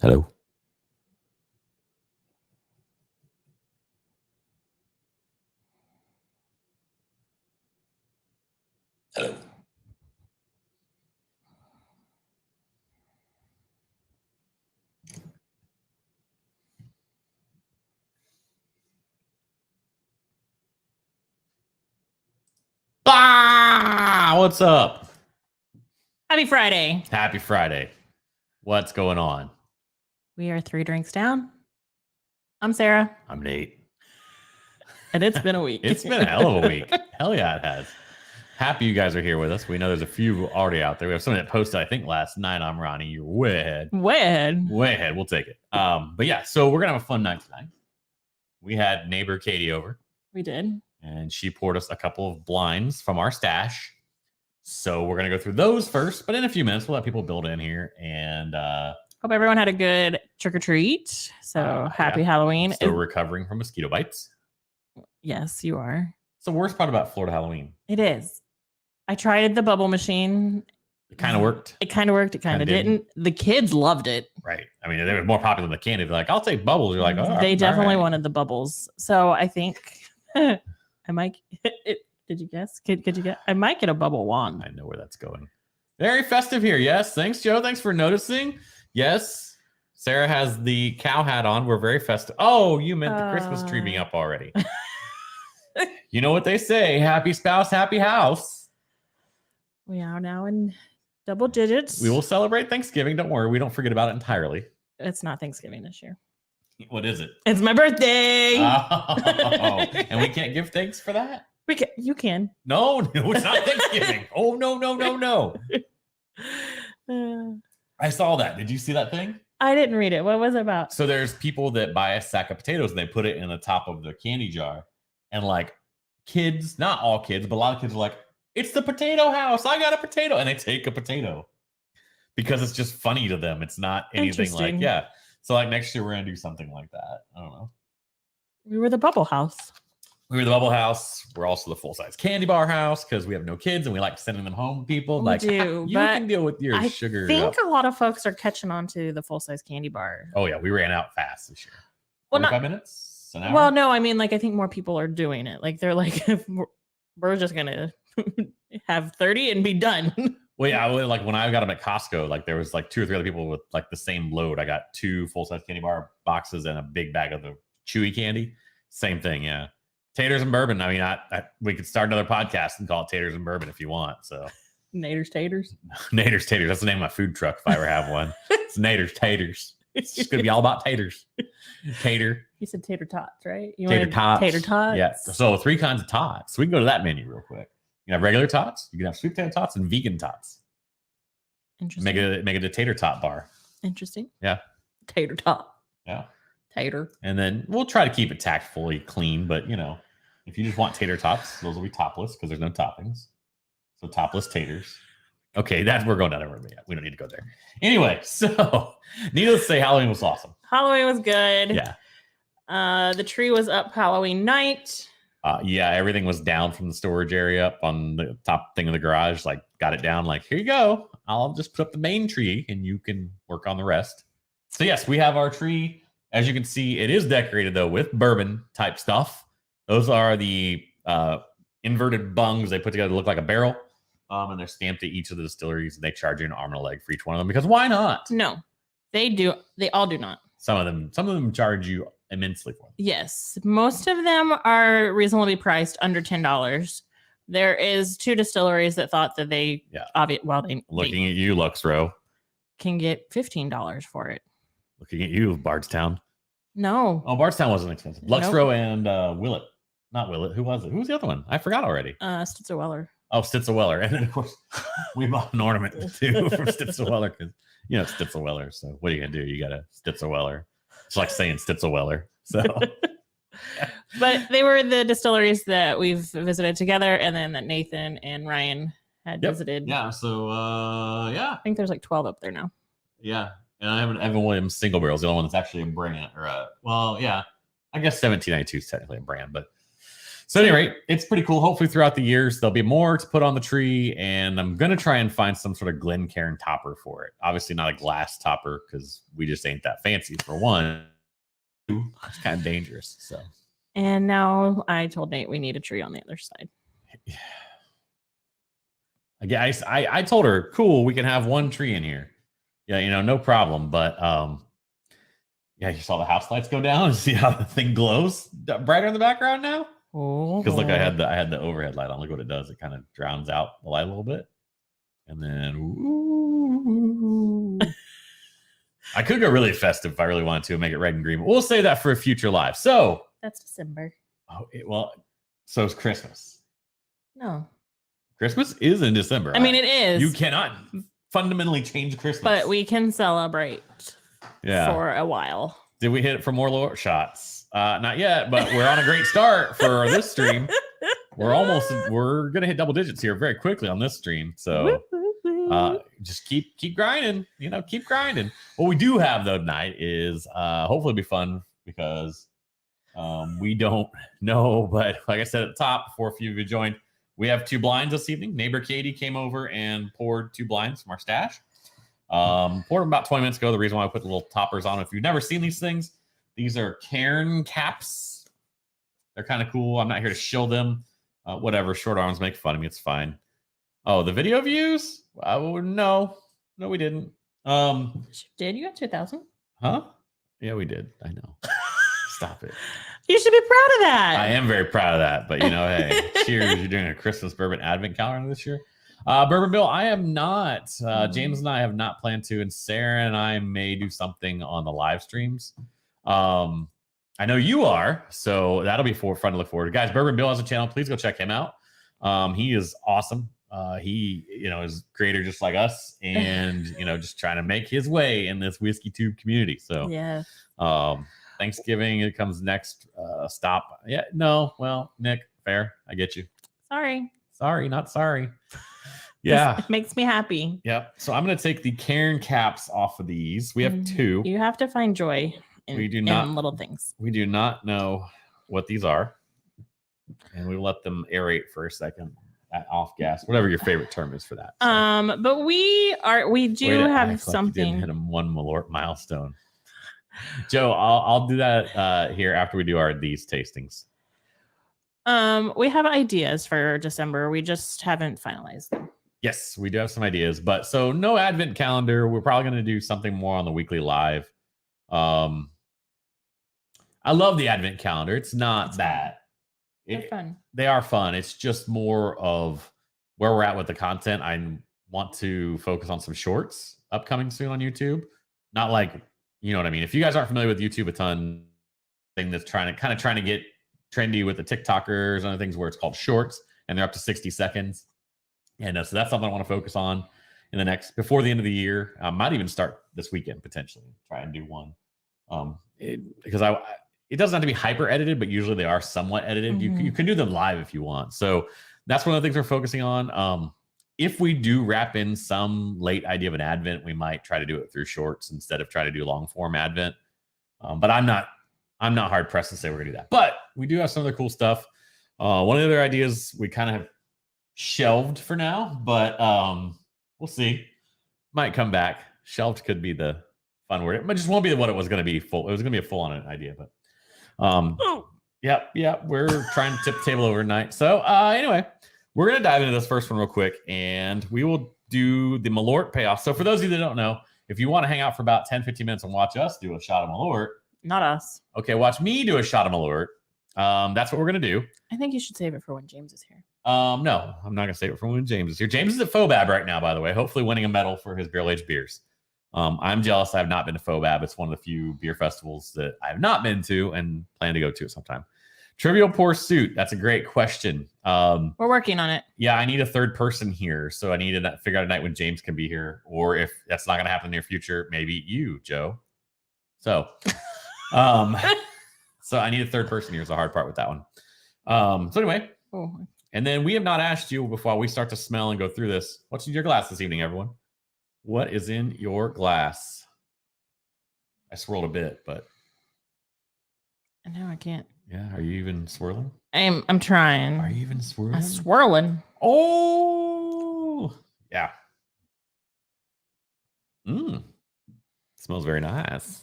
Hello. Hello. What's up? Happy Friday. Happy Friday. What's going on? We are 3 drinks down. I'm Sarah. I'm Nate. And it's been a week. It's been a hell of a week. Hell yeah, it has. Happy you guys are here with us. We know there's a few already out there. We have somebody that posted, I think, last night. I'm Ronnie. You're way ahead. Way ahead. Way ahead. We'll take it. But yeah, so we're going to have a fun night tonight. We had neighbor Katie over. We did. And she poured us a couple of blinds from our stash. So we're going to go through those first. But in a few minutes, we'll let people build in here. And hope everyone had a good trick-or-treat. So happy Halloween. Still recovering from mosquito bites. Yes, you are. It's the worst part about Florida Halloween. It is. I tried the bubble machine. It kind of worked. It kind of worked. It kind of didn't. The kids loved it. Right. I mean, they were more popular than the candy. They're like, I'll take bubbles. You're like, oh, they definitely wanted the bubbles. So I think I might. Did you guess? Could you get? I might get a bubble wand. I know where that's going. Very festive here. Yes. Thanks, Joe. Thanks for noticing. Yes. Sarah has the cow hat on. We're very festive. Oh, you meant the Christmas tree being up already. You know what they say? Happy spouse, happy house. We are now in double digits. We will celebrate Thanksgiving. Don't worry. We don't forget about it entirely. It's not Thanksgiving this year. What is it? It's my birthday. Oh, and we can't give thanks for that? You can. No, it's not Thanksgiving. Oh, no. I saw that. Did you see that thing? I didn't read it. What was it about? So there's people that buy a sack of potatoes and they put it in the top of the candy jar. And like kids, not all kids, but a lot of kids are like, it's the potato house. I got a potato. And they take a potato because it's just funny to them. It's not anything like, yeah. So like next year, we're going to do something like that. I don't know. We were the bubble house. We were the bubble house. We're also the full-size candy bar house because we have no kids and we like sending them home to people. We do, you can deal with your sugar. I think a lot of folks are catching on to the full-size candy bar. Oh, yeah. We ran out fast this year. 45 minutes? An hour? Well, no. I mean, like, I think more people are doing it. Like, they're like, we're just going to have 30 and be done. Well, yeah. Like, when I got them at Costco, like, there was like 2 or 3 other people with like the same load. I got 2 full-size candy bar boxes and a big bag of the chewy candy. Same thing, yeah. Taters and bourbon. I mean, we could start another podcast and call it Taters and Bourbon if you want. So, Nader's Taters. Nader's Taters. That's the name of my food truck if I ever have one. It's Nader's Taters. It's just gonna be all about taters. Tater. You said tater tots, right? You tater tots. Tater tots. Yeah. So 3 kinds of tots. We can go to that menu real quick. You can have regular tots. You can have sweet potato tots and vegan tots. Interesting. Make it a tater tot bar. Interesting. Yeah. Tater tot. Yeah. Tater. And then we'll try to keep it tactfully clean, but you know. If you just want tater tots, those will be topless because there's no toppings. So topless taters. Okay, we're going down there. We don't need to go there. Anyway, so needless to say, Halloween was awesome. Halloween was good. Yeah. The tree was up Halloween night. Yeah, everything was down from the storage area up on the top thing of the garage. Like, got it down. Like, here you go. I'll just put up the main tree and you can work on the rest. So yes, we have our tree. As you can see, it is decorated though with bourbon type stuff. Those are the inverted bungs they put together to look like a barrel. And they're stamped at each of the distilleries. And they charge you an arm and a leg for each one of them because why not? No, they do. They all do not. Some of them charge you immensely for them. Yes. Most of them are reasonably priced under $10. There is 2 distilleries that thought that they, looking at you, Luxro, can get $15 for it. Looking at you, Bardstown. No. Oh, Bardstown wasn't expensive. Luxro and Willett. Not Willett. Who was it? Who was the other one? I forgot already. Stitzer-Weller. Oh, Stitzer-Weller. And then, of course, we bought an ornament, too, from Stitzer-Weller because, you know, it's Stitzer-Weller. So what are you going to do? You got to Stitzer-Weller. It's like saying Stitzer-Weller. So, But they were the distilleries that we've visited together and then that Nathan and Ryan had visited. Yeah. So, yeah. I think there's like 12 up there now. Yeah. And I have an Evan Williams single barrel. It's the only one that's actually a brand. I guess 1792 is technically a brand, but So anyway, it's pretty cool. Hopefully throughout the years, there'll be more to put on the tree, and I'm going to try and find some sort of Glencairn topper for it. Obviously not a glass topper because we just ain't that fancy for one. It's kind of dangerous. So. And now I told Nate we need a tree on the other side. Yeah. I told her, cool, we can have one tree in here. Yeah, no problem. But yeah, you saw the house lights go down and see how the thing glows brighter in the background now. Because look, I had the overhead light on. Look what it does. It kind of drowns out the light a little bit, and then ooh. I could go really festive if I really wanted to and make it red and green. But we'll save that for a future live. So that's December. Oh well, so it's Christmas. No, Christmas is in December. I mean, it is. You cannot fundamentally change Christmas, but we can celebrate. Yeah, for a while. Did we hit it for more lore shots? Not yet, but we're on a great start for this stream. We're gonna hit double digits here very quickly on this stream. So just keep grinding, keep grinding. What we do have though tonight is hopefully it'll be fun because we don't know, but like I said at the top, before a few of you joined, we have 2 blinds this evening. Neighbor Katie came over and poured 2 blinds from our stash. Poured them about 20 minutes ago. The reason why I put the little toppers on, if you've never seen these things, these are cairn caps. They're kind of cool. I'm not here to shill them. Whatever, short arms make fun of me. It's fine. Oh, the video views? No, we didn't. Did you got 2,000? Huh? Yeah, we did. I know. Stop it. You should be proud of that. I am very proud of that. But hey, cheers! You're doing a Christmas bourbon advent calendar this year. Bourbon Bill, I am not. James and I have not planned to, and Sarah and I may do something on the live streams. I know you are, so that'll be fun to look forward to. Guys, Bourbon Bill has a channel. Please go check him out. He is awesome. He, is a creator just like us, and just trying to make his way in this whiskey tube community. So yeah. Thanksgiving, it comes next. Stop. Yeah, no. Well, Nick, fair. I get you. Sorry, not sorry. Yeah. It makes me happy. Yep. So I'm going to take the cairn caps off of these. We have 2. You have to find joy in little things. We do not know what these are. And we let them aerate for a second at off gas, whatever your favorite term is for that. So. But we do have something. Like you didn't hit a 1 Malort milestone. Joe, I'll do that here after we do these tastings. We have ideas for December. We just haven't finalized them. Yes, we do have some ideas, but so no advent calendar. We're probably going to do something more on the weekly live. I love the advent calendar. It's not bad. They're fun. They are fun. It's just more of where we're at with the content. I want to focus on some shorts upcoming soon on YouTube. Not like, you know what I mean? If you guys aren't familiar with YouTube a ton, thing that's trying to get trendy with the TikTokers and other things where it's called shorts and they're up to 60 seconds. And so that's something I want to focus on before the end of the year. I might even start this weekend potentially, try and do one. Because it doesn't have to be hyper edited, but usually they are somewhat edited. Mm-hmm. You can do them live if you want. So that's one of the things we're focusing on. If we do wrap in some late idea of an advent, we might try to do it through shorts instead of try to do long form advent. But I'm not hard pressed to say we're gonna do that. But we do have some other cool stuff. One of the other ideas we kind of have shelved for now, but we'll see. Might come back. Shelved could be the fun word. It just won't be what it was going to be full. It was going to be a full on idea, but yeah, we're trying to tip the table overnight. So anyway, we're going to dive into this first one real quick, and we will do the Malort payoff. So for those of you that don't know, if you want to hang out for about 10-15 minutes and watch us do a shot of Malort, not us. Okay, watch me do a shot of Malort. That's what we're going to do. I think you should save it for when James is here. No, I'm not going to save it for when James is here. James is at FOBAB right now, by the way, hopefully winning a medal for his barrel-aged beers. I'm jealous I have not been to FOBAB. It's one of the few beer festivals that I have not been to and plan to go to at some time. Trivial Pursuit. That's a great question. We're working on it. Yeah, I need a third person here. So I need to figure out a night when James can be here. Or if that's not going to happen in the near future, maybe you, Joe. So, so I need a third person here is the hard part with that one. So anyway. Oh. And then we have not asked you before we start to smell and go through this. What's in your glass this evening, everyone? What is in your glass? I swirled a bit, but. And now I can't Yeah. Are you even swirling? I'm trying. Are you even swirling? I'm swirling. Oh, yeah. Smells very nice.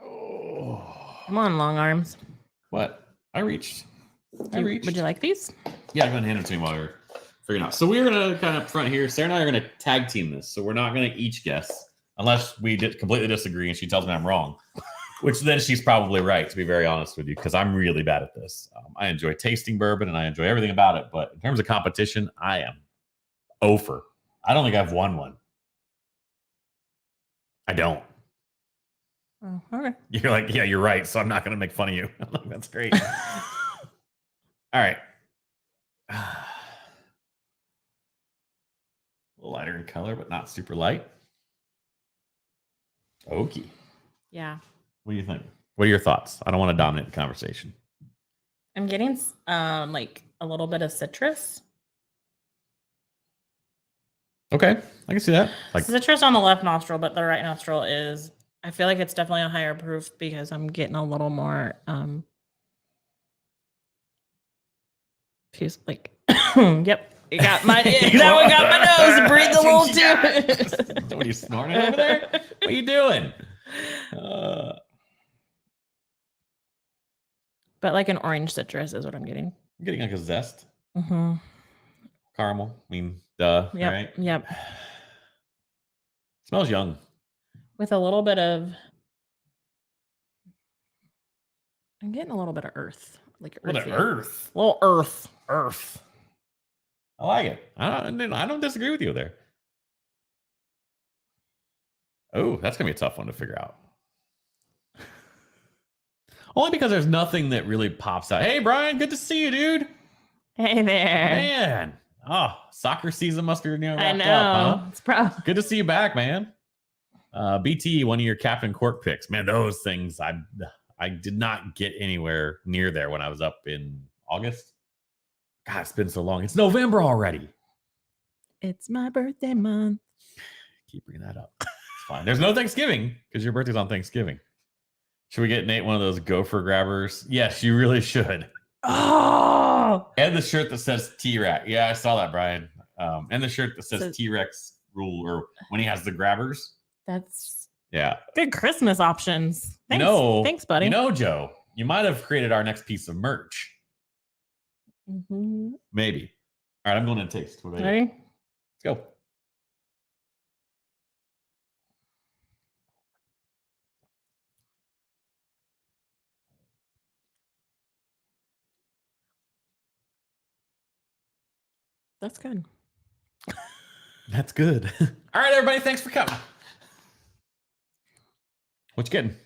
Oh. Come on, long arms. What? I reached. Would you like these? Yeah, go ahead and hand it to me while you're figuring out. So we're gonna kind of front here. Sarah and I are gonna tag team this. So we're not gonna each guess unless we completely disagree and she tells me I'm wrong. Which then she's probably right, to be very honest with you, because I'm really bad at this. I enjoy tasting bourbon and I enjoy everything about it, but in terms of competition, I am over. I don't think I've won one. I don't. Oh, okay. You're like, yeah, you're right. So I'm not going to make fun of you. That's great. All right. A little lighter in color, but not super light. Okie. Yeah. What do you think? What are your thoughts? I don't want to dominate the conversation. I'm getting like a little bit of citrus. Okay, I can see that. Like citrus on the left nostril, but the right nostril is. I feel like it's definitely a higher proof because I'm getting a little more. Like, yep. You got my. That one got my nose. Breathe a little too. What are you snorting over there? What are you doing? But like an orange citrus is what I'm getting. I'm getting like a zest. Mm-hmm. Caramel. I mean, duh. Yep. Right? Yep. Smells young. With a little bit of. I'm getting a little bit of earth. Like earthy. A little earth. Earth. I like it. I don't disagree with you there. Oh, that's gonna be a tough one to figure out. Only because there's nothing that really pops out. Hey, Brian, good to see you, dude. Hey there, man. Oh, soccer season must be wrapped I know. Up, huh? It's probably good to see you back, man. BT, one of your Captain Cork picks, man. Those things I did not get anywhere near there when I was up in August. God, it's been so long. It's November already. It's my birthday month. Keep bringing that up. It's fine. There's no Thanksgiving because your birthday's on Thanksgiving. Should we get Nate one of those gopher grabbers? Yes, you really should. Oh, and the shirt that says T-Rex. Yeah, I saw that, Brian. And the shirt that says T-Rex rule, or when he has the grabbers. That's good Christmas options. Thanks, thanks, buddy. You know, Joe, you might have created our next piece of merch. Mm-hmm. Maybe. All right, I'm going to taste. What about you? Let's go. That's good. That's good. All right, everybody. Thanks for coming. What you getting?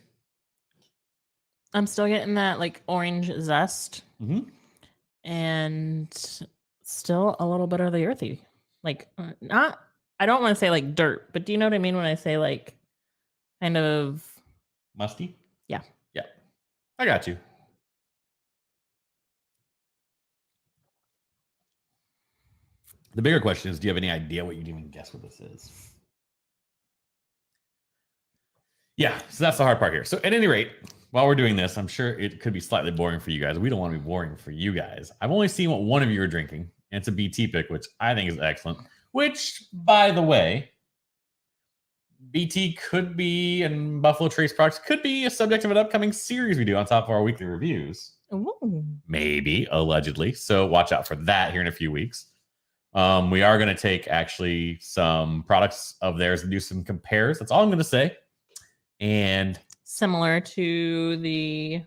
I'm still getting that like orange zest. Mm-hmm. And still a little bit of the earthy. Like not, I don't want to say like dirt, but do you know what I mean when I say like kind of musty? Yeah. Yeah. I got you. The bigger question is, do you have any idea what you'd even guess what this is? Yeah, so that's the hard part here. So at any rate, while we're doing this, I'm sure it could be slightly boring for you guys. We don't want to be boring for you guys. I've only seen what one of you are drinking, and it's a BT pick, which I think is excellent. Which, by the way, BT could be, and Buffalo Trace products could be a subject of an upcoming series we do on top of our weekly reviews. Ooh. Maybe, allegedly. So watch out for that here in a few weeks. We are going to take actually some products of theirs and do some compares. That's all I'm going to say. And similar to the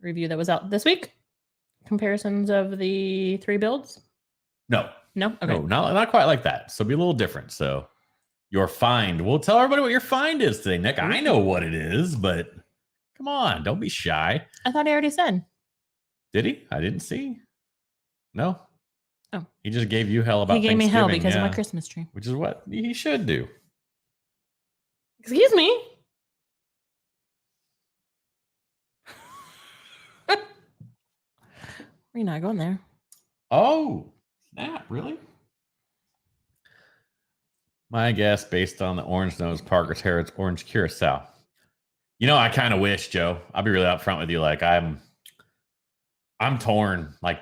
review that was out this week, comparisons of the 3 builds. No, okay. No, not quite like that. So be a little different. So your find, we'll tell everybody what your find is today, Nick. I know what it is, but come on, don't be shy. I thought he already said. Did he? I didn't see. No. Oh, he just gave you hell about. He gave me hell because of my Christmas tree, which is what he should do. Excuse me. We're not going there. Oh, snap. Really? My guess, based on the orange nose Parker's Heritage Orange Curacao. You know, I kind of wish, Joe. I'll be really upfront with you. Like I'm torn. Like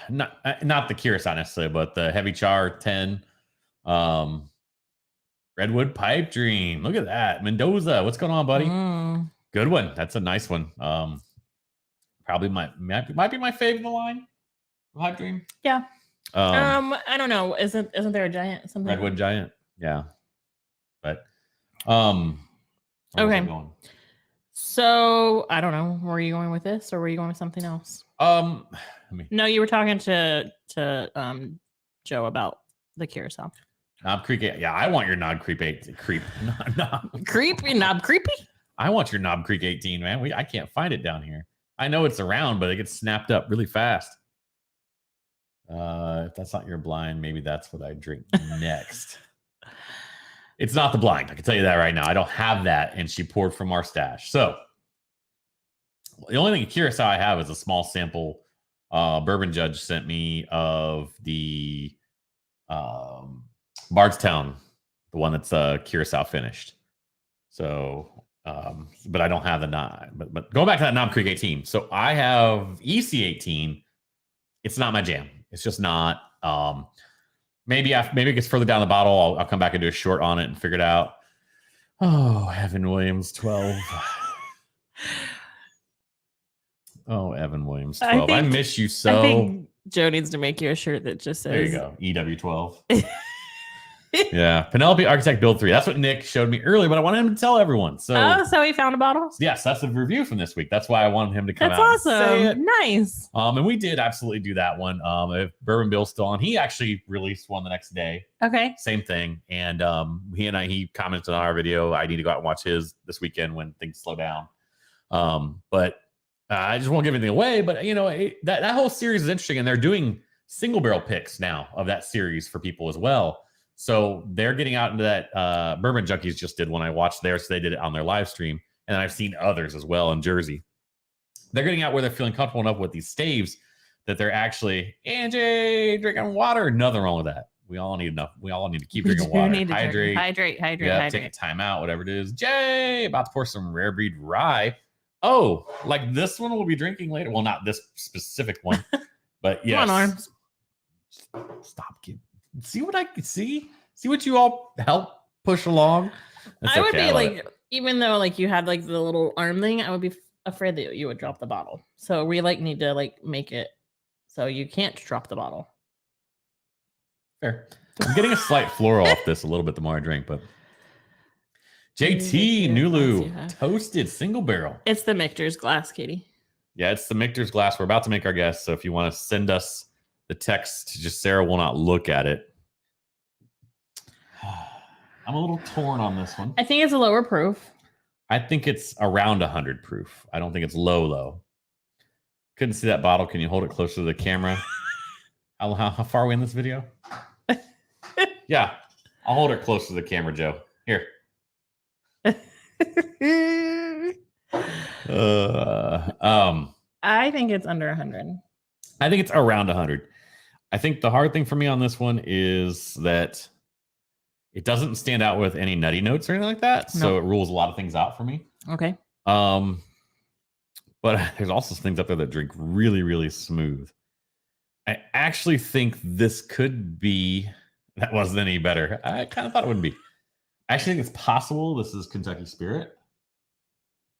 not the Curacao necessarily, but the Heavy Char 10, Redwood Pipe Dream. Look at that, Mendoza. What's going on, buddy? Good one. That's a nice one. Probably might be my favorite in the line. Pipe Dream. Yeah. I don't know. Isn't there a giant something? Redwood Giant. Yeah. But okay. So I don't know. Were you going with this, or were you going with something else? No, you were talking to Joe about the Curacao. Knob Creek. Yeah, I want your Knob Creek 18. Creepy Knob Creepy. I want your Knob Creek 18, man. I can't find it down here. I know it's around, but it gets snapped up really fast. If that's not your blind, maybe that's what I drink next. It's not the blind. I can tell you that right now. I don't have that, and she poured from our stash. So the only thing Curacao I have is a small sample. Bourbon Judge sent me of the Bardstown, the one that's Curacao finished. So, but I don't have the knob. But going back to that Knob Creek 18. So I have EC 18. It's not my jam. It's just not. Maybe it gets further down the bottle. I'll come back and do a short on it and figure it out. Oh, Evan Williams 12. Oh, Evan Williams 12. I miss you so. I think Joe needs to make you a shirt that just says. There you go. EW12. Yeah. Penelope Architect Build 3. That's what Nick showed me earlier, but I wanted him to tell everyone. So he found a bottle? Yes, that's a review from this week. That's why I wanted him to come out. That's awesome. Nice. And we did absolutely do that one. If Bourbon Bill's still on, he actually released one the next day. Okay. Same thing. And he commented on our video. I need to go out and watch his this weekend when things slow down. But I just won't give anything away. But that whole series is interesting, and they're doing single barrel picks now of that series for people as well. So they're getting out into that. Bourbon Junkies just did one. I watched theirs, so they did it on their live stream, and I've seen others as well in Jersey. They're getting out where they're feeling comfortable enough with these staves that they're actually Angie drinking water. Nothing wrong with that. We all need enough. We all need to keep drinking water. Hydrate. Take a time out, whatever it is. Jay, about to pour some rare breed rye. Oh, like this one we'll be drinking later. Well, not this specific one, but yes. Come on, Arms. Stop giving. See what I can see what you all help push along. I would be like, even though like you had like the little arm thing, I would be afraid that you would drop the bottle. So we like need to like make it so you can't drop the bottle. Fair. I'm getting a slight floral off this a little bit the more I drink, but JT Nulu toasted single barrel. It's the Michter's glass, Katie. Yeah, it's the Michter's glass. We're about to make our guess. So if you want to send us the text, just Sarah will not look at it. I'm a little torn on this one. I think it's a lower proof. I think it's around 100 proof. I don't think it's low. Couldn't see that bottle. Can you hold it closer to the camera? How far are we in this video? Yeah, I'll hold it close to the camera, Joe. Here. I think it's under 100. I think it's around 100. I think the hard thing for me on this one is that it doesn't stand out with any nutty notes or anything like that. No. So it rules a lot of things out for me. Okay. But there's also things up there that drink really, really smooth. I actually think this could be, that wasn't any better. I kind of thought it wouldn't be. I actually think it's possible this is Kentucky Spirit,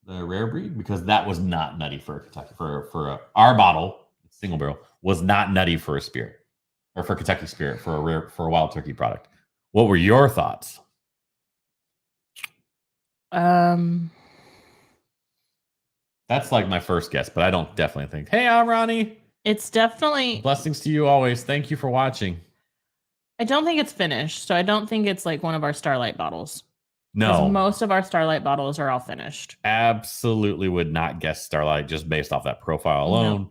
the rare breed, because that was not nutty for Kentucky. For our bottle, single barrel, was not nutty for a spirit, or for Kentucky Spirit, for a wild turkey product. What were your thoughts? That's like my first guess, but I don't definitely think. Hey, I'm Ronnie. It's definitely blessings to you always. Thank you for watching. I don't think it's finished, so I don't think it's like one of our Starlight bottles. No, most of our Starlight bottles are all finished. Absolutely would not guess Starlight just based off that profile alone.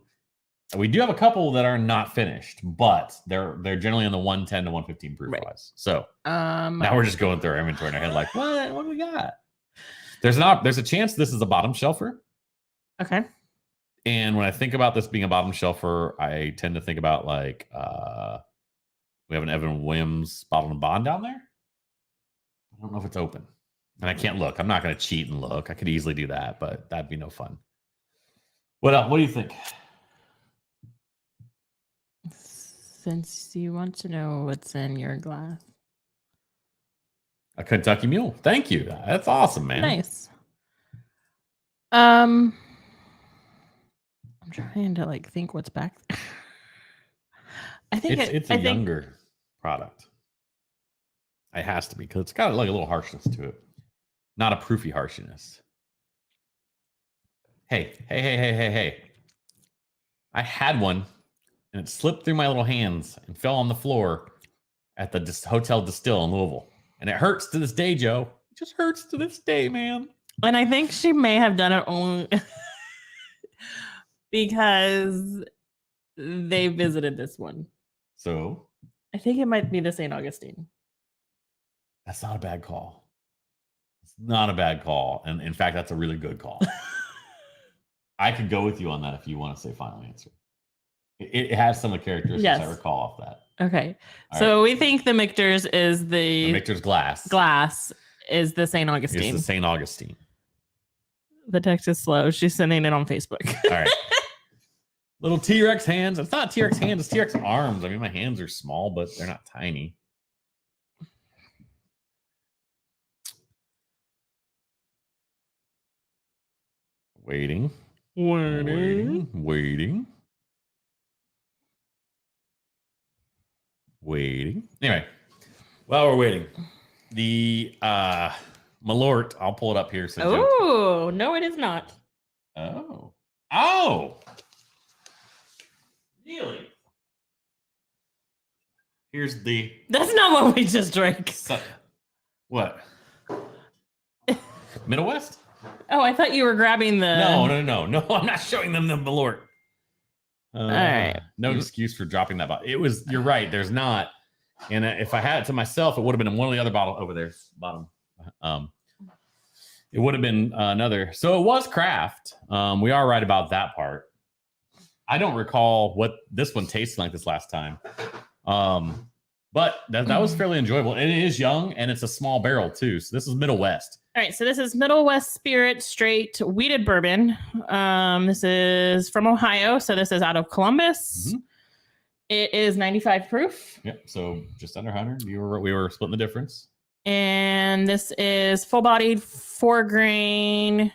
No. We do have a couple that are not finished, but they're generally in the 110 to 115 proof wise. So now we're just going through our inventory in our head like, what do we got? There's a chance this is a bottom shelfer. Okay. And when I think about this being a bottom shelfer, I tend to think about like we have an Evan Williams bottle and bond down there. I don't know if it's open. And I can't look. I'm not going to cheat and look. I could easily do that, but that'd be no fun. What else? What do you think? Since you want to know what's in your glass. A Kentucky Mule. Thank you. That's awesome, man. Nice. I'm trying to like think what's back there. I think it's a younger product. It has to be because it's got like a little harshness to it. Not a proofy harshness. Hey. I had one and it slipped through my little hands and fell on the floor at the Hotel Distill in Louisville. And it hurts to this day, Joe. It just hurts to this day, man. And I think she may have done it only because they visited this one. So? I think it might be the St. Augustine. That's not a bad call. It's not a bad call. And in fact, that's a really good call. I could go with you on that if you want to say final answer. It has some of the characteristics I recall off that. Okay. So we think the Michter's is the Michter's glass. Glass is the St. Augustine. It's the St. Augustine. The text is slow. She's sending it on Facebook. All right. Little T-Rex hands. It's not T-Rex hands. It's T-Rex arms. I mean, my hands are small, but they're not tiny. Waiting. Anyway, while we're waiting, the Malort, I'll pull it up here. Oh, no, it is not. Oh. Really? Here's the... That's not what we just drank. What? Middle West? Oh, I thought you were grabbing the... No, I'm not showing them the Malort. All right. No excuse for dropping that bottle. You're right, there's not. And if I had it to myself, it would have been in one of the other bottles over there, bottom. It would have been another. So it was craft. We are right about that part. I don't recall what this one tasted like this last time. But that was fairly enjoyable. And it is young, and it's a small barrel, too. So this is Middle West. All right, so this is Middle West Spirit Straight Wheated Bourbon. This is from Ohio, so this is out of Columbus. Mm-hmm. It is 95 proof. Yep, so just under 100. We were splitting the difference. And this is full-bodied, 4-grain.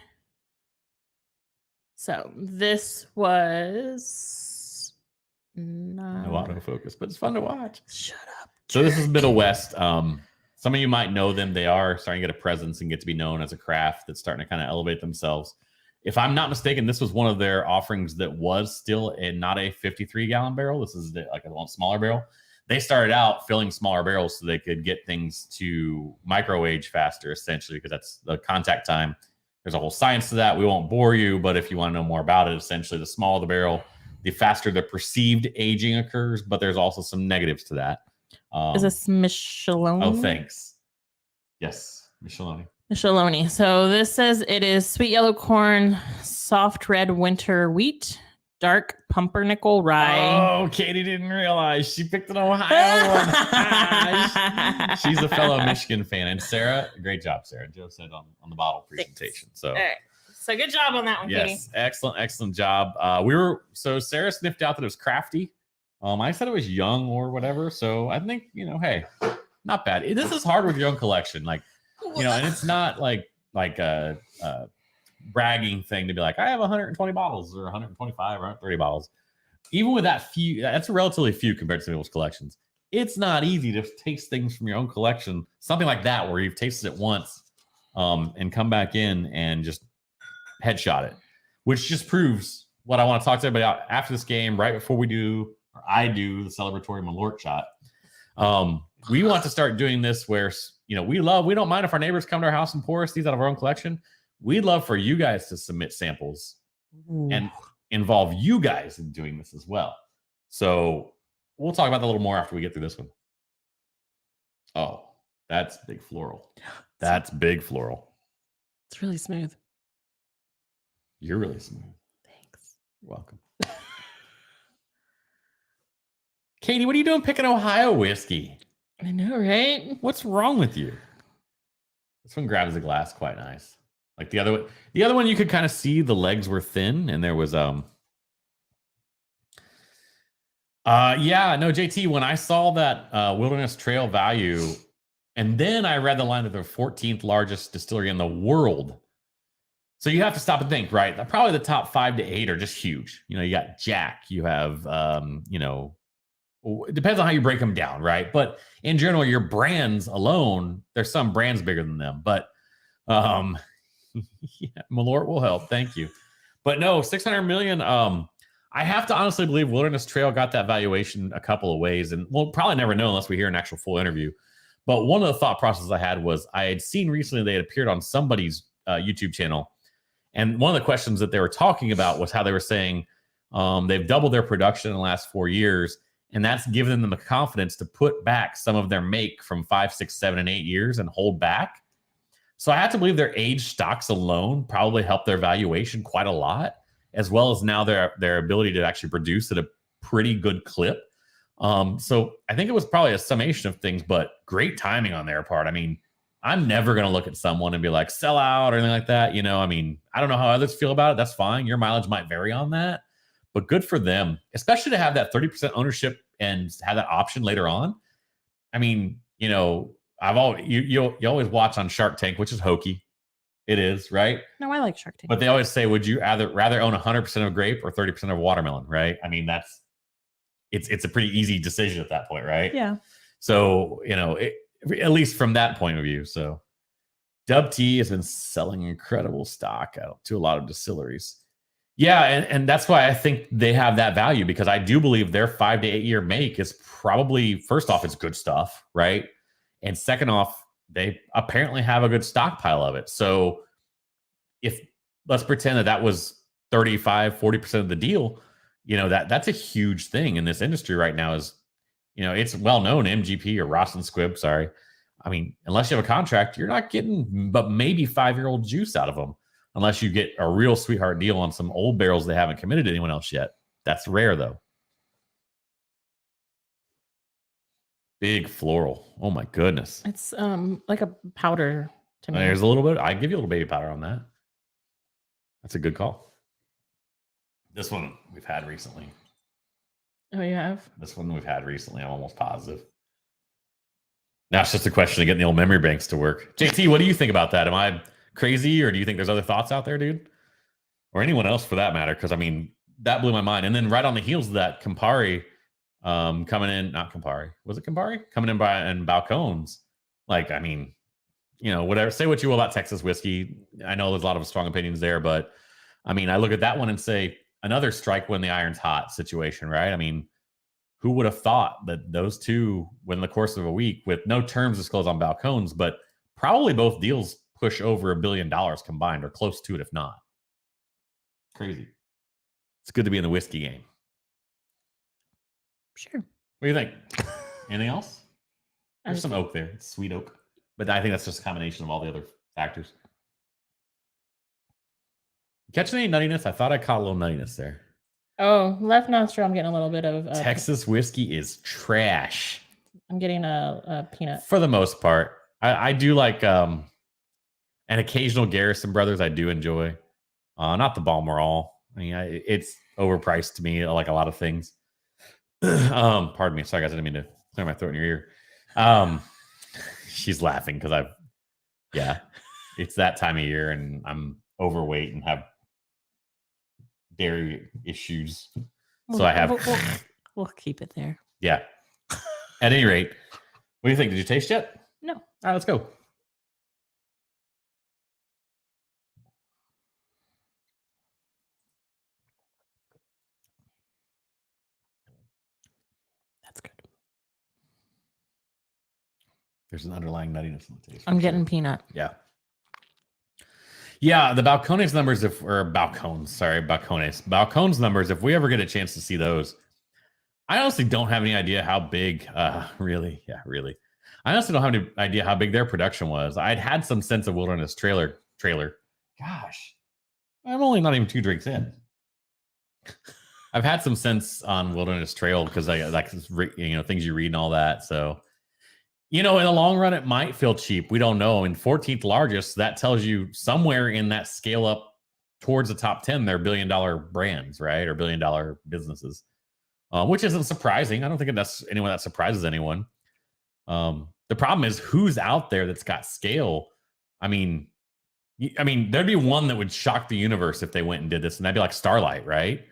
So this was not... No autofocus, but it's fun to watch. Shut up. So this is Middle West. Some of you might know them. They are starting to get a presence and get to be known as a craft that's starting to kind of elevate themselves. If I'm not mistaken, this was one of their offerings that was still not a 53-gallon barrel. This is like a smaller barrel. They started out filling smaller barrels so they could get things to micro-age faster, essentially, because that's the contact time. There's a whole science to that. We won't bore you, but if you want to know more about it, essentially, the smaller the barrel, the faster the perceived aging occurs, but there's also some negatives to that. Is this Micheloni? Oh, thanks. Yes, Micheloni. So this says it is sweet yellow corn, soft red winter wheat, dark pumpernickel rye. Oh, Katie didn't realize she picked an Ohio one. She's a fellow Michigan fan. And Sarah, great job, Sarah. Joe said on the bottle presentation. Thanks. So, all right. So good job on that one, Katie. Yes, excellent job. So Sarah sniffed out that it was crafty. I said it was young or whatever. So I think, hey, not bad. This is hard with your own collection. Like, and it's not like a bragging thing to be like, I have 120 bottles or 125 or 130 bottles. Even with that few, that's relatively few compared to some people's collections. It's not easy to taste things from your own collection. Something like that where you've tasted it once and come back in and just headshot it, which just proves what I want to talk to everybody about after this game, right before I do the celebratory Malort shot. We want to start doing this where, we don't mind if our neighbors come to our house and pour us these out of our own collection. We'd love for you guys to submit samples and involve you guys in doing this as well. So we'll talk about that a little more after we get through this one. Oh, that's big floral. That's big floral. It's really smooth. You're really smooth. Thanks. You're welcome. Katie, what are you doing picking Ohio whiskey? I know, right? What's wrong with you? This one grabs the glass quite nice. Like the other one, you could kind of see the legs were thin, and there was yeah, no, JT. When I saw that Wilderness Trail value, and then I read the line that they're 14th largest distillery in the world. So you have to stop and think, right? Probably the top 5 to 8 are just huge. You know, you got Jack, you have, you know, it depends on how you break them down, right? But in general, your brands alone, there's some brands bigger than them. But yeah, Malort will help. Thank you. But no, 600 million. I have to honestly believe Wilderness Trail got that valuation a couple of ways, and we'll probably never know unless we hear an actual full interview. But one of the thought processes I had was I had seen recently they had appeared on somebody's YouTube channel. And one of the questions that they were talking about was how they were saying they've doubled their production in the last 4 years, and that's given them the confidence to put back some of their make from 5, 6, 7, and 8 years and hold back. So I have to believe their aged stocks alone probably helped their valuation quite a lot, as well as now their ability to actually produce at a pretty good clip. So I think it was probably a summation of things, but great timing on their part. I mean, I'm never going to look at someone and be like, sell out or anything like that. You know, I mean, I don't know how others feel about it. That's fine. Your mileage might vary on that, but good for them, especially to have that 30% ownership and have that option later on. I mean, you know, you always watch on Shark Tank, which is hokey. It is, right? No, I like Shark Tank. But they always say, would you rather own 100% of grape or 30% of watermelon, right? I mean, it's a pretty easy decision at that point, right? Yeah. So, you know, at least from that point of view. So Dub Tea has been selling incredible stock out to a lot of distilleries. Yeah, and that's why I think they have that value, because I do believe their 5 to 8 year make is probably, first off, it's good stuff, right? And second off, they apparently have a good stockpile of it. So if let's pretend that was 35, 40% of the deal, you know, that's a huge thing in this industry right now. Is, you know, it's well known, MGP or Ross and Squibb, sorry. I mean, unless you have a contract, you're not getting but maybe 5-year-old juice out of them, unless you get a real sweetheart deal on some old barrels they haven't committed to anyone else yet. That's rare, though. Big floral. Oh, my goodness. It's like a powder to me. There's a little bit. I give you a little baby powder on that. That's a good call. This one we've had recently. Oh, you have? This one we've had recently. I'm almost positive. Now it's just a question of getting the old memory banks to work. JT, what do you think about that? Am I crazy, or do you think there's other thoughts out there, dude? Or anyone else for that matter? Because, I mean, that blew my mind. And then right on the heels of that, Campari coming in, not Campari. Was it Campari? Coming in and Balcones. Like, I mean, you know, whatever. Say what you will about Texas whiskey. I know there's a lot of strong opinions there, but I mean, I look at that one and say another strike when the iron's hot situation, right? I mean, who would have thought that those two, within the course of a week, with no terms disclosed on Balcones, but probably both deals push over $1 billion combined, or close to it, if not. Crazy. It's good to be in the whiskey game. Sure. What do you think? Anything else? There's some oak there. It's sweet oak. But I think that's just a combination of all the other factors. Catching any nuttiness? I thought I caught a little nuttiness there. Oh, left nostril, I'm getting a little bit of... Texas whiskey is trash. I'm getting a peanut. For the most part. I do like an occasional Garrison Brothers I do enjoy. Not the Balmoral. I mean, it's overpriced to me, like a lot of things. Pardon me. Sorry, guys. I didn't mean to clear my throat in your ear. She's laughing because it's that time of year and I'm overweight and have dairy issues. So I have... We'll keep it there. Yeah. At any rate, what do you think? Did you taste yet? No. All right, let's go. That's good. There's an underlying nuttiness in the taste. I'm getting peanut. Yeah. Yeah, the Balcones numbers, Balcones numbers, if we ever get a chance to see those, I honestly don't have any idea how big, really. I honestly don't have any idea how big their production was. I'd had some sense of Wilderness Trailer. Gosh, I'm only not even 2 drinks in. I've had some sense on Wilderness Trail because I like, you know, things you read and all that. So In the long run, it might feel cheap. We don't know. And 14th largest, that tells you somewhere in that scale up towards the top 10, they're $1 billion brands, right? Or $1 billion businesses, which isn't surprising. I don't think that's anyone that surprises anyone. The problem is who's out there that's got scale. I mean, there'd be one that would shock the universe if they went and did this, and that'd be like Starlight, right?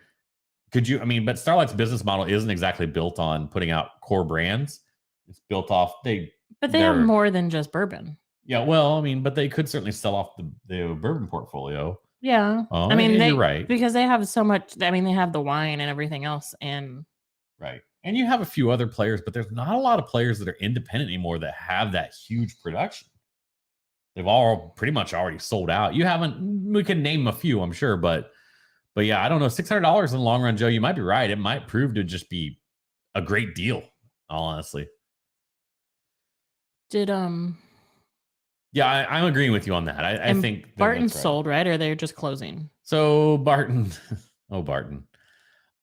But Starlight's business model isn't exactly built on putting out core brands. It's built off But they have more than just bourbon. Yeah, well, but they could certainly sell off the bourbon portfolio. Yeah. You're right. Because they have so much, they have the wine and everything else. And right. And you have a few other players, but there's not a lot of players that are independent anymore that have that huge production. They've all pretty much already sold out. We can name a few, I'm sure, but yeah, I don't know. $600 in the long run, Joe, you might be right. It might prove to just be a great deal, honestly. Yeah, I'm agreeing with you on that. I think Barton's sold, right? Or they're just closing? So Barton, Barton.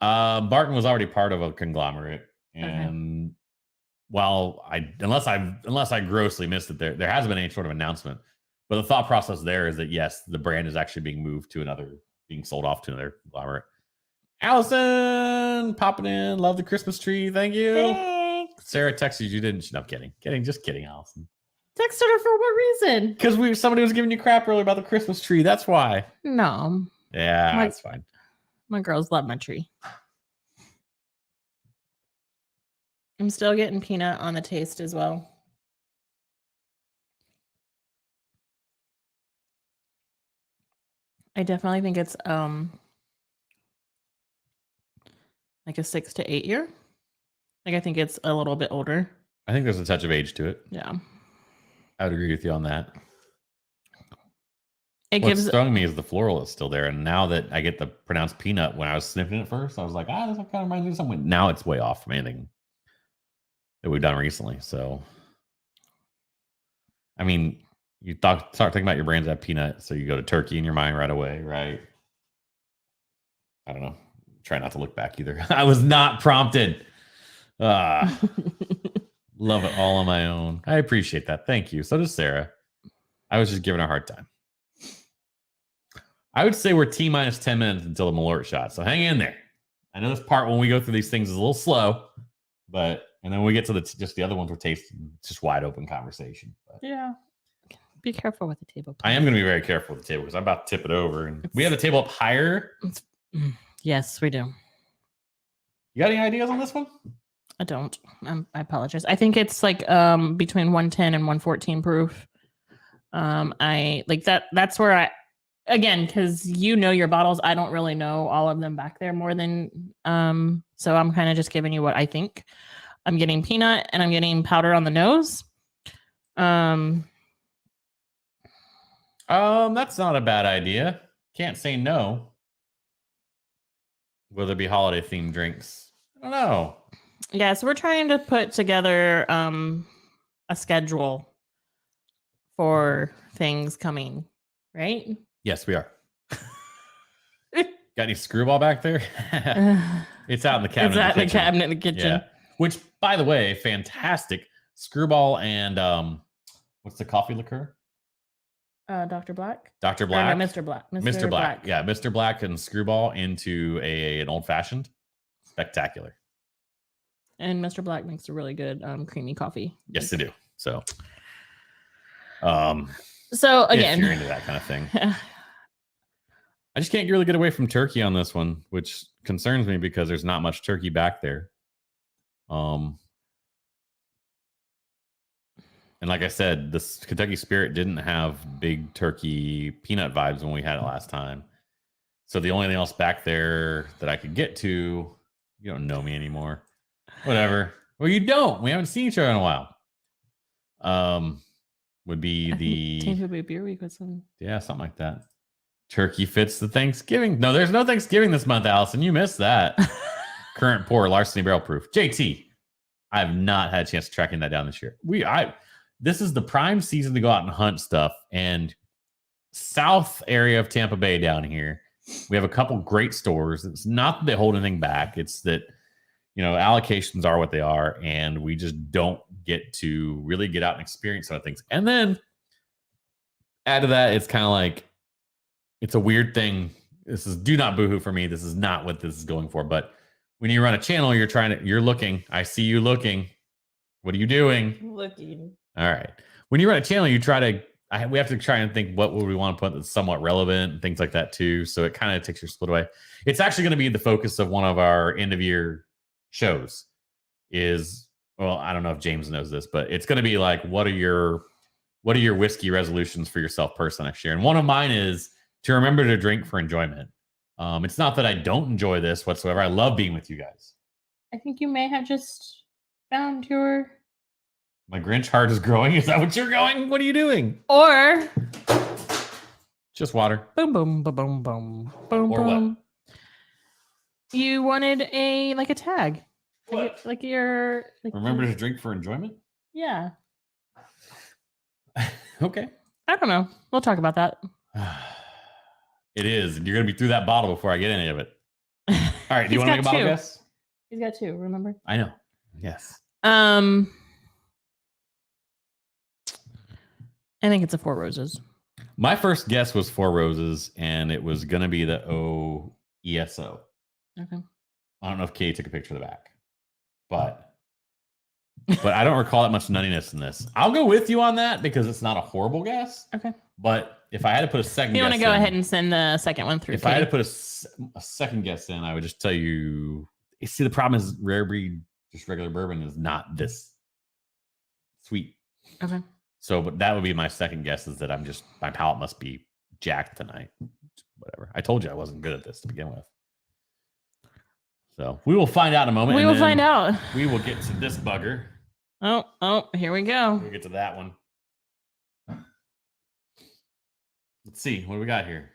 Barton was already part of a conglomerate, and unless I grossly missed it, there hasn't been any sort of announcement. But the thought process there is that yes, the brand is actually being sold off to another conglomerate. Allison popping in, love the Christmas tree. Thank you. Thanks. Sarah texted you, didn't she? No, kidding, just kidding, Allison. Texted her for what reason? Because somebody was giving you crap earlier about the Christmas tree. That's why. No. Yeah, that's fine. My girls love my tree. I'm still getting peanut on the taste as well. I definitely think it's like a 6 to 8 year. I think it's a little bit older. I think there's a touch of age to it. Yeah. I would agree with you on that. What's throwing me is the floral is still there. And now that I get the pronounced peanut, when I was sniffing it first, I was like, this kind of reminds me of something. Now it's way off from anything that we've done recently. So, you start thinking about your brands that have peanut. So you go to turkey in your mind right away, right? I don't know. Try not to look back either. I was not prompted. Love it all on my own. I appreciate that. Thank you. So does Sarah. I was just giving her a hard time. I would say we're T-minus 10 minutes until the Malort shot. So hang in there. I know this part when we go through these things is a little slow, and then when we get to just the other ones we're tasting, it's just wide open conversation. But yeah. Be careful with the table. Please. I am going to be very careful with the table because I'm about to tip it over. And we have the table up higher. Yes, we do. You got any ideas on this one? I don't. I apologize. I think it's like between 110 and 114 proof. I like that. That's where again, because your bottles, I don't really know all of them back there more than so I'm kind of just giving you what I think. I'm getting peanut and I'm getting powder on the nose. That's not a bad idea. Can't say no. Will there be holiday themed drinks? I don't know. Yeah, so we're trying to put together a schedule for things coming, right? Yes, we are. Got any screwball back there? It's out in the cabinet. It's out in the cabinet in the kitchen. Yeah. Which, by the way, fantastic. Screwball and what's the coffee liqueur? Dr. Black. Dr. Black. No, Mr. Black. Mr. Black. Yeah, Mr. Black and Screwball into an old fashioned. Spectacular. And Mr. Black makes a really good creamy coffee. Yes, they do. So again, if you're into that kind of thing. I just can't really get away from turkey on this one, which concerns me because there's not much turkey back there. And like I said, this Kentucky Spirit didn't have big turkey peanut vibes when we had it last time. So the only thing else back there that I could get to, you don't know me anymore. Whatever. Well, you don't. We haven't seen each other in a while. Would be the Tampa Bay Beer Week with some. Yeah, something like that. Turkey fits the Thanksgiving. No, there's no Thanksgiving this month, Allison. You missed that. Current pour, larceny barrel proof. JT, I have not had a chance to tracking that down this year. This is the prime season to go out and hunt stuff. And south area of Tampa Bay down here, we have a couple great stores. It's not that they hold anything back. It's that, allocations are what they are, and we just don't get to really get out and experience some of things. And then add to that, it's kind of like, it's a weird thing. This is do not boohoo for me. This is not what this is going for. But when you run a channel, you're looking. I see you looking. What are you doing? Looking. All right. When you run a channel, we have to try and think what would we want to put that's somewhat relevant and things like that too. So it kind of takes your split away. It's actually going to be the focus of one of our end of year shows I don't know if James knows this, but it's going to be like, what are your whiskey resolutions for yourself personally next year? And one of mine is to remember to drink for enjoyment. It's not that I don't enjoy this whatsoever. I love being with you guys. I think you may have just found my Grinch heart is growing. Is that what you're going? What are you doing? Or just water. Boom, boom, boom, boom, boom, boom, or boom. What? You wanted a tag. What? Remember to drink for enjoyment? Yeah. Okay. I don't know. We'll talk about that. It is. You're going to be through that bottle before I get any of it. All right. Do you want to make a bottle guess? He's got 2, remember? I know. Yes. I think it's a 4 Roses. My first guess was 4 Roses, and it was going to be the OESO. Okay. I don't know if Katie took a picture of the back, but I don't recall that much nuttiness in this. I'll go with you on that because it's not a horrible guess. Okay. But if I had to put a second you guess want to go ahead and send the second one through. If Katie. I had to put a second guess in, I would just tell you, see, the problem is rare breed, just regular bourbon is not this sweet. Okay. So, but that would be my second guess, is that my palate must be jacked tonight. Whatever. I told you I wasn't good at this to begin with. So we will find out in a moment. We will find out. We will get to this bugger. Oh, here we go. We'll get to that one. Let's see. What do we got here?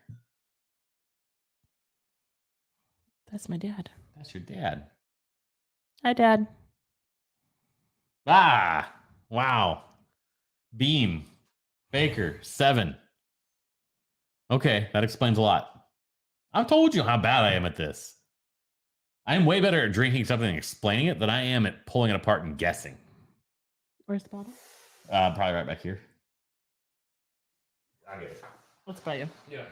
That's my dad. That's your dad. Hi, Dad. Ah, wow. Beam. Baker. 7. Okay, that explains a lot. I've told you how bad I am at this. I am way better at drinking something and explaining it than I am at pulling it apart and guessing. Where's the bottle? Probably right back here. I get it. Let's buy you. Yeah.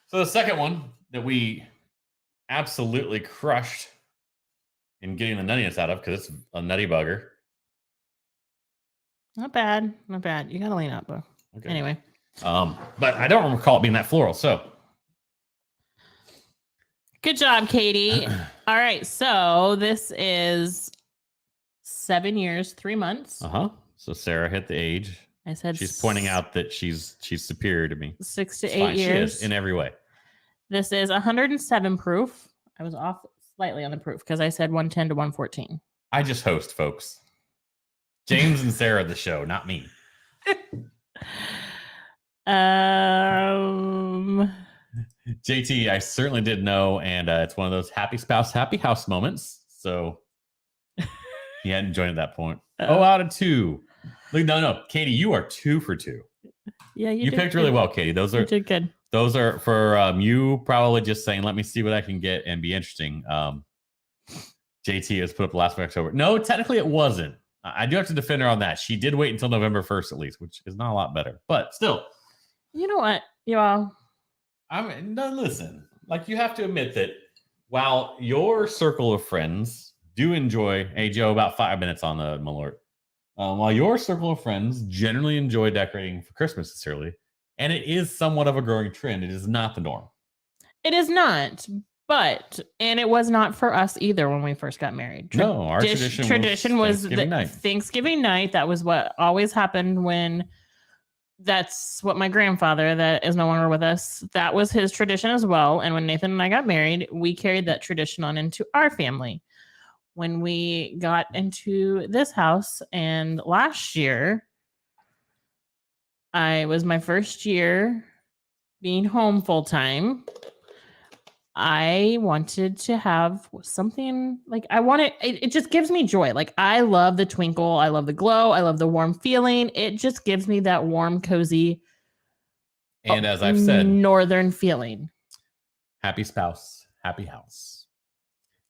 So the second one that we absolutely crushed in getting the nuttiness out of, because it's a nutty bugger. Not bad. Not bad. You gotta lean up, though. Okay. Anyway. But I don't recall it being that floral, so. Good job, Katie. All right, so this is 7 years, 3 months. So Sarah hit the age. I said she's pointing out that she's superior to me. 6 to 8 years. She is in every way. This is 107 proof. I was off slightly on the proof because I said 110 to 114. I just host, folks. James and Sarah the show, not me. JT, I certainly did know, and it's one of those happy spouse, happy house moments. So he hadn't joined at that point. Out of 2. No, Katie, you are 2 for 2. Yeah, you picked really well, Katie. Those are did good. Those are for you probably just saying, let me see what I can get and be interesting. JT has put up last week October. No, technically it wasn't. I do have to defend her on that. She did wait until November 1st at least, which is not a lot better, but still. You know what, y'all? Listen, like, you have to admit that while your circle of friends do enjoy, hey Joe, about 5 minutes on the Malort. While your circle of friends generally enjoy decorating for Christmas this early, and it is somewhat of a growing trend, it is not the norm. It is not, and it was not for us either when we first got married. No, our tradition was Thanksgiving night. That was what always happened that's what my grandfather, that is no longer with us, that was his tradition as well. And when Nathan and I got married, we carried that tradition on into our family. When we got into this house, and last year, I was my first year being home full time. I wanted to have something like it just gives me joy. Like, I love the twinkle. I love the glow. I love the warm feeling. It just gives me that warm, cozy. And as I've said, northern feeling. Happy spouse, happy house.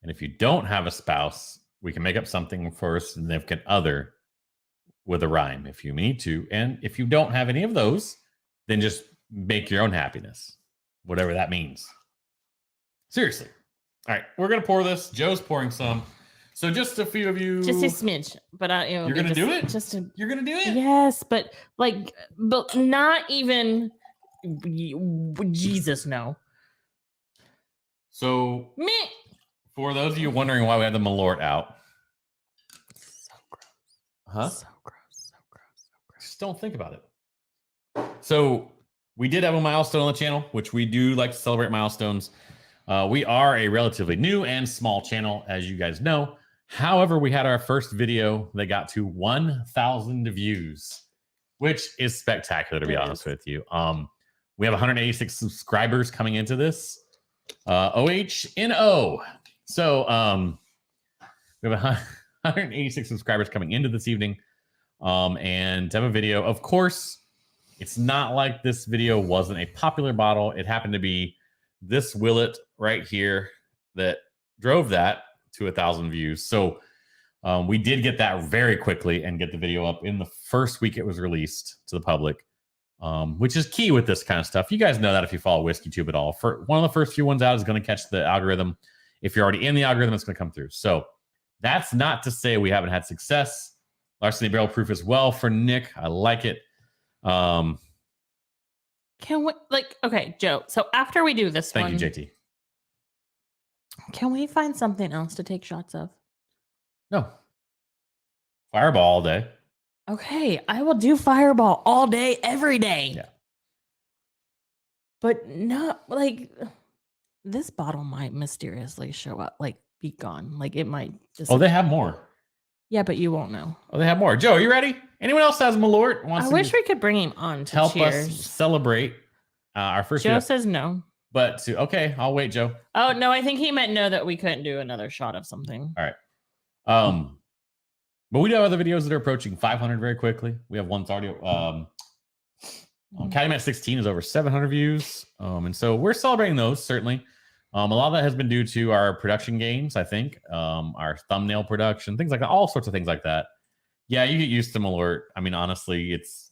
And if you don't have a spouse, we can make up something for a significant other with a rhyme if you need to. And if you don't have any of those, then just make your own happiness, whatever that means. Seriously. All right, we're going to pour this. Joe's pouring some. So just a few of you. Just a smidge, but you're going to do it? You're going to do it? Yes, but not even Jesus, no. So for those of you wondering why we have the Malort out. So gross. Huh? So gross. Just don't think about it. So we did have a milestone on the channel, which we do like to celebrate milestones. We are a relatively new and small channel, as you guys know. However, we had our first video that got to 1,000 views, which is spectacular, to be honest with you. We have 186 subscribers coming into this. OHNO. So we have 186 subscribers coming into this evening. And to have a video, of course, it's not like this video wasn't a popular bottle. It happened to be this Willet right here that drove that to 1,000 views. So we did get that very quickly and get the video up in the first week it was released to the public, which is key with this kind of stuff. You guys know that if you follow WhiskeyTube at all. For one of the first few ones out is going to catch the algorithm. If you're already in the algorithm, it's going to come through. So that's not to say we haven't had success. Larceny Barrel Proof as well for Nick. I like it. Can we okay, Joe? So after we do this, thank you, JT. Can we find something else to take shots of? No. Fireball all day. Okay, I will do Fireball all day, every day. Yeah. But not this bottle might mysteriously show up, be gone. It might just. Oh, they have more. Yeah, but you won't know. Oh, they have more. Joe, are you ready? Anyone else has Malort? I wish we could bring him on to help cheers. us celebrate our first. Joe says no. But okay, I'll wait, Joe. Oh no, I think he meant no, that we couldn't do another shot of something. All right. But we do have other videos that are approaching 500 very quickly. We have one that's already Calumet 16 is over 700 views. And so we're celebrating those, certainly. A lot of that has been due to our production gains, I think. Our thumbnail production, things like that, all sorts of things like that. Yeah, you get used to Malort. I mean, honestly, it's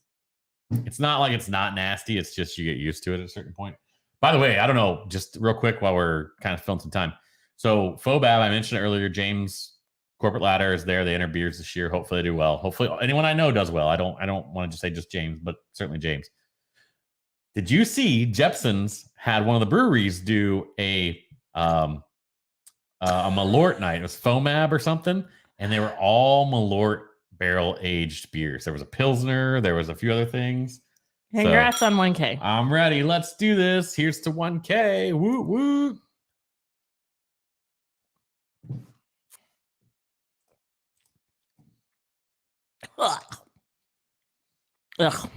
not like it's not nasty. It's just you get used to it at a certain point. By the way, I don't know, just real quick while we're kind of filling some time. So Fobab, I mentioned earlier, James Corporate Ladder is there. They enter beers this year. Hopefully they do well. Hopefully anyone I know does well. I don't want to just say just James, but certainly James. Did you see Jepson's had one of the breweries do a Malort night? It was Fomab or something, and they were all Malort barrel aged beers. There was a Pilsner. There was a few other things. Congrats on 1K. I'm ready. Let's do this. Here's to 1K. Woo woo. Ugh.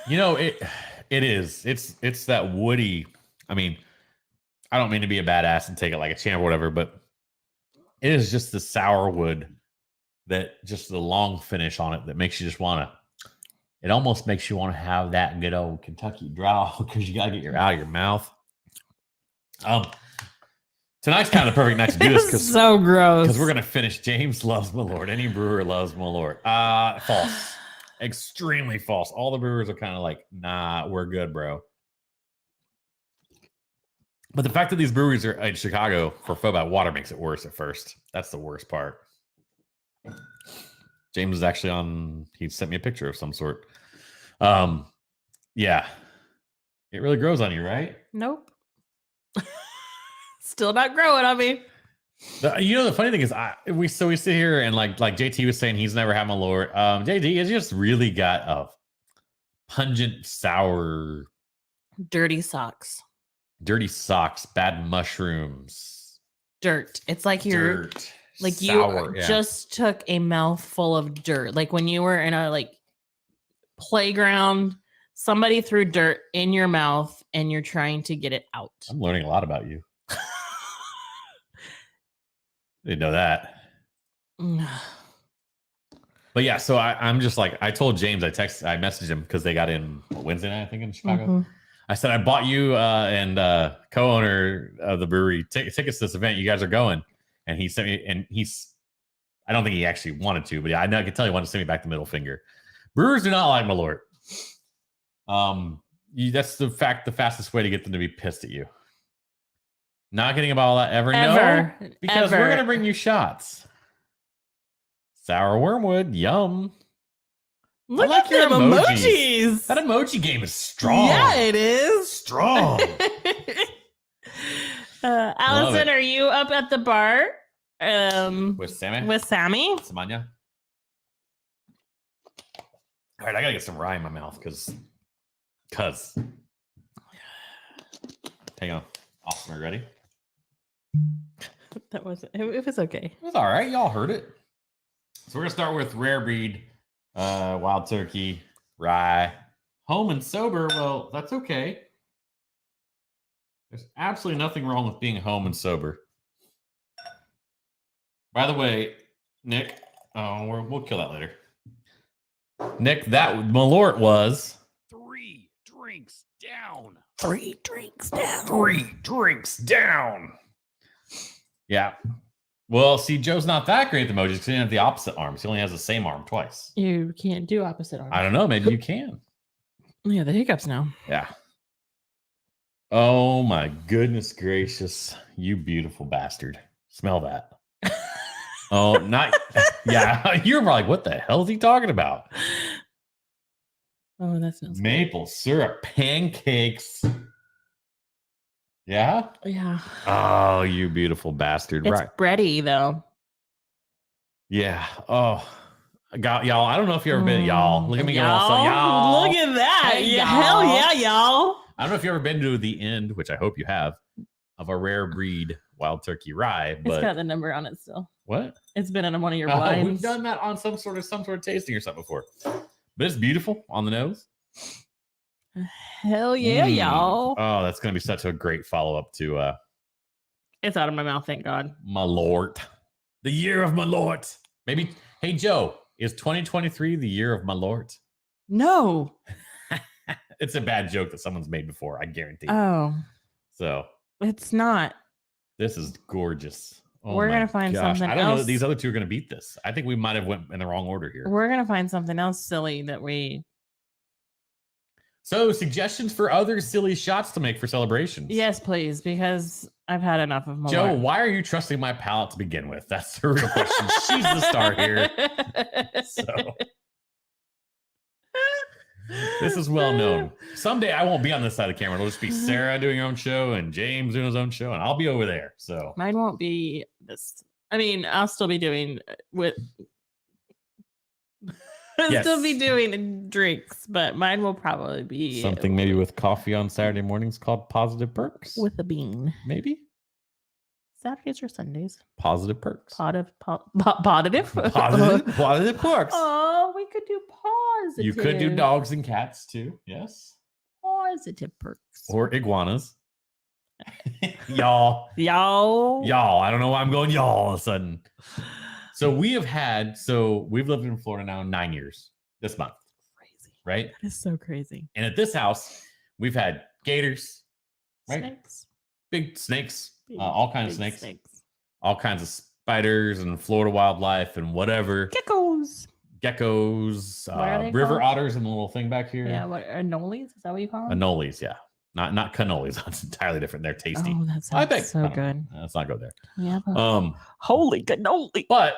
You know, it is. It's that woody. I mean, I don't mean to be a badass and take it like a champ or whatever, but it is just the sour wood that just the long finish on it that makes you just want to. It almost makes you want to have that good old Kentucky draw because you got to get your out of your mouth. Tonight's kind of the perfect night to do this because so gross. Because we're gonna finish. James loves Malort. Any brewer loves Malort. False. Extremely false. All the brewers are kind of like, nah, we're good, bro. But the fact that these breweries are in Chicago for Fobab, water makes it worse at first. That's the worst part. James is actually on. He sent me a picture of some sort. Yeah, it really grows on you, right? Nope. Still not growing on me. The funny thing is, we sit here and like JT was saying, he's never had Malort. JT has just really got a pungent, sour, dirty socks, bad mushrooms, dirt. It's like you're dirt, like sour, you just took a mouthful of dirt. Like when you were in a playground, somebody threw dirt in your mouth and you're trying to get it out. I'm learning a lot about you. Didn't know that. But yeah, so I'm just like, I told James, I messaged him because they got in Wednesday night, I think, in Chicago. I said, I bought you and co-owner of the brewery tickets to this event. You guys are going. And he sent me, and I don't think he actually wanted to, but I know I could tell he wanted to send me back the middle finger. Brewers do not like Malort. That's the fastest way to get them to be pissed at you. Not getting about all that ever. No, because we're going to bring you shots. Sour wormwood, yum. Look at your emojis. That emoji game is strong. Yeah, it is. Strong. Allison, are you up at the bar? With Sammy? With Sammy? Samanya. All right, I gotta get some rye in my mouth because. Hang on. Awesome, are you ready? That was it was okay. It was all right. Y'all heard it. So we're gonna start with rare breed, wild turkey, rye, home and sober. Well, that's okay. There's absolutely nothing wrong with being home and sober. By the way, Nick, we'll kill that later. Nick, that Malort was 3 drinks down. 3 drinks down. 3 drinks down. Yeah. Well, see, Joe's not that great at the emojis because he doesn't have the opposite arms. He only has the same arm twice. You can't do opposite arms. I don't know. Maybe you can. Yeah, the hiccups now. Yeah. Oh my goodness gracious. You beautiful bastard. Smell that. Oh, not. Yeah. You're like, what the hell is he talking about? Oh, that smells maple syrup pancakes. Yeah? Yeah. Oh, you beautiful bastard. It's right. bready, though. Yeah. Oh. Y'all, I don't know if you've ever been, y'all. Look at me going also, y'all. Look at that. Hey, yeah, hell yeah, y'all. I don't know if you've ever been to the end, which I hope you have, of a rare breed wild turkey rye. But it's got the number on it still. What? It's been in one of your blinds. We've done that on some sort of tasting or something before. But it's beautiful on the nose. Hell yeah, y'all. Oh, that's going to be such a great follow-up to... It's out of my mouth, thank God. Malort. The year of Malort. Maybe... Hey, Joe, is 2023 the year of Malort? No. It's a bad joke that someone's made before, I guarantee. Oh. So. It's not. This is gorgeous. Oh We're going to find something else. I don't know that these other two are going to beat this. I think we might have went in the wrong order here. We're going to find something else silly that we... So, suggestions for other silly shots to make for celebrations. Yes, please, because I've had enough of Malort. Joe, why are you trusting my palate to begin with? That's the real question. She's the star here. So, this is well known. Someday I won't be on this side of the camera. It'll just be Sarah doing her own show and James doing his own show, and I'll be over there. So mine won't be this. I mean, I'll still be doing with. Still be doing drinks, but mine will probably be something maybe with coffee on Saturday mornings called Positive Perks. With a bean. Maybe. Saturdays or Sundays. Positive Perks. Positive. Positive Perks. Oh, we could do positive. You could do dogs and cats too. Yes. Positive Perks. Or iguanas. Y'all. I don't know why I'm going y'all all of a sudden. So we've lived in Florida now 9 years this month. Crazy. Right? That is so crazy. And at this house, we've had gators, right? Snakes. Big snakes, all kinds of snakes, all kinds of spiders and Florida wildlife and whatever. Geckos, river otters and the little thing back here. Yeah, what anoles? Is that what you call them? Anoles, yeah. Not cannolis. That's entirely different. They're tasty. Oh, that sounds so good. Let's not go there. Yeah. Holy cannoli. But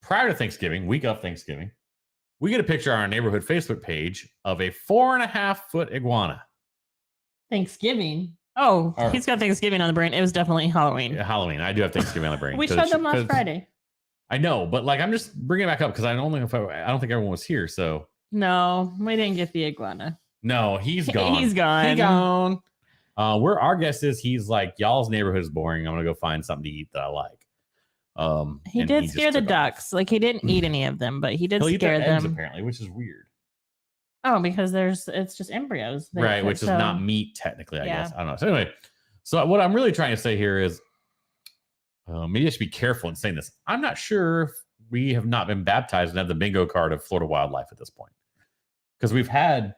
prior to Thanksgiving, week of Thanksgiving, we get a picture on our neighborhood Facebook page of a 4.5-foot iguana. Thanksgiving? Oh, he's got Thanksgiving on the brain. It was definitely Halloween. Yeah, Halloween. I do have Thanksgiving on the brain. We showed them last Friday. I know, but like I'm just bringing it back up because I don't think everyone was here. So no, we didn't get the iguana. No, he's gone. He's gone. Where our guess is, he's like, y'all's neighborhood is boring. I'm gonna go find something to eat that I like. He did scare the ducks. Like he didn't eat any of them, but he did scare them. Eggs, apparently, which is weird. Oh, because it's just embryos, right? Which is not meat technically. I guess I don't know. So anyway, so what I'm really trying to say here is, maybe I should be careful in saying this. I'm not sure if we have not been baptized and have the bingo card of Florida wildlife at this point, because we've had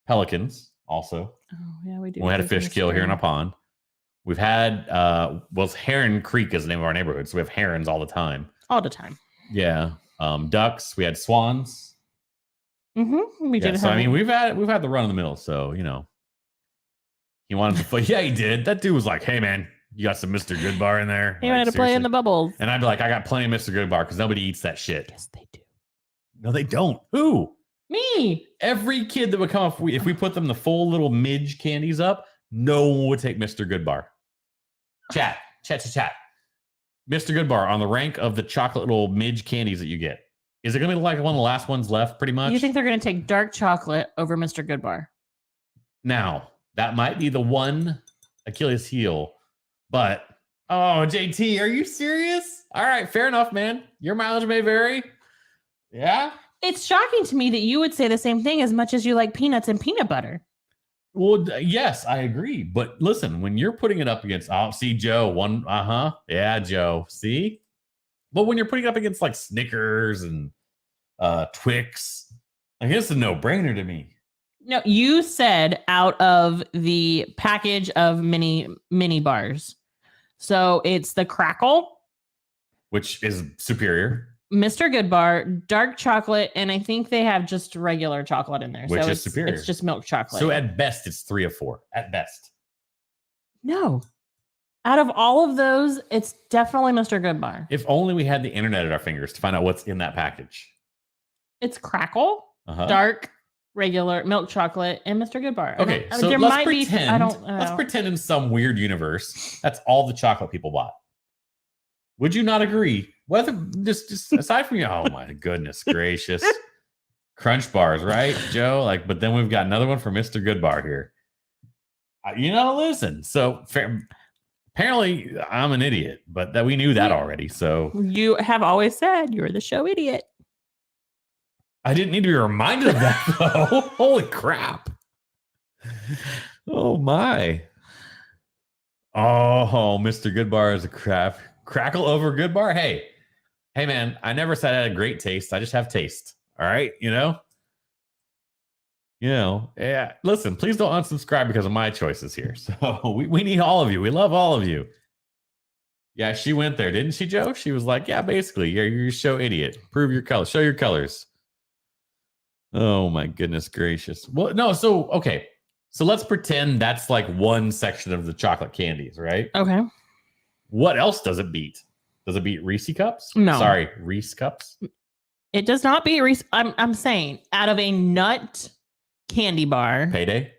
pelicans, also. Oh, yeah, we do. We had a fish kill here in a pond. We've had, Heron Creek is the name of our neighborhood. So we have herons all the time. All the time. Yeah. Ducks. We had swans. Mm-hmm. We did. So, I mean, we've had the run in the middle. So, you know, he wanted to play. Yeah, he did. That dude was like, hey, man, you got some Mr. Goodbar in there? He wanted to play in the bubbles. And I'd be like, I got plenty of Mr. Goodbar because nobody eats that shit. Yes, they do. No, they don't. Who? Me. Every kid that would come up, if we put them the full little midge candies up, no one would take Mr. Goodbar. Chat. Mr. Goodbar on the rank of the chocolate little midge candies that you get. Is it going to be like one of the last ones left, pretty much? You think they're going to take dark chocolate over Mr. Goodbar? Now, that might be the one Achilles heel, but oh, JT, are you serious? All right, fair enough, man. Your mileage may vary. Yeah. It's shocking to me that you would say the same thing as much as you like peanuts and peanut butter. Well, yes, I agree. But listen, when you're putting it up against, see, Joe, yeah, Joe, see? But when you're putting it up against like Snickers and Twix, I guess it's a no-brainer to me. No, you said out of the package of mini bars. So it's the Crackle, which is superior. Mr. Goodbar, dark chocolate, and I think they have just regular chocolate in there. Which so is superior. It's just milk chocolate. So at best, it's 3 of 4. At best. No. Out of all of those, it's definitely Mr. Goodbar. If only we had the internet at our fingers to find out what's in that package. It's Crackle, dark, regular, milk chocolate, and Mr. Goodbar. Okay, so there let's might pretend. Be. Let's pretend in some weird universe that's all the chocolate people bought. Would you not agree? Whether just aside from you, oh my goodness gracious, Crunch bars, right, Joe? Like, but then we've got another one for Mr. Goodbar here. Listen. So apparently, I'm an idiot, but that we knew that already. So you have always said you're the show idiot. I didn't need to be reminded of that, though. Holy crap! Oh my! Oh, Mr. Goodbar is a crap. Crackle over Goodbar. Hey, man! I never said I had a great taste. I just have taste. All right, yeah. Listen, please don't unsubscribe because of my choices here. So we need all of you. We love all of you. Yeah, she went there, didn't she, Joe? She was like, yeah, basically, you're a show idiot. Prove your colors. Show your colors. Oh my goodness gracious. Well, no, okay. So let's pretend that's like one section of the chocolate candies, right? Okay. What else does it beat? Does it beat Reese cups? No. Sorry, Reese cups. It does not beat Reese. I'm saying out of a nut candy bar. Payday?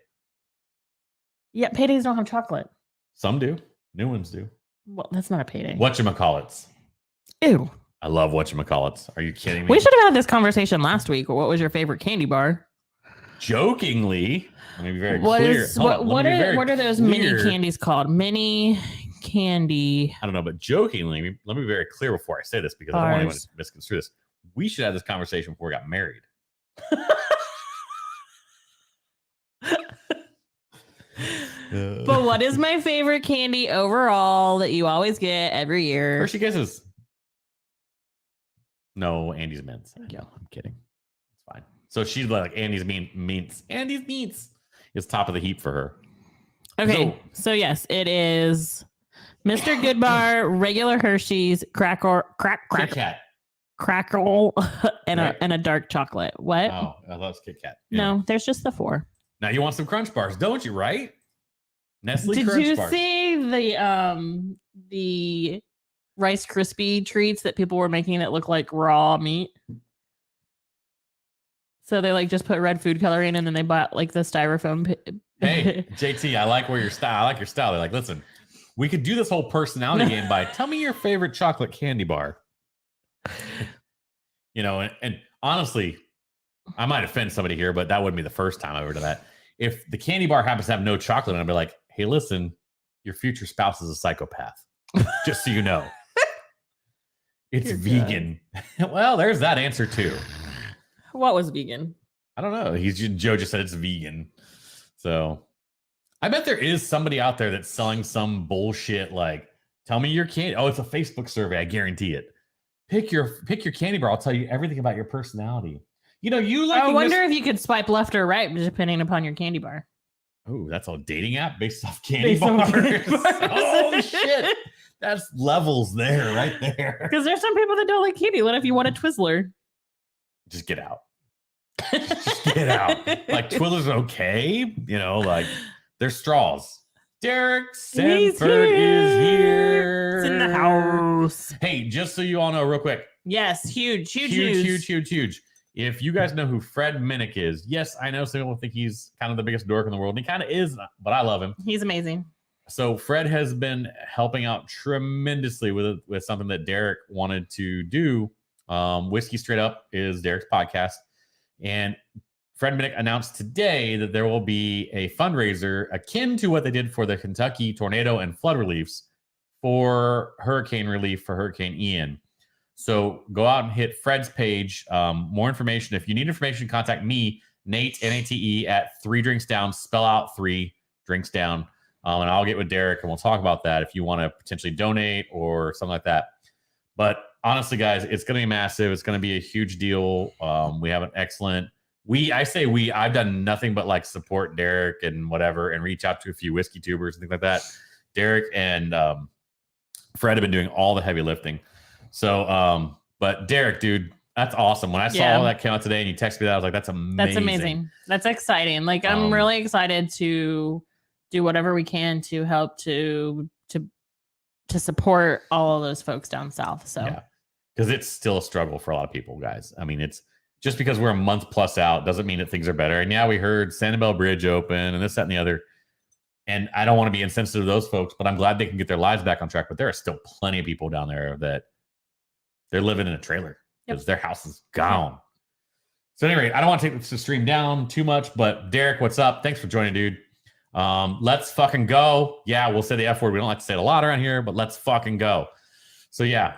Yeah, paydays don't have chocolate. Some do. New ones do. Well, that's not a payday. Whatchamacallits. Ew. I love whatchamacallits. Are you kidding me? We should have had this conversation last week. What was your favorite candy bar? Jokingly, let me be very what clear. Is, what are those mini candies called? Mini candy. I don't know, but jokingly, let me be very clear before I say this because I don't want anyone to misconstrue this. We should have this conversation before we got married. But what is my favorite candy overall that you always get every year? Hershey Kisses. No, Andy's Mints. Yeah, I'm kidding. It's fine. So she's like Andy's Mints. Andy's Mints is top of the heap for her. Okay, so yes, it is Mr. Goodbar, regular Hershey's, Crackle, Kit Kat. Crackle, and a dark chocolate. What? Oh, I love Kit Kat. Yeah. No, there's just the 4. Now you want some Crunch bars, don't you? Right? Nestle Did Crunch you bars. see the Rice Krispie treats that people were making that look like raw meat? So they like just put red food coloring and then they bought like the styrofoam. Hey, JT, I like your style. I like your style. They're like, listen, we could do this whole personality game by tell me your favorite chocolate candy bar. And honestly, I might offend somebody here, but that wouldn't be the first time I ever did that. If the candy bar happens to have no chocolate, I'd be like, hey, listen, your future spouse is a psychopath. Just so you know. It's vegan. Well, there's that answer too. What was vegan? I don't know. Joe just said it's vegan. So I bet there is somebody out there that's selling some bullshit like, tell me your candy. Oh, it's a Facebook survey. I guarantee it. Pick your candy bar. I'll tell you everything about your personality. You like. I wonder if you could swipe left or right depending upon your candy bar. Oh, that's a dating app based off candy Based on bars. candy bars. Oh shit. That's levels there, right there. Because there's some people that don't like candy. What if you want a Twizzler? Just get out. Just get out. Like Twizzlers are okay. You know, like they're straws. Derek Sanford is here. It's in the house. Hey, just so you all know real quick. Yes, huge. If you guys know who Fred Minnick is, yes, I know some people think he's kind of the biggest dork in the world. And he kind of is, but I love him. He's amazing. So Fred has been helping out tremendously with something that Derek wanted to do. Whiskey Straight Up is Derek's podcast. And Fred Minnick announced today that there will be a fundraiser akin to what they did for the Kentucky tornado and flood reliefs for hurricane relief for Hurricane Ian. So go out and hit Fred's page. More information. If you need information, contact me, Nate, N-A-T-E, at 3 Drinks Down. Spell out 3 Drinks Down. And I'll get with Derek and we'll talk about that if you want to potentially donate or something like that. But honestly, guys, it's going to be massive. It's going to be a huge deal. We have an excellent... I've done nothing but like support Derek and whatever and reach out to a few whiskey tubers and things like that. Derek and Fred have been doing all the heavy lifting. So, but Derek, dude, that's awesome. When I saw that came out today and you texted me that, I was like, that's amazing. That's amazing. That's exciting. Like, I'm really excited to do whatever we can to help to support all of those folks down south. So, yeah, because it's still a struggle for a lot of people, guys. I mean, it's just because we're a month plus out doesn't mean that things are better. And yeah, we heard Sanibel Bridge open and this, that, and the other. And I don't want to be insensitive to those folks, but I'm glad they can get their lives back on track. But there are still plenty of people down there that they're living in a trailer because their house is gone. So at any rate, I don't want to take the stream down too much, but Derek, what's up? Thanks for joining, dude. Let's fucking go. Yeah, we'll say the F word. We don't like to say it a lot around here, but let's fucking go. So yeah,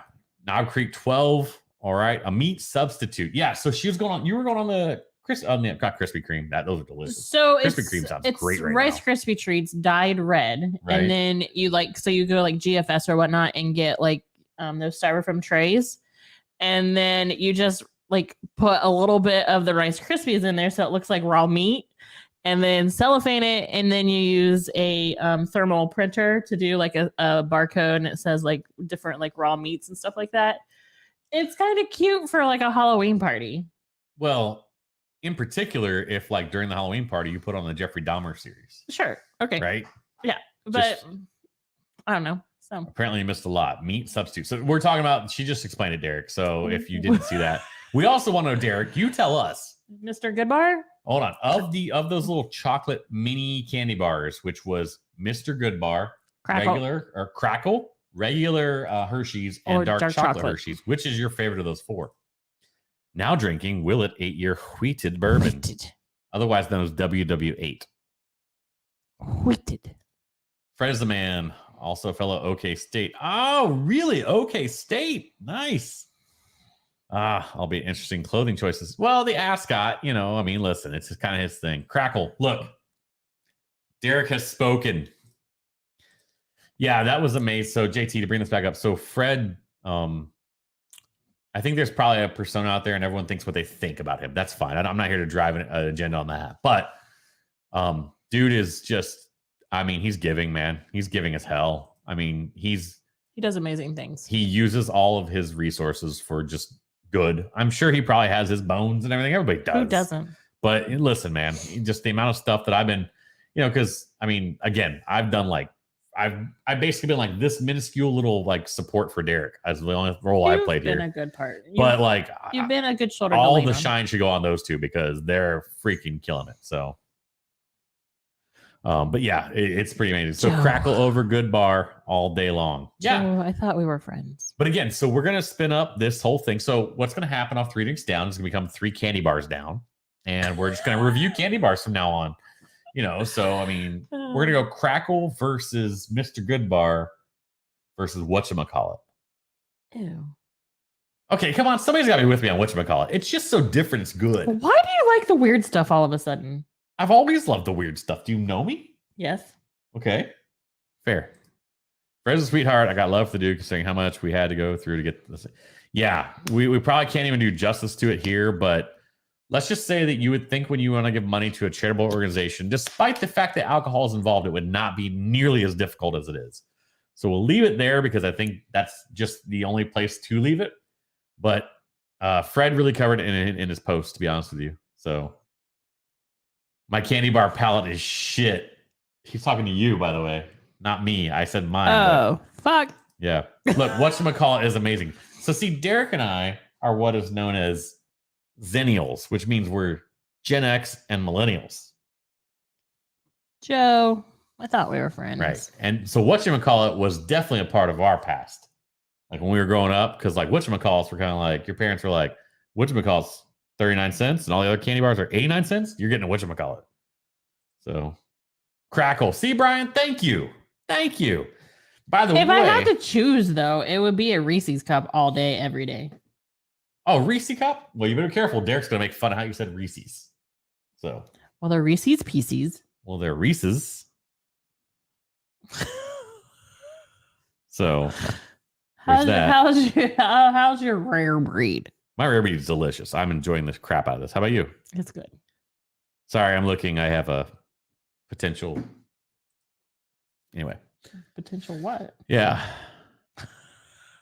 Knob Creek 12. All right, a meat substitute. Yeah, so she was going on. You were going on the not Krispy Kreme. Those are delicious. So Krispy Kreme sounds great right Rice now. Krispie treats dyed red, Right. and then you go like GFS or whatnot and get like those styrofoam trays, and then you just like put a little bit of the Rice Krispies in there so it looks like raw meat, and then cellophane it, and then you use a thermal printer to do like a barcode, and it says like different like raw meats and stuff like that. It's kind of cute for like a Halloween party. Well, in particular, if like during the Halloween party you put on the Jeffrey Dahmer series. Sure. Okay. Right? Yeah. But I don't know. So apparently you missed a lot. Meat substitute. So we're talking about, she just explained it, Derek. So if you didn't see that, we also want to know, Derek, you tell us. Mr. Goodbar? Hold on. Of those little chocolate mini candy bars, which was Mr. Goodbar, regular or Crackle, regular Hershey's, and dark chocolate Hershey's. Which is your favorite of those 4? Now drinking Willet 8-year wheated bourbon, otherwise known as WW8. Wheated. Fred is the man, also a fellow OK State. Oh, really? OK State. Nice. I'll be interesting clothing choices. Well, the ascot, I mean, listen, it's kind of his thing. Crackle. Look, Derek has spoken. Yeah, that was amazing. So JT, to bring this back up. So Fred, I think there's probably a persona out there and everyone thinks what they think about him. That's fine. I'm not here to drive an agenda on that. But dude is just, I mean, he's giving, man. He's giving as hell. I mean, he does amazing things. He uses all of his resources for just good. I'm sure he probably has his bones and everything. Everybody does. Who doesn't? But listen, man, just the amount of stuff that I've been, because I mean, again, I've done like, I've basically been like this minuscule little like support for Derek as the only role I played here. You've been a good part. But like, you've been a good shoulder. All the shine should go on those two because they're freaking killing it. So, but yeah, it's pretty amazing. So Joe. Crackle over Good Bar all day long. Yeah, Joe, I thought we were friends. But again, so we're gonna spin up this whole thing. So what's gonna happen off 3 Drinks Down is gonna become 3 candy bars down, and we're just gonna review candy bars from now on. So I mean, we're gonna go Crackle versus Mr. Goodbar versus whatchamacallit. Ew. Okay, come on, somebody's got to be with me on whatchamacallit. It's just so different. It's good. Why do you like the weird stuff all of a sudden? I've always loved the weird stuff. Do you know me? Yes. Okay, fair. Fred's a sweetheart. I got love for the dude, considering how much we had to go through to get this. Yeah, we probably can't even do justice to it here, but let's just say that you would think when you want to give money to a charitable organization, despite the fact that alcohol is involved, it would not be nearly as difficult as it is. So we'll leave it there because I think that's just the only place to leave it. But Fred really covered it in his post, to be honest with you. So my candy bar palette is shit. He's talking to you, by the way, not me. I said mine. Oh, fuck. Yeah. Look, whatchamacallit is amazing. So see, Derek and I are what is known as Zennials, which means we're Gen X and Millennials. Joe, I thought we were friends. Right. And so whatchamacallit was definitely a part of our past. Like when we were growing up, because like whatchamacallits were kind of like, your parents were like, whatchamacallit's 39 cents and all the other candy bars are 89 cents. You're getting a whatchamacallit. So Crackle. See, Brian, thank you. Thank you. By the way, if I had to choose, though, it would be a Reese's cup all day, every day. Oh, Reese cup? Well, you better be careful. Derek's going to make fun of how you said Reese's. So, well, they're Reese's Pieces. Well, they're Reese's. So, how's your rare breed? My rare breed is delicious. I'm enjoying the crap out of this. How about you? It's good. Sorry, I'm looking. I have a potential. Anyway. Potential what? Yeah.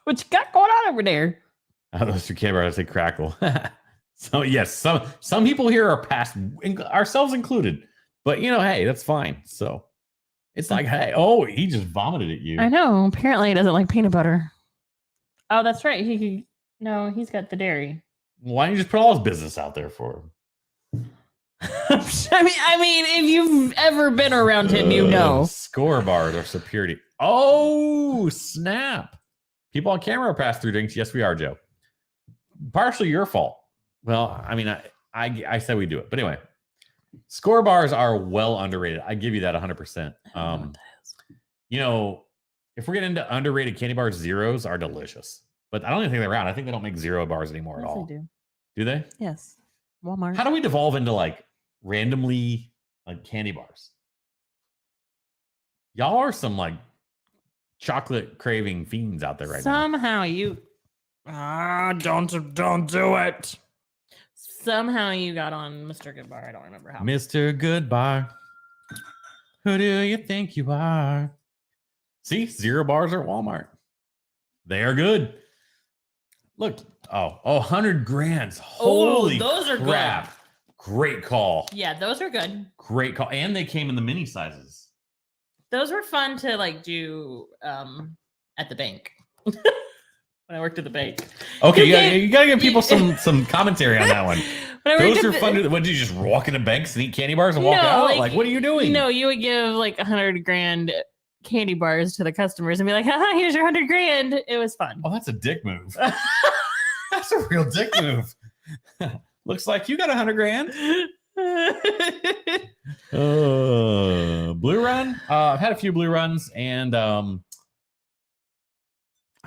What you got going on over there? I don't know if you care about I say crackle. So yes, some people here are past, ourselves included. But you know, hey, that's fine. So it's like, hey, oh, he just vomited at you. I know. Apparently, he doesn't like peanut butter. Oh, that's right. He's got the dairy. Why don't you just put all his business out there for him? I mean, if you've ever been around him, you know. Score bars are security. Oh, snap. People on camera are pass through drinks. Yes, we are, Joe. Partially your fault. Well, I mean, I said we do it. But anyway, score bars are well underrated. I give you that 100%. You know, if we're getting into underrated candy bars, zeros are delicious. But I don't even think they're around. I think they don't make zero bars anymore at all. They do. Do they? Yes. Walmart. How do we devolve into like randomly like candy bars? Y'all are some like chocolate craving fiends out there right now. Somehow you don't do it. Somehow you got on Mr. Goodbar. I don't remember how. Mr. Goodbar. Who do you think you are? See, 0 bars are at Walmart. They are good. Look, 100 grands. Holy those are crap. good. Great call. Yeah, those are good. Great call. And they came in the mini sizes. Those were fun to like do at the bank. When I worked at the bank. Okay, you gotta give people some commentary on that one. Those are fun. What, did you just walk into banks and eat candy bars and walk out? Like, what are you doing? No, you would give like 100 grand candy bars to the customers and be like, haha, here's your 100 grand. It was fun. Oh, that's a dick move. That's a real dick move. Looks like you got 100 grand. Blue Run. I've had a few Blue Runs and I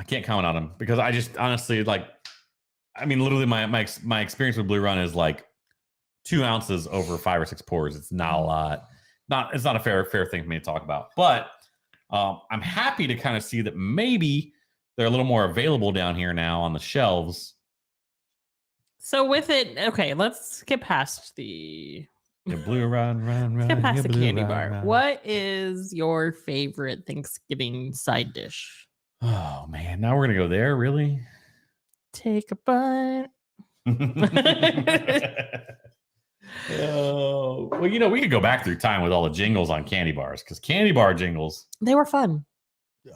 can't comment on them because I just honestly literally my experience with Blue Run is like 2 ounces over 5 or 6 pours. It's not a lot. It's not a fair thing for me to talk about. But I'm happy to kind of see that maybe they're a little more available down here now on the shelves. So with it, okay, let's skip past the Blue Run. Skip past the candy bar. Run. What is your favorite Thanksgiving side dish? Oh man, now we're gonna go there, really? Take a bite. Well, we could go back through time with all the jingles on candy bars because candy bar jingles. They were fun.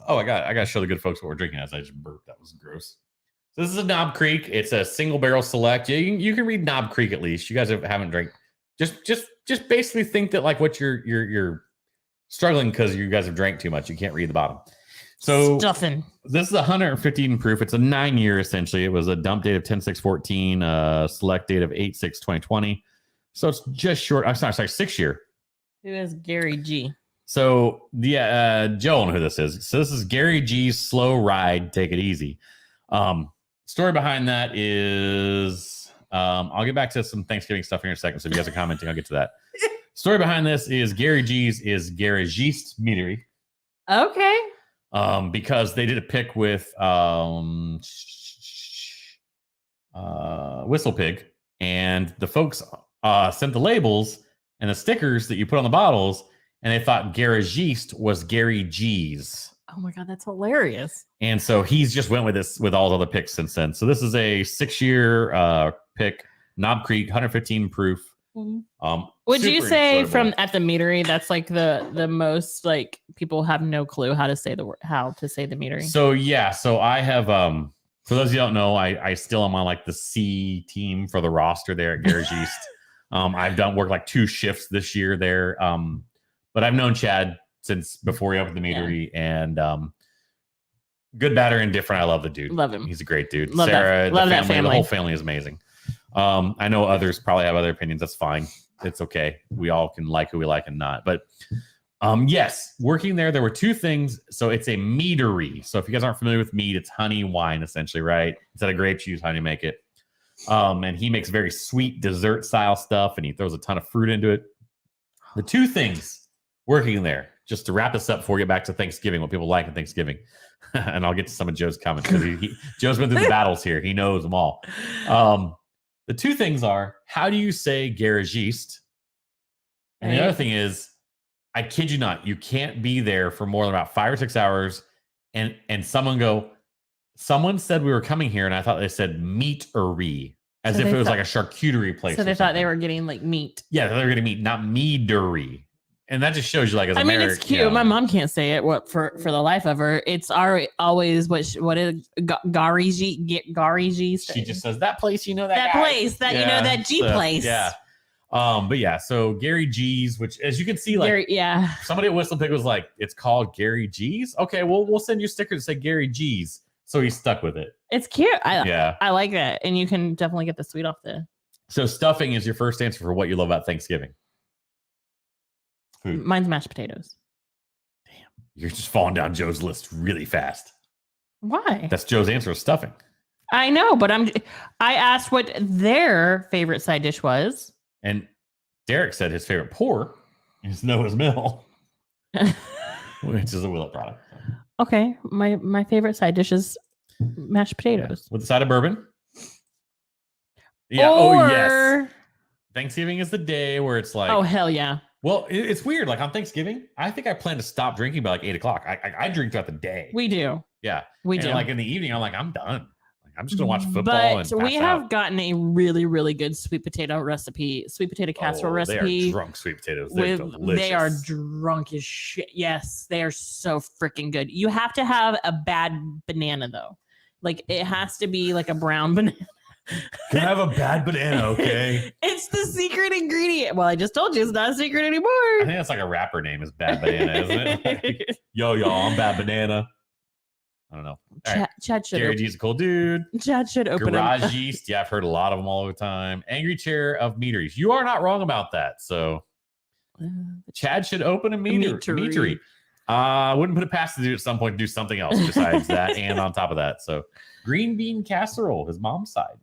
Oh, I got to show the good folks what we're drinking as I just burped. That was gross. So this is a Knob Creek. It's a single barrel select. You can read Knob Creek at least. You guys haven't drank. Just basically think that like what you're struggling because you guys have drank too much. You can't read the bottom. So Stuffing. This is 115 proof. It's a 9-year essentially. It was a dump date of 10/6/14, select date of 8/6/2020. So it's just short. I'm sorry, 6 year. Who is Garry G? So Joe will know who this is. So this is Garry G's Slow Ride. Take it easy. Story behind that is I'll get back to some Thanksgiving stuff here in a second. So if you guys are commenting, I'll get to that. Story behind this is Garry G's is Garagiste meadery. Okay. Because they did a pick with Whistle Pig. and the folks sent the labels and the stickers that you put on the bottles, and they thought Garagiste was Gary G's. Oh my God, that's hilarious. And so he's just went with this with all the other picks since then. So this is a 6-year pick, Knob Creek, 115 proof. Would you super say enjoyable. from at the meadery, that's like the most like people have no clue how to say the meadery? So yeah, so I have for those of you who don't know, I still am on like the C team for the roster there at Garagiste. I've worked like 2 shifts this year there. But I've known Chad since before he opened the meadery, and good, bad, or indifferent. I love the dude. Love him. He's a great dude. Love Sarah, that family. The whole family is amazing. I know others probably have other opinions. That's fine. It's okay. We all can like who we like and not. But yes, working there were 2 things. So it's a meadery. So if you guys aren't familiar with mead, it's honey wine essentially, right? Instead of grapes, you use honey to make it. And he makes very sweet dessert style stuff, and he throws a ton of fruit into it. The 2 things working there, just to wrap this up before we get back to Thanksgiving, what people like at Thanksgiving. And I'll get to some of Joe's comments because Joe's been through the battles here. He knows them all. The 2 things are, how do you say Garagiste? And the other thing is, I kid you not, you can't be there for more than about 5 or 6 hours. And someone said we were coming here, and I thought they said meatery, as So if they it was thought- like a charcuterie place. So they or thought they something. were getting like meat. Yeah, they were getting meat, not meadery. And that just shows you, like, as I mean, it's cute. you know, My mom can't say it. What for the life of her? It's always what is Garagiste. she just says that place, you know, that guy. place that you know that G so, place. Yeah. But yeah, so Gary G's, which as you can see, like Gary, yeah. somebody at Whistle Pig was like, it's called Gary G's. Okay, well, we'll send you a sticker to say Gary G's. So he's stuck with it. It's cute. Yeah. I like that, and you can definitely get the sweet off the. So stuffing is your first answer for what you love about Thanksgiving. Food. Mine's mashed potatoes. You're just falling down Joe's list really fast. Why? That's Joe's answer is stuffing. I know, but I asked what their favorite side dish was. And Derek said his favorite pour is Noah's Mill, which is a Willet product. Okay, my favorite side dish is mashed potatoes. Yeah. With a side of bourbon. Yeah. Or, Oh, yes. Thanksgiving is the day where it's like, oh hell yeah. well, it's weird. Like on Thanksgiving, I think I plan to stop drinking by like 8 o'clock. I drink throughout the day. We do. Yeah. We And do. like in the evening, I'm like, I'm done. Like, I'm just gonna watch football. But and we pass have out. gotten a really, really good sweet potato casserole recipe. They are drunk sweet potatoes. They're delicious. They are drunk as shit. Yes, they are so freaking good. You have to have a bad banana though. Like it has to be like a brown banana. Can I have a bad banana, okay? It's the secret ingredient. Well, I just told you it's not a secret I anymore. think that's like a rapper name is Bad Banana, isn't it? Like, yo, I'm Bad Banana. I don't know. All right. Chad should Gary G's a cool dude. open Garagiste. Yeah, I've heard a lot of them all the time. Angry Chair of Meaderies. You are not wrong about that. So Chad should open a meadery. I wouldn't put it past the dude at some point to do something else besides that and on top of that. So green bean casserole, his mom's side.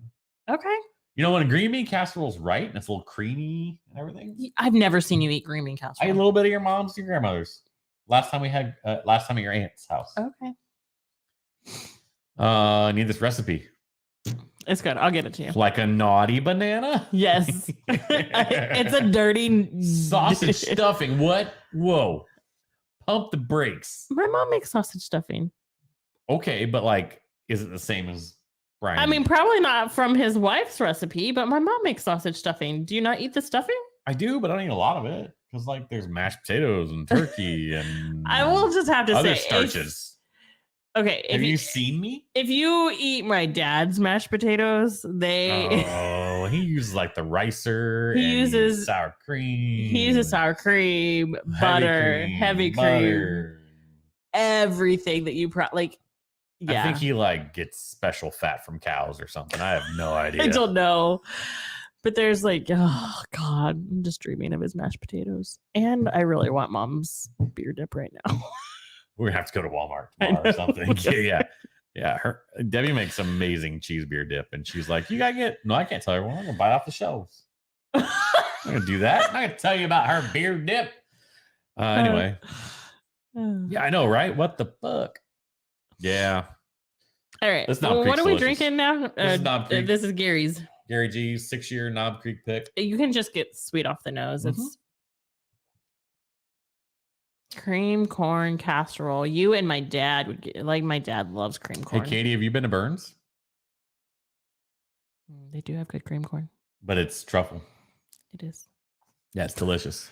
Okay. You know, when a green bean casserole is right and it's a little creamy and everything. I've never seen you eat green bean I ate casserole. a little bit of your mom's, your grandmother's. Last time at your aunt's house. Okay. I need this recipe. It's good. I'll get it to you. Like a naughty banana? Yes. It's a dirty Sausage stuffing. What? Whoa. Pump the brakes. My mom makes sausage stuffing. Okay, but like, is it the same as Brian? I mean, probably not from his wife's recipe, but my mom makes sausage stuffing. Do you not eat the stuffing? I do, but I don't eat a lot of it. Because like there's mashed potatoes and turkey and I will just have to other say starches. Okay. Have you seen me? If you eat my dad's mashed potatoes, they Oh, he uses like the ricer. He and uses sour cream. he uses sour cream, butter, heavy cream, everything that you like. Yeah, I think he like gets special fat from cows or something. I have no idea. I don't know. But there's like, oh God, I'm just dreaming of his mashed potatoes. And I really want mom's beer dip right now. We're gonna have to go to Walmart I tomorrow or know. something. Yeah. Debbie makes amazing cheese beer dip, and she's like, "You gotta get." No, I can't tell everyone. I'm gonna buy it off the shelves. I'm gonna do that. I'm not gonna tell you about her beer dip. Anyway, yeah, I know, right? What the fuck? Yeah. All right. That's not Well, what Creek's are we delicious. drinking now? This is Knob Creek. This is Gary's. Garagiste 6-year Knob Creek pick. You can just get sweet off the nose. It's cream corn casserole. You and my dad would get, like, my dad loves cream corn. Hey, Katie, have you been to Burns? They do have good cream corn. But it's truffle. It is. Yeah, it's delicious.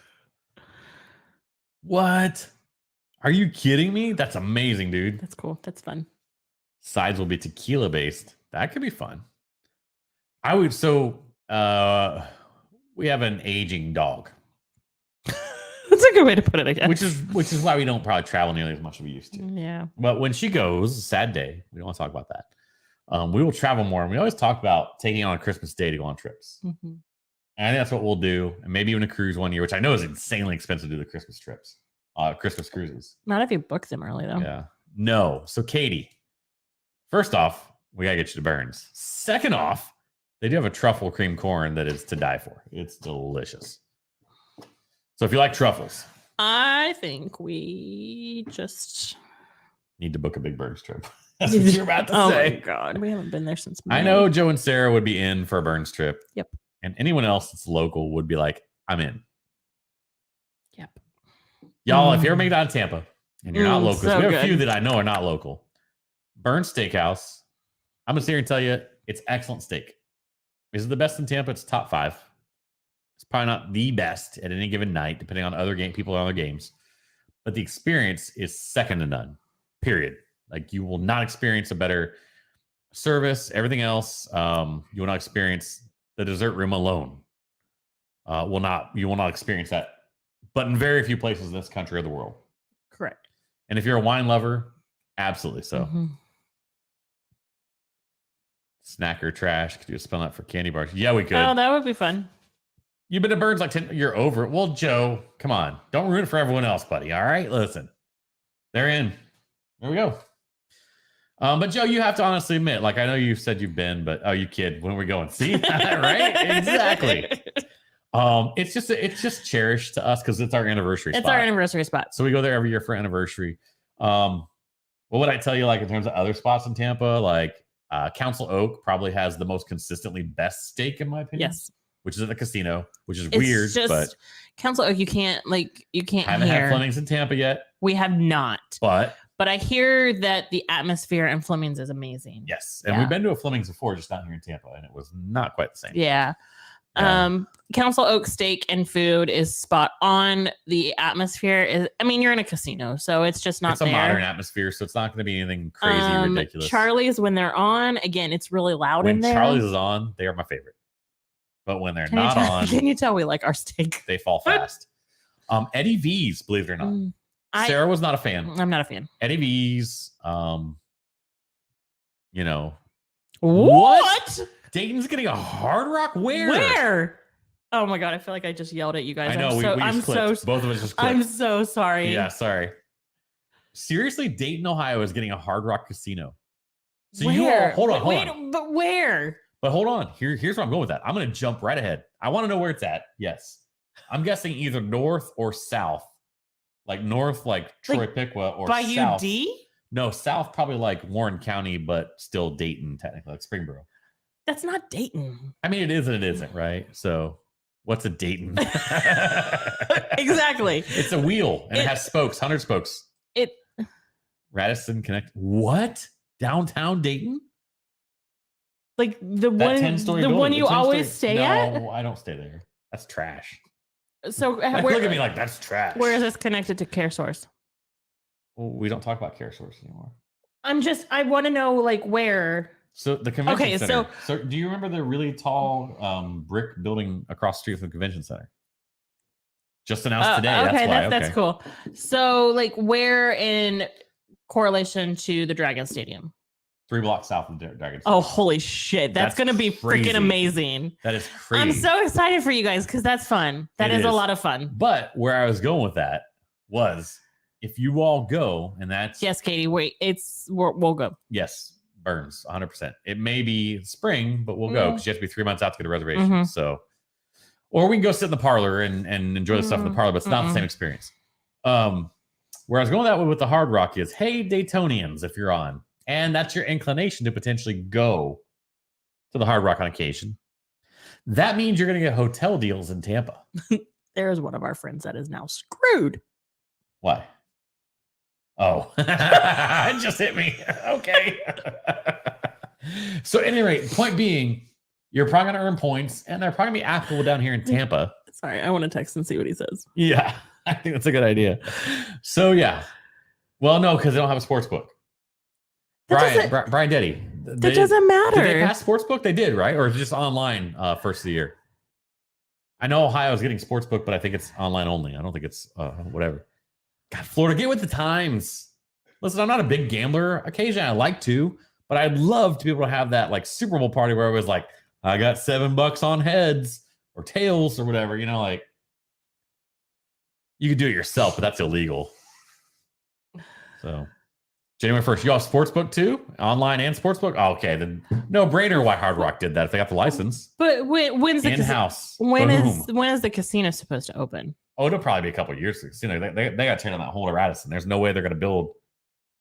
What? Are you kidding me? That's amazing, dude. That's cool. That's fun. Sides will be tequila based. That could be fun. I would. So we have an aging dog. That's a good way to put it, I guess. Which is why we don't probably travel nearly as much as we used to. Yeah. But when she goes, sad day. We don't want to talk about that. We will travel more, and we always talk about taking on a Christmas day to go on trips. Mm-hmm. And I think that's what we'll do, and maybe even a cruise one year, which I know is insanely expensive to do the Christmas trips, Christmas cruises. Not if you book them early, though. Yeah. No. So, Katie, first off, we gotta get you to Burns. Second off, they do have a truffle cream corn that is to die for. It's delicious. So, if you like truffles, I think we just need to book a big Burns trip. That's what you're about to say. Oh my God, we haven't been there since May. I know Joe and Sarah would be in for a Burns trip. Yep. And anyone else that's local would be like, I'm in. Yep. Y'all, if you ever make it out of Tampa and you're not local, so we have good. a few that I know are not local. Burns Steakhouse. I'm going to sit here and tell you it's excellent steak. Is it the best in Tampa? It's top 5. It's probably not the best at any given night, depending on other people on other games. But the experience is second to none, period. Like, you will not experience a better service. Everything else, you will not experience. The dessert room alone you will not experience that, but in very few places in this country or the world. Correct. And if you're a wine lover, absolutely so. Mm-hmm. Snacker trash. Could you spell that for candy bars? Yeah, we could. Oh, that would be fun. You've been to Burns like 10. You're over it. Well, Joe, come on. Don't ruin it for everyone else, buddy. All right, listen. They're in. There we go. But Joe, you have to honestly admit, like, I know you said you've been, but you kid, when are we going? See, right? Exactly. It's just cherished to us because it's our anniversary spot. It's our anniversary spot. So we go there every year for anniversary. What would I tell you, like, in terms of other spots in Tampa? Like, Council Oak probably has the most consistently best steak, in my opinion. Yes. Which is at the casino, which is It's weird, just, but Council Oak, you can't haven't had Fleming's in Tampa yet. We have not. But I hear that the atmosphere in Fleming's is amazing. yes. And we've been to a Fleming's before, just not here in Tampa, and it was not quite the same. Yeah. Council Oak steak and food is spot on. The atmosphere is, I mean, you're in a casino, so it's just not It's a there. modern atmosphere, so it's not going to be anything crazy ridiculous. Charlie's, when they're on, again, it's really loud in When there. Charlie's is on, they are my favorite. But when they're not on, Can you tell we like our steak? they fall fast. Eddie V's, believe it or not. Sarah was not a fan. I'm not a fan. Eddie V's, you know. What? Dayton's getting a Hard Rock? Where? Oh my God, I feel like I just yelled at you guys. I know, both of us just clicked. I'm so sorry. Yeah, sorry. Seriously, Dayton, Ohio is getting a Hard Rock casino. So where? you all, hold on. But where? But hold on. Here's where I'm going with that. I'm going to jump right ahead. I want to know where it's at. Yes. I'm guessing either north or south. Like north, like Troy Piqua, or by south. UD? No, south probably like Warren County, but still Dayton, technically, like Springboro. That's not Dayton. I mean, it is and it isn't, right? So what's a Dayton? Exactly. It's a wheel and it has spokes, 100 spokes. Radisson Connect. What? Downtown Dayton? Like the That one, 10-story the building, one you always stay at? No, I don't stay there. That's trash. So Like, look at me like that's trash. Where is this connected to Care Source? Well, we don't talk about Care Source anymore. I want to know like where. So the convention Okay, center. So do you remember the really tall brick building across the street from the convention center? Just announced today. Okay, that's why. that's cool. So like where in correlation to the Dragon Stadium? 3 blocks south of the Dragon. Oh, holy shit. That's going to be crazy. Freaking amazing. That is crazy. I'm so excited for you guys because that's fun. That is a lot of fun. But where I was going with that was if you all go, and that's... Yes, Katie, wait. We'll go. Yes, Burns, 100%. It may be spring, but we'll go because you have to be 3 months out to get a reservation. Mhm. So, or we can go sit in the parlor and enjoy the stuff in the parlor, but it's not the same experience. Where I was going that way with the Hard Rock is, hey, Daytonians, if you're on, and that's your inclination to potentially go to the Hard Rock on occasion, That means you're going to get hotel deals in Tampa. There's one of our friends that is now screwed. Why? Oh, it just hit me. Okay. So, at any rate, point being, you're probably going to earn points, and they're probably going to be applicable down here in Tampa. Sorry, I want to text and see what he says. Yeah, I think that's a good idea. So, yeah. Well, no, because they don't have a sports book. Brian Deddy. That doesn't matter. Did they pass sports book? They did, right? Or is it just online first of the year? I know Ohio is getting sports book, but I think it's online only. I don't think it's whatever. God, Florida, get with the times. Listen, I'm not a big gambler. Occasionally I like to, but I'd love to be able to have that like Super Bowl party where it was like, I got $7 on heads or tails or whatever, you know, like you could do it yourself, but that's illegal. So January 1st, you have sportsbook too? Online and sportsbook? Oh, okay, then no brainer why Hard Rock did that if they got the license. But when's the in-house? When is the casino supposed to open? Oh, it'll probably be a couple of years. You know, they got to turn on that whole Radisson. There's no way they're going to build.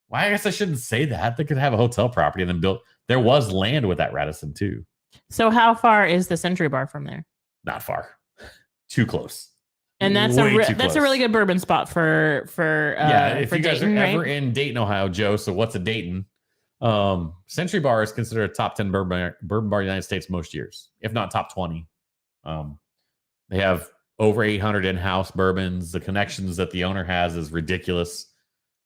Well, I guess I shouldn't say that. They could have a hotel property and then build. There was land with that Radisson too. So how far is the Century Bar from there? Not far. Too close. And that's a really good bourbon spot for if you guys Dayton, are ever right? in Dayton, Ohio, Joe. So what's a Dayton? Century Bar is considered a top 10 bourbon bar in the United States most years, if not top 20. They have over 800 in-house bourbons. The connections that the owner has is ridiculous.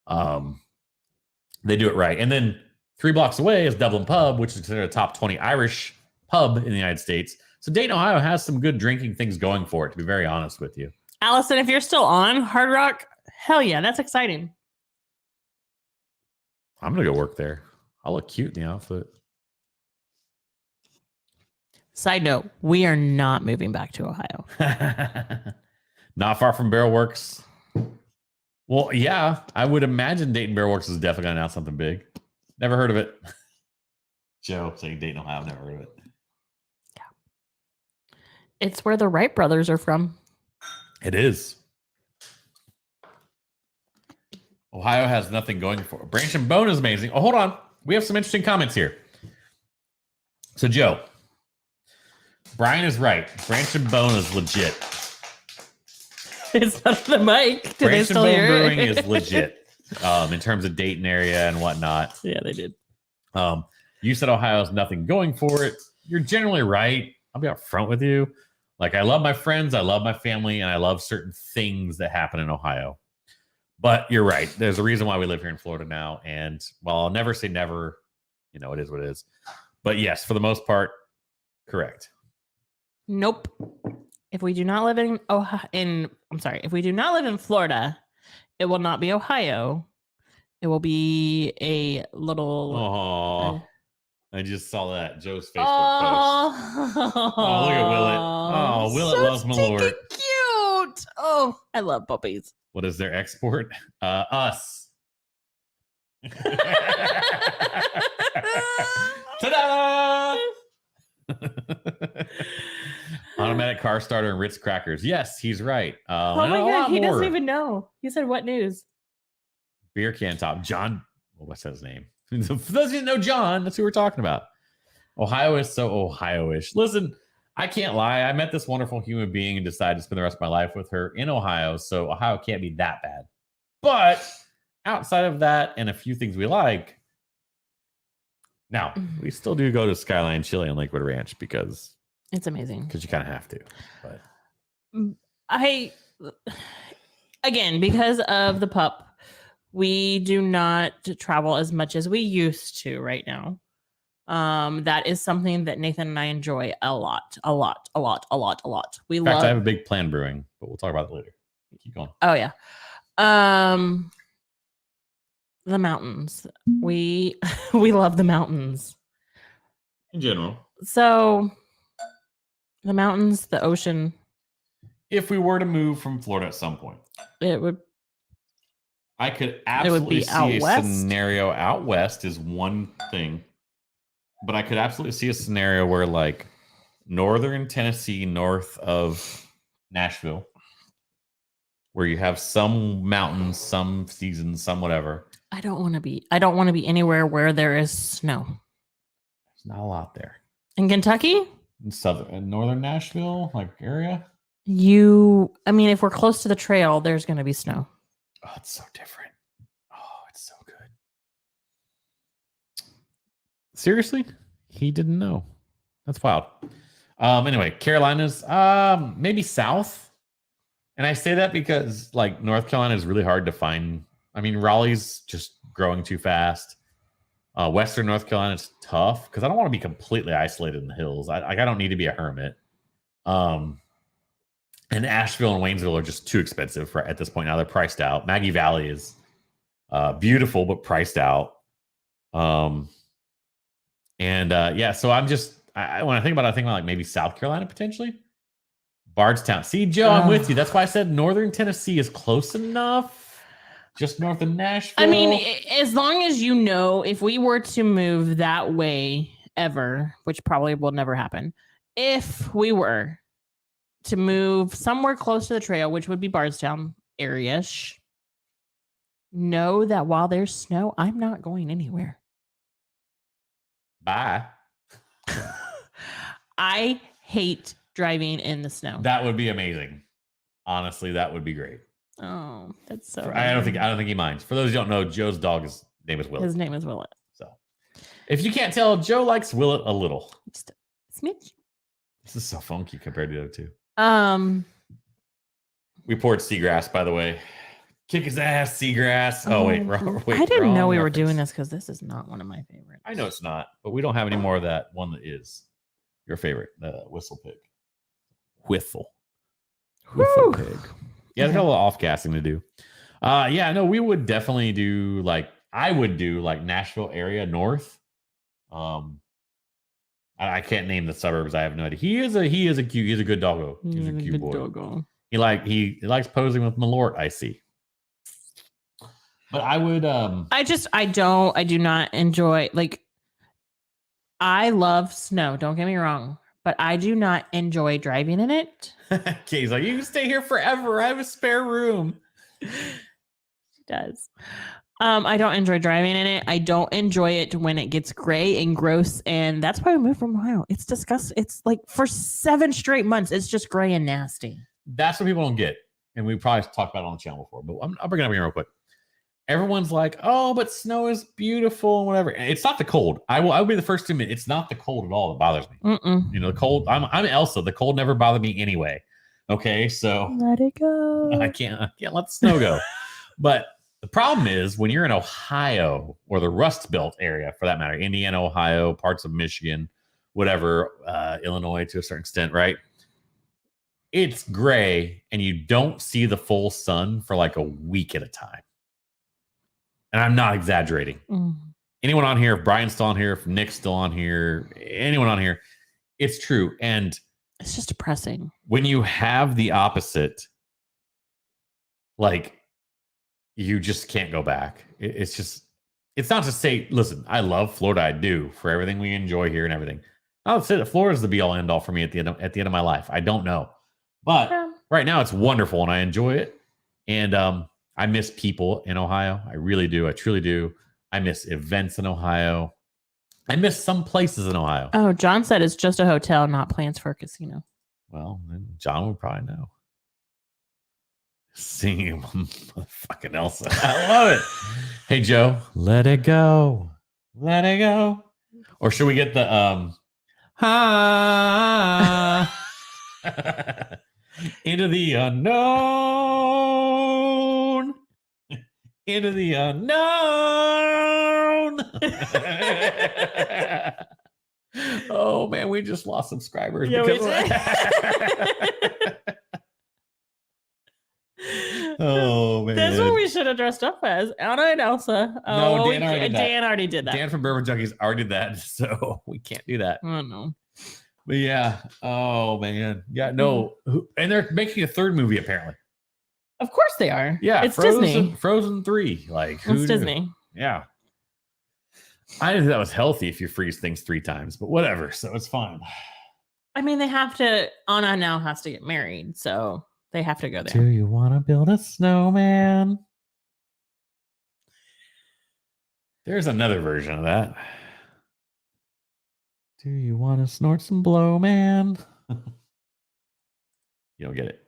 They do it right. And then 3 blocks away is Dublin Pub, which is considered a top 20 Irish pub in the United States. So Dayton, Ohio has some good drinking things going for it, to be very honest with you. Allison, if you're still on Hard Rock, hell yeah, that's exciting. I'm going to go work there. I'll look cute in the outfit. Side note, we are not moving back to Ohio. Not far from Barrel Works. Well, yeah, I would imagine Dayton Barrel Works is definitely going to announce something big. Never heard of it. Joe saying Dayton, Ohio, never heard of it. Yeah. It's where the Wright brothers are from. It is. Ohio has nothing going for it. Branch and Bone is amazing. Oh, hold on. We have some interesting comments here. So, Joe, Brian is right. Branch and Bone is legit. It's not the mic. Did Branch and Bone Brewing is legit in terms of Dayton area and whatnot. Yeah, they did. You said Ohio has nothing going for it. You're generally right. I'll be up front with you. Like, I love my friends, I love my family, and I love certain things that happen in Ohio. But you're right. There's a reason why we live here in Florida now. And while I'll never say never, you know, it is what it is. But yes, for the most part, correct. Nope. If we do not live if we do not live in Florida, it will not be Ohio. It will be a little. Oh, I just saw that Joe's Facebook post. Oh, look at Willet. Oh, Willet loves Malort. Cute. Oh, I love puppies. What is their export? Us. Ta-da! Automatic car starter and Ritz crackers. Yes, he's right. Oh my god, he doesn't even know. He said, "What news?" Beer can top. John. Well, what's his name? For those who know John, that's who we're talking about. Ohio is so Ohio-ish. Listen, I can't lie. I met this wonderful human being and decided to spend the rest of my life with her in Ohio. So Ohio can't be that bad. But outside of that and a few things we like, now we still do go to Skyline Chili and Lakewood Ranch because it's amazing. Because you kind of have to. But again, because of the pup, we do not travel as much as we used to right now. That is something that Nathan and I enjoy a lot. We in fact, I have a big plan brewing, but we'll talk about it later. Keep going. Oh yeah. The mountains. We love the mountains. In general. So the mountains, the ocean. If we were to move from Florida at some point, I could absolutely see a scenario out west is one thing. But I could absolutely see a scenario where, like, northern Tennessee, north of Nashville, where you have some mountains, some seasons, some whatever. I don't want to be anywhere where there is snow. There's not a lot there. In Kentucky? in northern Nashville, like area. I mean, if we're close to the trail, there's going to be snow. Oh, it's so different. Oh, it's so good. Seriously? He didn't know. That's wild. Anyway, Carolinas, maybe south. And I say that because like North Carolina is really hard to find. I mean, Raleigh's just growing too fast. Western North Carolina is tough because I don't want to be completely isolated in the hills. I don't need to be a hermit. And Asheville and Waynesville are just too expensive at this point. Now they're priced out. Maggie Valley is beautiful but priced out. So I'm just when I think about it, I think about like maybe South Carolina potentially. Bardstown. See, Joe, I'm with you. That's why I said Northern Tennessee is close enough. Just north of Nashville. I mean, as long as you know, if we were to move that way ever, which probably will never happen, if we were to move somewhere close to the trail, which would be Bardstown area-ish, know that while there's snow, I'm not going anywhere. Bye. I hate driving in the snow. That would be amazing. Honestly, that would be great. Oh, that's so. I don't think he minds. For those who don't know, Joe's dog's name is Willet. His name is Willet. So, if you can't tell, Joe likes Willet a little. Just a smidge. This is so funky compared to the other two. We poured Seagrass, by the way. Kick his ass, Seagrass. Oh wait, I didn't know we were doing this because this is not one of my favorites. I know it's not, but we don't have any more of that one that is your favorite, whistle pig. Whistle pig. Yeah, there's got a little off gassing to do. We would definitely do I would do Nashville area north. I can't name the suburbs. I have no idea. He's a good doggo. He's a cute boy. Doggo. He likes posing with Malort, I see. But I would I do not enjoy I love snow, don't get me wrong, but I do not enjoy driving in it. Okay, he's like, you can stay here forever. I have a spare room. She does. I don't enjoy driving in it. I don't enjoy it when it gets gray and gross, and that's why I moved from Ohio. It's disgusting. It's like for 7 straight months, it's just gray and nasty. That's what people don't get, and we probably talked about it on the channel before, but I'll bring it up here real quick. Everyone's like, oh, but snow is beautiful and whatever. It's not the cold. I'll be the first to admit it's not the cold at all that bothers me. Mm-mm. You know, the cold. I'm Elsa. The cold never bothered me anyway. Okay, so let it go. I can't let the snow go. But the problem is when you're in Ohio or the Rust Belt area, for that matter, Indiana, Ohio, parts of Michigan, whatever, Illinois to a certain extent, right? It's gray and you don't see the full sun for like a week at a time. And I'm not exaggerating. Anyone on here, if Brian's still on here, if Nick's still on here, anyone on here, it's true. And it's just depressing. When you have the opposite, you just can't go back. It's not to say, listen, I love Florida. I do, for everything we enjoy here and everything. I'll say that Florida's the be all end all for me at the end of my life. I don't know. But right now it's wonderful and I enjoy it. And I miss people in Ohio. I really do. I truly do. I miss events in Ohio. I miss some places in Ohio. Oh, John said it's just a hotel, not plans for a casino. Well, then John would probably know. Singing fucking Elsa. I love it. Hey, Joe, let it go. Let it go. Or should we get the into the unknown. Into the unknown. Oh man, we just lost subscribers. Yeah, we did. Oh man, that's what we should have dressed up as, Anna and Elsa. No, Dan already did that. Dan from Beverage Junkies already did that, so we can't do that. Oh no. But yeah, oh man, yeah, no, and they're making a 3rd movie apparently. Of course they are. Yeah, it's Disney. Frozen 3, it's Disney. Yeah, I didn't think that was healthy if you freeze things 3 times, but whatever. So it's fine. I mean, they have to. Anna now has to get married, so they have to go there. Do you want to build a snowman? There's another version of that. Do you want to snort some blow, man? You don't get it.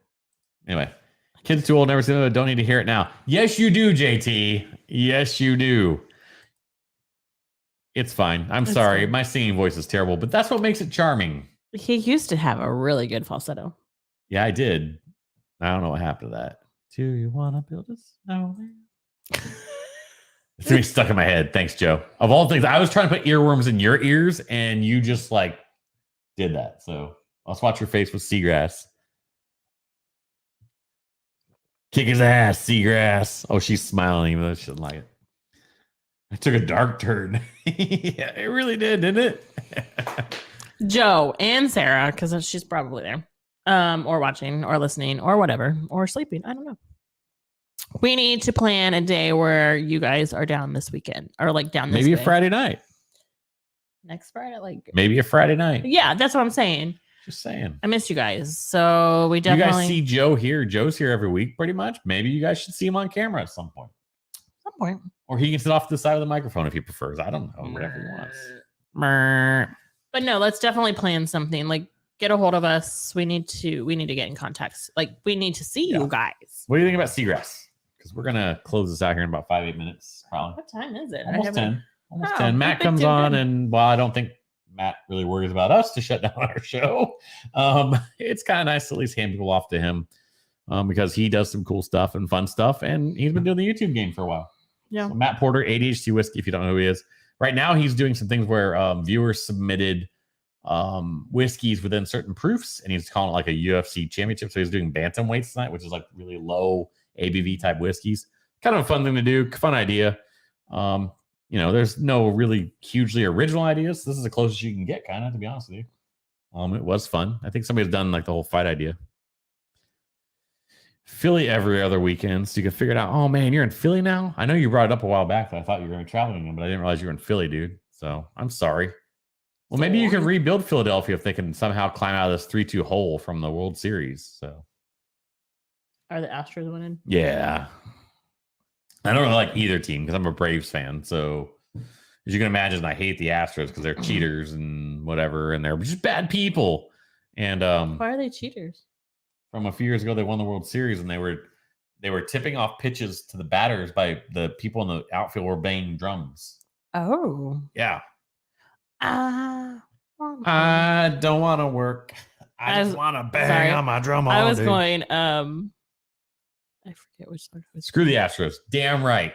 Anyway, kids too old, never seen it, don't need to hear it now. Yes, you do, JT. Yes, you do. It's fine. I'm sorry. Fine. My singing voice is terrible, but that's what makes it charming. He used to have a really good falsetto. Yeah, I did. I don't know what happened to that. Do you want to build a snowman? It's gonna be stuck in my head. Thanks, Joe. Of all things, I was trying to put earworms in your ears, and you just like did that. So let's watch your face with Seagrass. Kick his ass, Seagrass. Oh, she's smiling, even though she doesn't like it. I took a dark turn. Yeah, it really did, didn't it? Joe and Sarah, because she's probably there, or watching, or listening, or whatever, or sleeping. I don't know. We need to plan a day where you guys are down this weekend, or like down this Maybe way. a Friday night. Next Friday, like Maybe a Friday night. yeah, that's what I'm saying. Just saying. I missed you guys, so we definitely. You guys see Joe here. Joe's here every week, pretty much. Maybe you guys should see him on camera at some point. Some point. Or he can sit off to the side of the microphone if he prefers. I don't know. Whatever he wants. But no, let's definitely plan something. Like, get a hold of us. We need to get in contact. Like, we need to see you guys. What do you think about Seagrass? Because we're gonna close this out here in about 5-8 minutes, probably. What time is it? Almost 10. Almost Oh, 10. Matt we comes did on, good. and while I don't think Matt really worries about us to shut down our show, it's kind of nice to at least hand people off to him because he does some cool stuff and fun stuff, and he's been doing the YouTube game for a while. Yeah. So Matt Porter, ADHD Whiskey, if you don't know who he is. Right now, he's doing some things where viewers submitted whiskeys within certain proofs, and he's calling it like a UFC championship. So he's doing bantamweights tonight, which is like really low ABV type whiskeys. Kind of a fun thing to do, fun idea. There's no really hugely original ideas. This is the closest you can get, kind of, to be honest with you. It was fun. I think somebody's done like the whole fight idea. Philly every other weekend, so you can figure it out. Oh man, you're in Philly now? I know you brought it up a while back, but I thought you were going to be traveling again, but I didn't realize you were in Philly, dude. So I'm sorry. Well, maybe you can rebuild Philadelphia if they can somehow climb out of this 3-2 hole from the World Series. So Are the Astros winning? yeah. I don't really like either team because I'm a Braves fan. So as you can imagine, I hate the Astros because they're cheaters and whatever, and they're just bad people. And Why are they cheaters? from a few years ago, they won the World Series, and they were tipping off pitches to the batters by the people in the outfield were banging drums. Oh. Yeah. I don't want to work. I just want to bang on my drum all I was day. going, I forget which song it was. Screw the Astros. Damn right.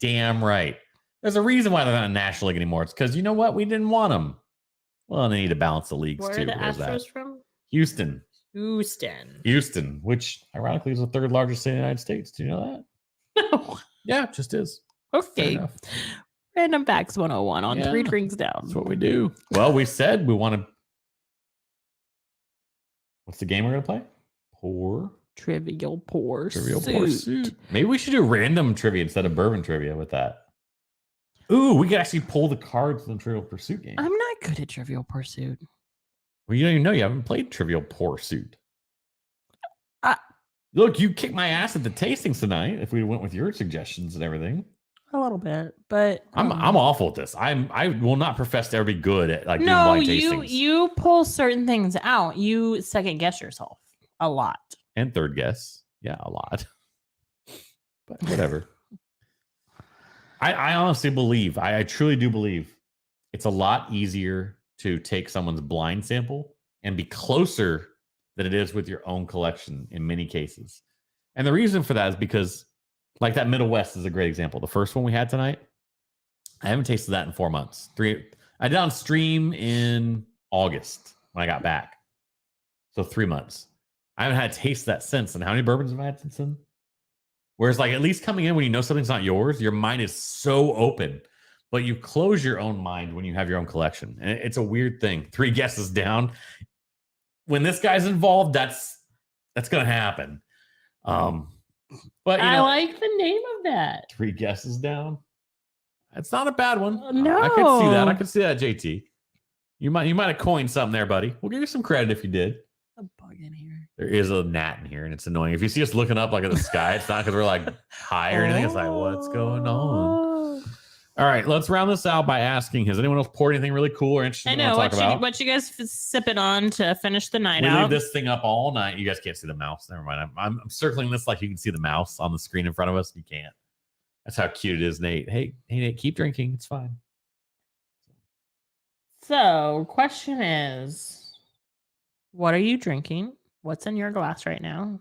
Damn right. There's a reason why they're not in the National League anymore. It's because you know what? We didn't want them. Well, they need to balance the leagues Where too. are the There's Astros that. from? Houston, which ironically is the third largest city in the United States. Do you know that? No. Yeah, it just is. Fair Okay. enough. Random Facts 101 on Yeah. 3 Drinks Down. That's what we do. Well, we said we want to. What's the game we're going to play? Trivial Pursuit. Trivial Pursuit. Maybe we should do random trivia instead of bourbon trivia with that. Ooh, we could actually pull the cards in the Trivial Pursuit game. I'm not good at Trivial Pursuit. Well, you don't even know. You haven't played Trivial Pursuit. Uh, Look, you kicked my ass at the tastings tonight. If we went with your suggestions and everything, A little bit, but I'm awful at this. I will not profess to ever be good at like doing no. blind You tastings you pull certain things out. You second guess yourself a lot. and third guess. Yeah, a lot. But whatever. I honestly believe. I truly do believe it's a lot easier to take someone's blind sample and be closer than it is with your own collection in many cases. And the reason for that is because, like, that Middle West is a great example. The first one we had tonight, I haven't tasted that in 4 months. I did on stream in August when I got back. So 3 months. I haven't had a taste of that since. And how many bourbons have I had since then? Whereas, like, at least coming in when you know something's not yours, your mind is so open. But you close your own mind when you have your own collection. And it's a weird thing. 3 guesses down. When this guy's involved, that's going to happen. But I like the name of that. 3 guesses down. It's not a bad one. No. I could see that. I could see that, JT. You might have coined something there, buddy. We'll give you some credit if you did. A bug in here. There is a gnat in here, and it's annoying. If you see us looking up like at the sky, it's not because we're like high or anything. It's like, what's going on? All right, let's round this out by asking: has anyone else poured anything really cool or interesting? I know to talk about? what you guys sipping on to finish the night We out. leave this thing up all night. You guys can't see the mouse. Never mind. I'm circling this like you can see the mouse on the screen in front of us. You can't. That's how cute it is, Nate. Hey, Nate, keep drinking. It's fine. So, question is, what are you drinking? What's in your glass right now?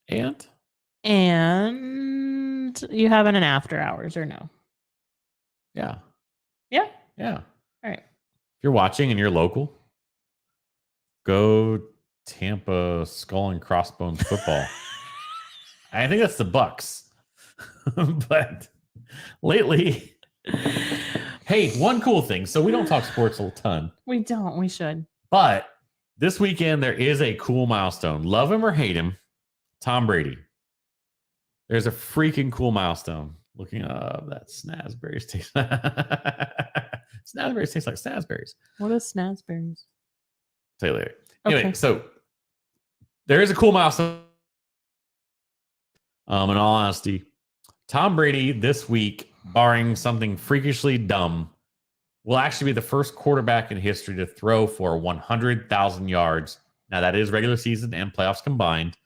And you having an after hours or no? yeah. Yeah. Yeah. All right. If you're watching and you're local, go Tampa Skull and Crossbones football. I think that's the Bucks. But lately, hey, one cool thing. So we don't talk sports a ton. We don't. We should. But this weekend, there is a cool milestone. Love him or hate him, Tom Brady. There's a freaking cool milestone. Looking up that snazberries taste. Snazberries taste like snazberries. What is snazberries? Tell you later. Anyway, Okay. so there is a cool milestone. In all honesty, Tom Brady this week, barring something freakishly dumb, will actually be the first quarterback in history to throw for 100,000 yards. Now, that is regular season and playoffs combined.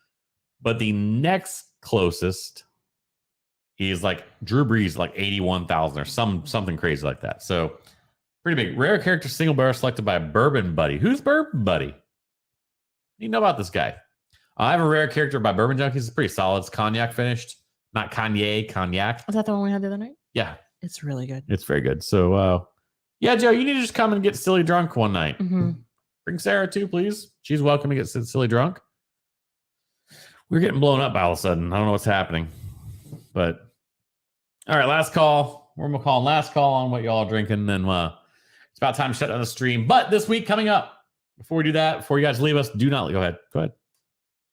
But the next closest is like Drew Brees, like 81,000 or something crazy like that. So pretty big. Rare character single barrel selected by Bourbon Buddy. Who's Bourbon Buddy? You know about this guy. I have a rare character by Bourbon Junkies. It's pretty solid. It's cognac finished. Not Kanye, cognac. Was that the one we had the other night? Yeah. It's really good. It's very good. So, yeah, Joe, you need to just come and get silly drunk one night. Mm-hmm. Bring Sarah too, please. She's welcome to get silly drunk. We're getting blown up all of a sudden. I don't know what's happening. But, all right, last call. We're going to call last call on what y'all are drinking. Then it's about time to shut down the stream. But this week coming up, before we do that, before you guys leave us, do not go ahead. Go ahead.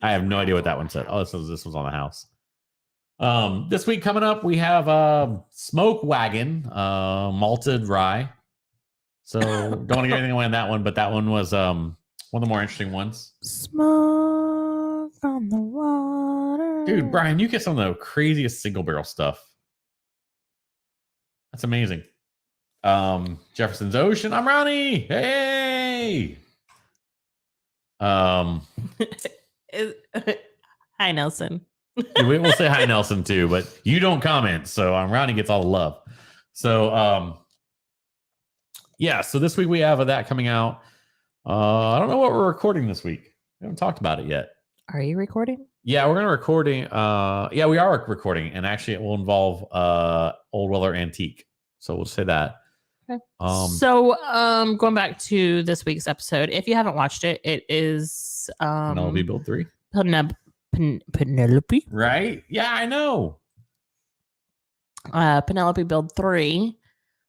I have no idea what that one said. Oh, this was on the house. This week coming up, we have Smoke Wagon, malted rye. So don't want to get anything away on that one, but that one was one of the more interesting ones. Smoke on the water. Dude, Brian, you get some of the craziest single barrel stuff. That's amazing. Jefferson's Ocean. I'm Ronnie. Hey. Hi, Nelson. We'll say hi, Nelson, too, but you don't comment. So Ronnie gets all the love. So, yeah, so this week we have that coming out. I don't know what we're recording this week. We haven't talked about it yet. Are you recording? Yeah, we're going to recording. Yeah, we are recording, and actually it will involve Old Weller Antique. So we'll say that. Okay. Going back to this week's episode, if you haven't watched it, it is Penelope Build 3. Penelope. Right? Yeah, I know. Penelope Build 3.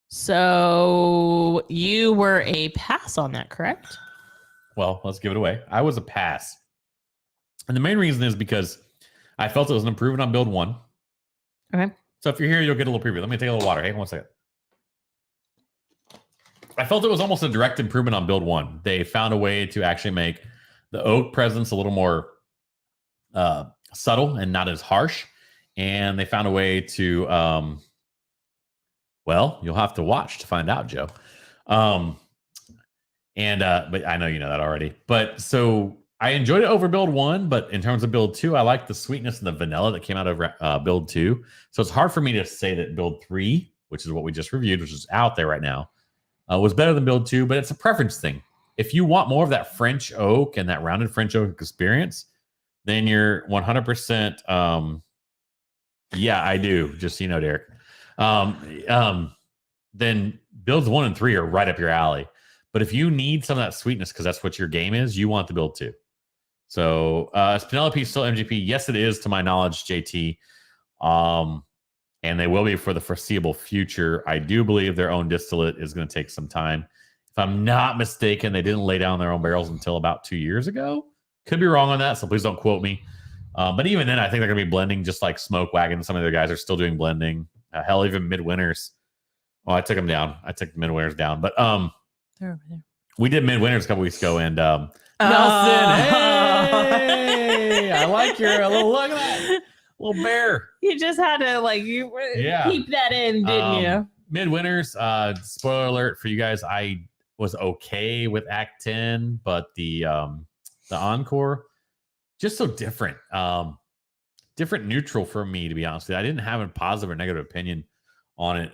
So you were a pass on that, correct? Well, let's give it away. I was a pass. And the main reason is because I felt it was an improvement on Build 1. Okay. So if you're here, you'll get a little preview. Let me take a little water. Hang on one second. I felt it was almost a direct improvement on Build 1. They found a way to actually make the oak presence a little more subtle and not as harsh. And they found a way to, well, you'll have to watch to find out, Joe. But I know you know that already. But so I enjoyed it over Build 1, but in terms of Build 2, I like the sweetness and the vanilla that came out of Build 2. So it's hard for me to say that Build 3, which is what we just reviewed, which is out there right now, was better than Build 2, but it's a preference thing. If you want more of that French oak and that rounded French oak experience, then you're 100%. Yeah, I do. Just so you know, Derek. Then Builds 1 and 3 are right up your alley. But if you need some of that sweetness, because that's what your game is, you want the Build 2. So is Penelope still MGP? Yes, it is, to my knowledge, JT. And they will be for the foreseeable future. I do believe their own distillate is going to take some time. If I'm not mistaken, they didn't lay down their own barrels until about 2 years ago. Could be wrong on that, so please don't quote me. But even then, I think they're going to be blending just like Smoke Wagon. Some of the guys are still doing blending. Hell, even Midwinters. Oh, I took them down. I took the Midwinters down. But They're over there. we did Midwinters a couple weeks ago. And Nelson, hey! I like your little look at that. Little bear. You just had to keep that in, didn't you? Midwinters, spoiler alert for you guys, I was okay with Act 10, but the Encore, just so different. Different neutral for me, to be honest with you. I didn't have a positive or negative opinion on it.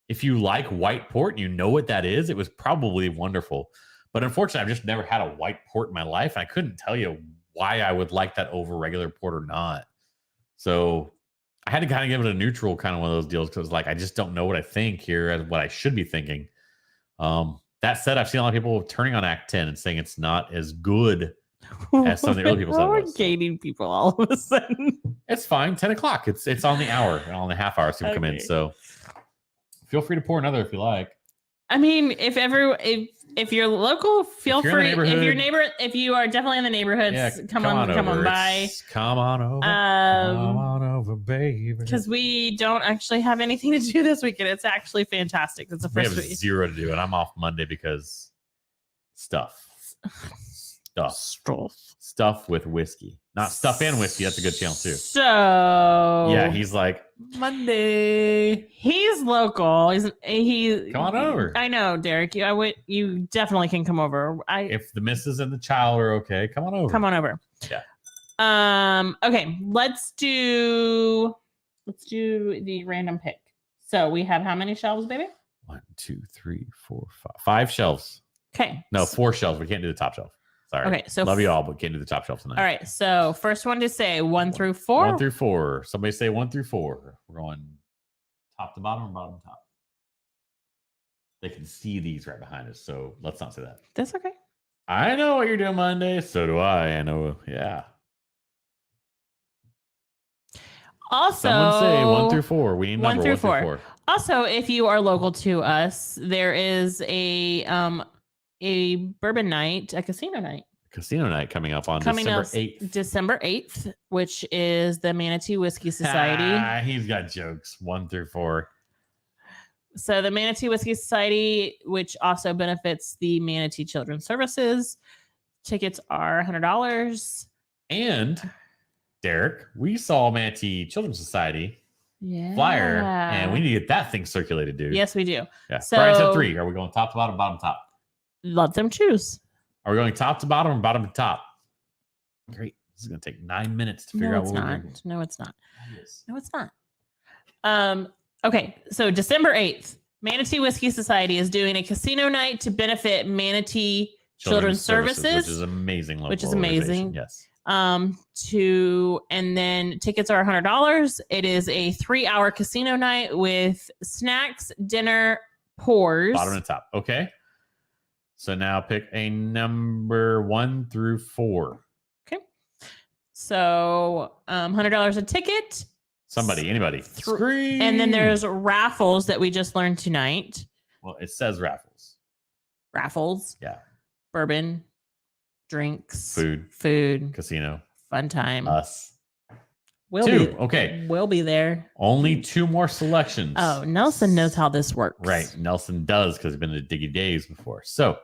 If you like white port and you know what that is, it was probably wonderful. But unfortunately, I've just never had a white port in my life. I couldn't tell you why I would like that over regular port or not. So I had to kind of give it a neutral, kind of one of those deals, because I just don't know what I think here and what I should be thinking. That said, I've seen a lot of people turning on Act 10 and saying it's not as good as some of the early people said. We're gating people all of a sudden. It's fine. 10 o'clock. It's on the hour and on the half hour. So come in. So feel free to pour another if you like. I mean, if you're local, feel free. If you are definitely in the neighborhoods, come on by. Come on over. Come on over, baby. Because we don't actually have anything to do this weekend. It's actually fantastic. It's the first week. We have zero to do, and I'm off Monday because stuff with whiskey. Not stuff and whiskey. That's a good channel too. So yeah, he's like Monday. He's local. He come on over. I know, Derek. You definitely can come over. If the missus and the child are okay, come on over. Come on over. Yeah. Okay. Let's do the random pick. So we have how many shelves, baby? 1, 2, 3, 4, 5. 5 shelves. Okay. No, 4 shelves. We can't do the top shelf. Sorry. Okay, so love you all, but can't do the top shelf tonight. All right, so first one to say 1 through 4. 1 through 4. Somebody say 1 through 4. We're going top to bottom or bottom to top. They can see these right behind us, so let's not say that. That's okay. I know what you're doing Monday. So do I. I know. Yeah. Also, someone say 1 through 4. We need 1 number through 1 through 4. Also, if you are local to us, there is a bourbon night, a casino night. Casino night coming up on December 8th. December 8th, which is the Manatee Whiskey Society. He's got jokes 1 through 4. So the Manatee Whiskey Society, which also benefits the Manatee Children's Services. Tickets are $100. And Derek, we saw Manatee Children's Society flyer, and we need to get that thing circulated, dude. Yes, we do. Yeah. So, Brian said 3. Are we going top to bottom, bottom to top? Let them choose. Are we going top to bottom or bottom to top? Great. This is going to take 9 minutes to figure out what we're doing. No, it's not. No, it's not. Okay, so December 8th, Manatee Whiskey Society is doing a casino night to benefit Manatee Children's Services, which is amazing. Yes. And then tickets are $100. It is a 3-hour casino night with snacks, dinner, pours. Bottom and top. Okay. So now pick a number 1 through 4. Okay. So $100 a ticket. Anybody. Scream. And then there's raffles that we just learned tonight. Well, it says raffles. Raffles. Yeah. Bourbon, drinks, food, casino, fun time. Us. Okay. We'll be there. Only 2 more selections. Oh, Nelson knows how this works. Right. Nelson does because he's been to Diggy Days before. So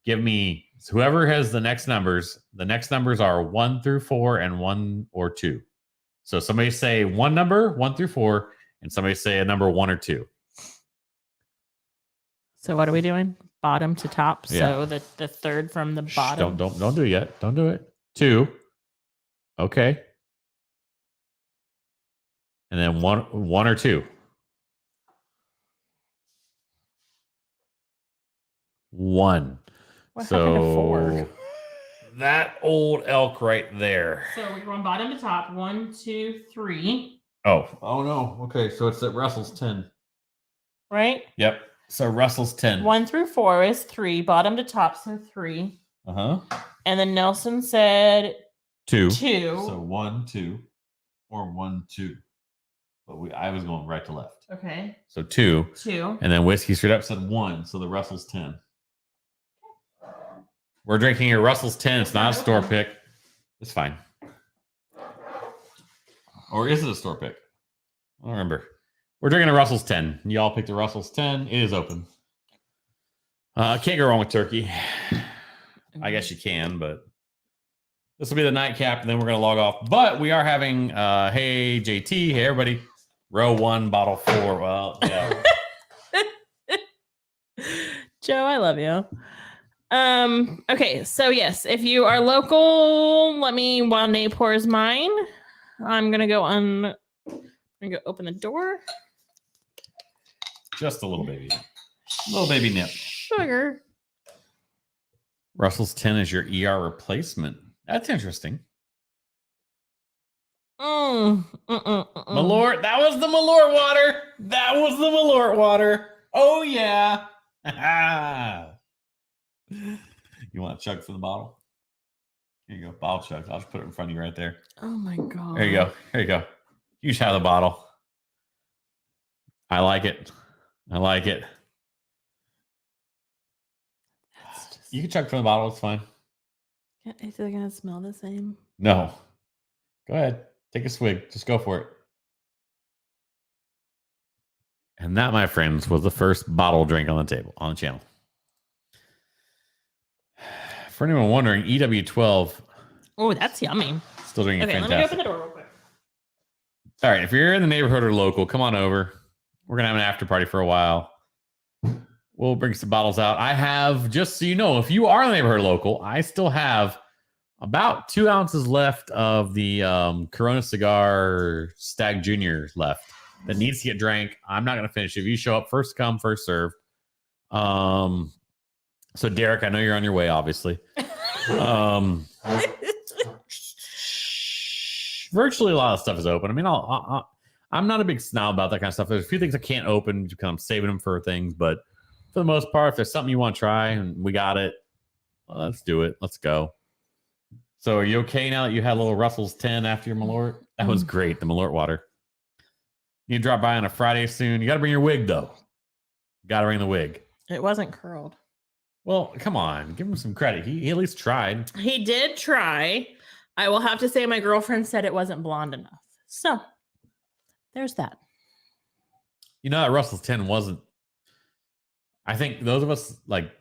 give me whoever has the next numbers. The next numbers are 1 through 4 and 1 or 2. So somebody say one number, 1 through 4, and somebody say a number 1 or 2. So what are we doing? Bottom to top. Yeah. So the third from the bottom. Don't do it yet. Don't do it. 2. Okay. And then one or 2. 1. What happened to 4? That old elk right there. So we're going bottom to top. 1, 2, 3. Oh no. Okay, so it's at Russell's 10. Right? Yep. So Russell's 10. 1 through 4 is 3. Bottom to top, so 3. And then Nelson said 2. 2. So 1, 2, or 1, 2. But I was going right to left. Okay. So 2. 2. And then Whiskey Straight Up said 1. So the Russell's 10. We're drinking here Russell's 10. It's not a store pick. It's fine. Or is it a store pick? I don't remember. We're drinking a Russell's 10. Y'all picked a Russell's 10. It is open. Can't go wrong with turkey. I guess you can, but This will be the nightcap, and then we're going to log off. But we are having, hey, JT, hey, everybody. Row 1, bottle 4. Well, yeah. Joe, I love you. Okay, so yes, if you are local, while Nate pours mine, I'm gonna go open the door. Just a little baby. Little baby nip. Sugar. Russell's 10 is your ER replacement. That's interesting. Malort, that was the Malort water. That was the Malort water. Oh, yeah. You want a chug from the bottle? Here you go. Bottle chug. I'll just put it in front of you right there. Oh, my God. There you go. Here you go. You just have the bottle. I like it. I like it. You can chug from the bottle. It's fine. Is it going to smell the same? No. Go ahead. Take a swig. Just go for it. And that, my friends, was the first bottle drink on the channel. For anyone wondering, EW12. Oh, that's yummy. Still doing Okay, fantastic. let me open the door real quick. All right, if you're in the neighborhood or local, come on over. We're going to have an after party for a while. We'll bring some bottles out. I have, just so you know, if you are in the neighborhood or local, I still have about 2 ounces left of the Corona Cigar Stag Junior left that needs to get drank. I'm not going to finish it. If you show up, first come, first serve. So Derek, I know you're on your way, obviously. Virtually a lot of stuff is open. I mean, I'm not a big snob about that kind of stuff. There's a few things I can't open because I'm saving them for things, but for the most part, if there's something you want to try and we got it, well, let's do it. Let's go. So are you okay now that you had a little Russell's 10 after your Malort? That was great, the Malort water. You drop by on a Friday soon. You got to bring your wig, though. Got to bring the wig. It wasn't curled. Well, come on. Give him some credit. He at least tried. He did try. I will have to say my girlfriend said it wasn't blonde enough. So there's that. You know that Russell's 10 wasn't. I think those of us like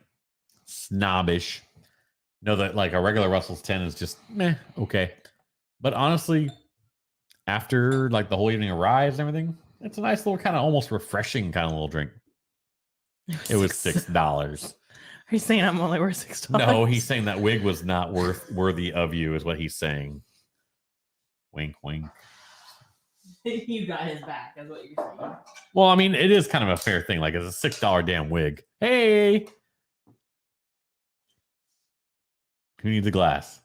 snobbish know that like a regular Russell's 10 is just meh, okay. But honestly, after like the whole evening of Ryes and everything, it's a nice little kind of almost refreshing kind of little drink. It was $6. Are you saying I'm only worth $6? No, he's saying that wig was not worthy of you, is what he's saying. Wink, wink. You got his back, is what you're saying. Well, I mean, it is kind of a fair thing. Like, it's a $6 damn wig. Hey, who needs a glass?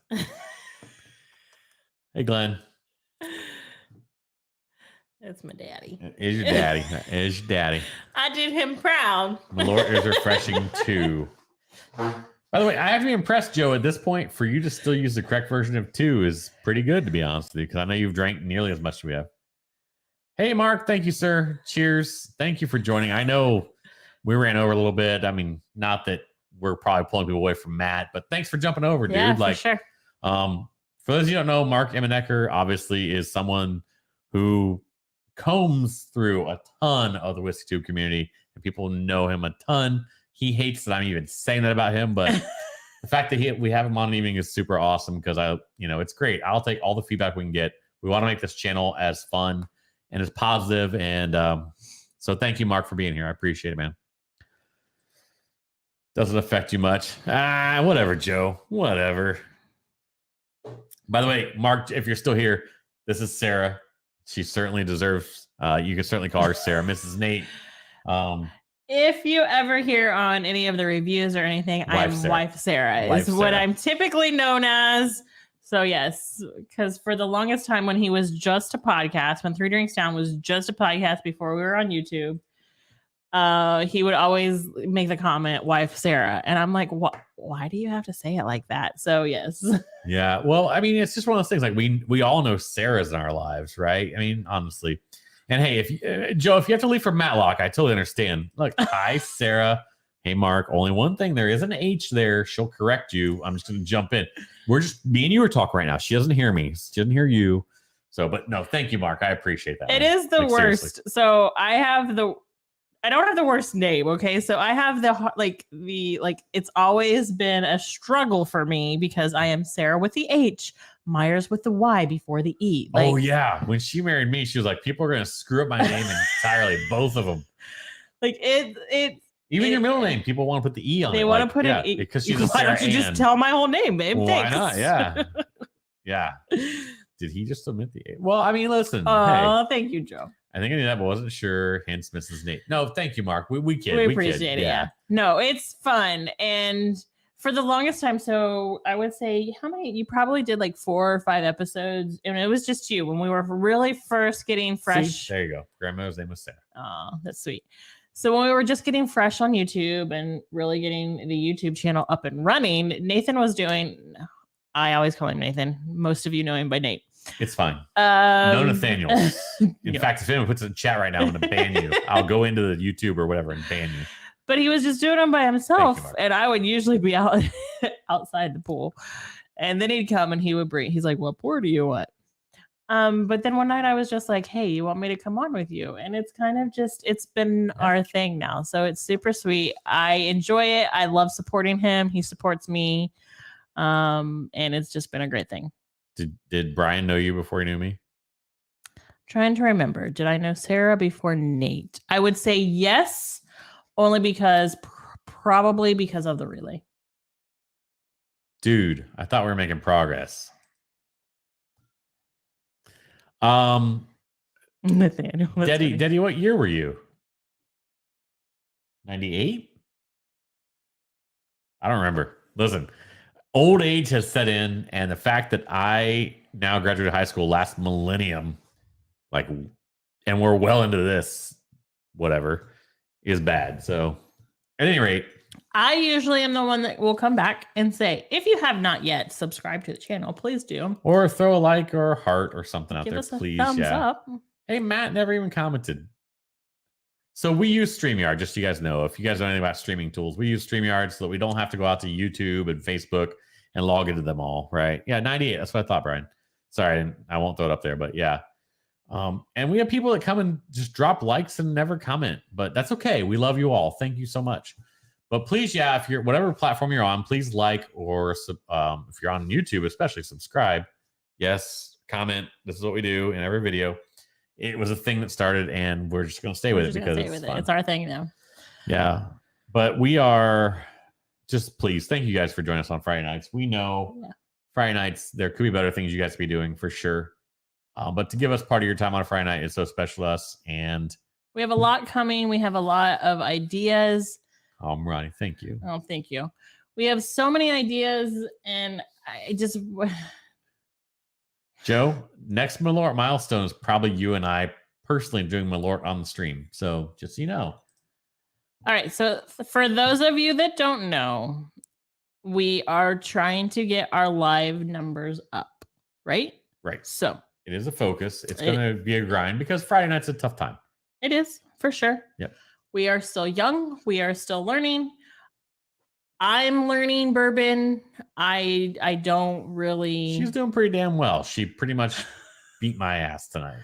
Hey, Glenn. That's my daddy. Is your daddy? Is your daddy? I did him proud. Malort is refreshing too. By the way, I have to be impressed, Joe. At this point, for you to still use the correct version of 2 is pretty good, to be honest with you, because I know you've drank nearly as much as we have. Hey, Mark. Thank you, sir. Cheers. Thank you for joining. I know we ran over a little bit. I mean, not that we're probably pulling people away from Matt, but thanks for jumping over, dude. Yeah, like, for sure. For those of you who don't know, Mark Emmenecker obviously is someone who combs through a ton of the Whiskey Tube community, and people know him a ton. He hates that I'm even saying that about him, but the fact that we have him on an evening is super awesome because it's great. I'll take all the feedback we can get. We want to make this channel as fun and as positive, and so thank you, Mark, for being here. I appreciate it, man. Doesn't affect you much. Whatever, Joe. Whatever. By the way, Mark, if you're still here, this is Sarah. She certainly deserves, you can certainly call her Sarah, Mrs. Nate. If you ever hear on any of the reviews or anything, Wife Sarah is what I'm typically known as. So yes, because for the longest time when he was just a podcast, when 3 Drinks Down was just a podcast before we were on YouTube, he would always make the comment, Wife Sarah. And I'm like, what? Why do you have to say it like that? So yes. Yeah. Well, I mean, it's just one of those things. Like we all know Sarah's in our lives, right? I mean, honestly. And hey, Joe, if you have to leave for Matlock, I totally understand. Look, hi, Sarah. Hey, Mark. Only one thing. There is an H there. She'll correct you. I'm just going to jump in. Me and you are talking right now. She doesn't hear me. She doesn't hear you. So, but no, thank you, Mark. I appreciate that. It is the worst. Seriously. So I have I don't have the worst name, okay? So I have it's always been a struggle for me because I am Sarah with the H, Myers with the Y before the E. Oh yeah, when she married me, she was like, "People are gonna screw up my name entirely, both of them." Even your middle name, people want to put the E on it. They want to put an E because she's a why Sarah don't you just Ann. tell my whole name, babe? Well, Thanks. why not? Yeah, yeah. Did he just submit the A? Well, I mean, listen. Oh, Hey, thank you, Joe. I think I knew that, but wasn't sure. Hence, Mrs. Nate. No, thank you, Mark. We kid. We kid. appreciate it. Yeah. No, it's fun. And for the longest time, so I would say, how many? You probably did like 4 or 5 episodes, and it was just you when we were really first getting fresh. See? There you go. Grandmother's name was Sarah. Oh, that's sweet. So when we were just getting fresh on YouTube and really getting the YouTube channel up and running, Nathan was doing. I always call him Nathan. Most of you know him by Nate. It's fine. No Nathaniel. In fact, if anyone puts it in chat right now, I'm going to ban you. I'll go into the YouTube or whatever and ban you. But he was just doing them by himself, and I would usually be out outside the pool, and then he'd come and he would bring. He's like, "What pour do you want?" But then one night I was just like, "Hey, you want me to come on with you?" And it's kind of just it's been our thing now, so it's super sweet. I enjoy it. I love supporting him. He supports me, and it's just been a great thing. Did Brian know you before he knew me? Trying to remember. Did I know Sarah before Nate? I would say yes, only because probably because of the relay. Dude, I thought we were making progress. Nathaniel. Daddy, what year were you? 98? I don't remember. Listen, old age has set in, and the fact that I now graduated high school last millennium, and we're well into this, whatever, is bad. So, at any rate, I usually am the one that will come back and say, if you have not yet subscribed to the channel, please do. Or throw a like or a heart or something out Give there, us a please. thumbs up. Hey, Matt never even commented. So we use StreamYard, just so you guys know. If you guys know anything about streaming tools, we use StreamYard so that we don't have to go out to YouTube and Facebook and log into them all, right? Yeah, 98. That's what I thought, Brian. Sorry, I won't throw it up there, but yeah. And we have people that come and just drop likes and never comment, but that's okay. We love you all. Thank you so much. But please, yeah, if you're whatever platform you're on, please like or if you're on YouTube, especially subscribe. Yes, comment. This is what we do in every video. It was a thing that started, and we're just going to stay with it because it's our thing now. Yeah, but we are just please thank you guys for joining us on Friday nights. We know Friday nights there could be better things you guys could be doing for sure, but to give us part of your time on a Friday night is so special to us, and we have a lot coming. We have a lot of ideas. Ronnie, thank you. Oh, thank you. We have so many ideas, and I just. Joe, next Malort milestone is probably you and I personally doing Malort on the stream. So just so you know. All right. So for those of you that don't know, we are trying to get our live numbers up, right? Right. So it is a focus. It's going to be a grind because Friday night's a tough time. It is, for sure. Yep. We are still young. We are still learning. I'm learning bourbon. I don't really. She's doing pretty damn well. She pretty much beat my ass tonight.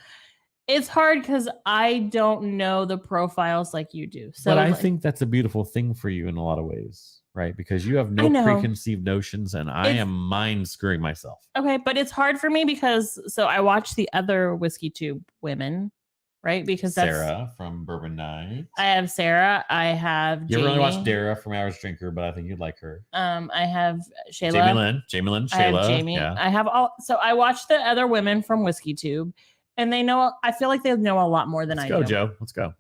It's hard because I don't know the profiles like you do. So, but I think that's a beautiful thing for you in a lot of ways, right? Because you have no preconceived notions, and I am mind screwing myself. Okay, but it's hard for me because I watch the other Whiskey Tube women. Right, because that's Sarah from Bourbon Night. I have Sarah. I have. You ever really watched Dara from Average Drinker, but I think you'd like her. I have Shayla. Jamie Lynn, Shayla. I have Jamie. Yeah. I have all. So I watch the other women from Whiskey Tube, and they know. I feel like they know a lot more than I do. Let's go, Joe. Let's go.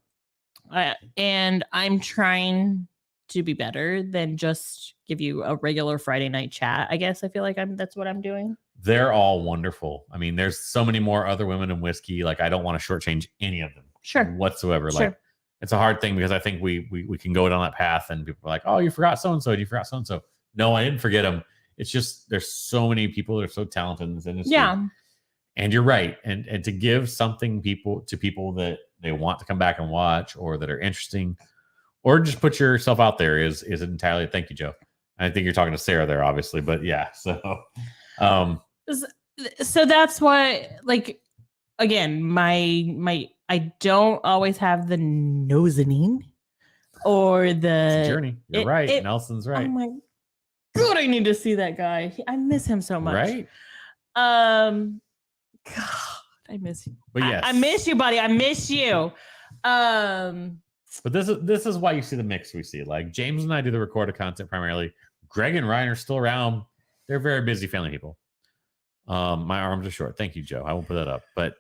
And I'm trying to be better than just give you a regular Friday night chat. I guess I feel like that's what I'm doing. They're all wonderful. I mean, there's so many more other women in whiskey. Like, I don't want to shortchange any of them. Sure. Whatsoever. Sure. Like, it's a hard thing because I think we can go down that path and people are like, oh, you forgot so-and-so. You forgot so-and-so. No, I didn't forget them. It's just, there's so many people that are so talented in this industry. Yeah. And you're right. And to give something to people that they want to come back and watch or that are interesting or just put yourself out there is entirely, thank you, Joe. I think you're talking to Sarah there, obviously, but yeah. So, so that's why, like, again, my I don't always have the nosening or It's a the journey. You're right. Nelson's right. Oh my god, I need to see that guy. I miss him so much. Right? God, I miss you. But yes. I miss you, buddy. I miss you. But this is why you see the mix we see. Like James and I do the recorded content primarily. Greg and Ryan are still around. They're very busy family people. My arms are short. Thank you, Joe. I won't put that up. But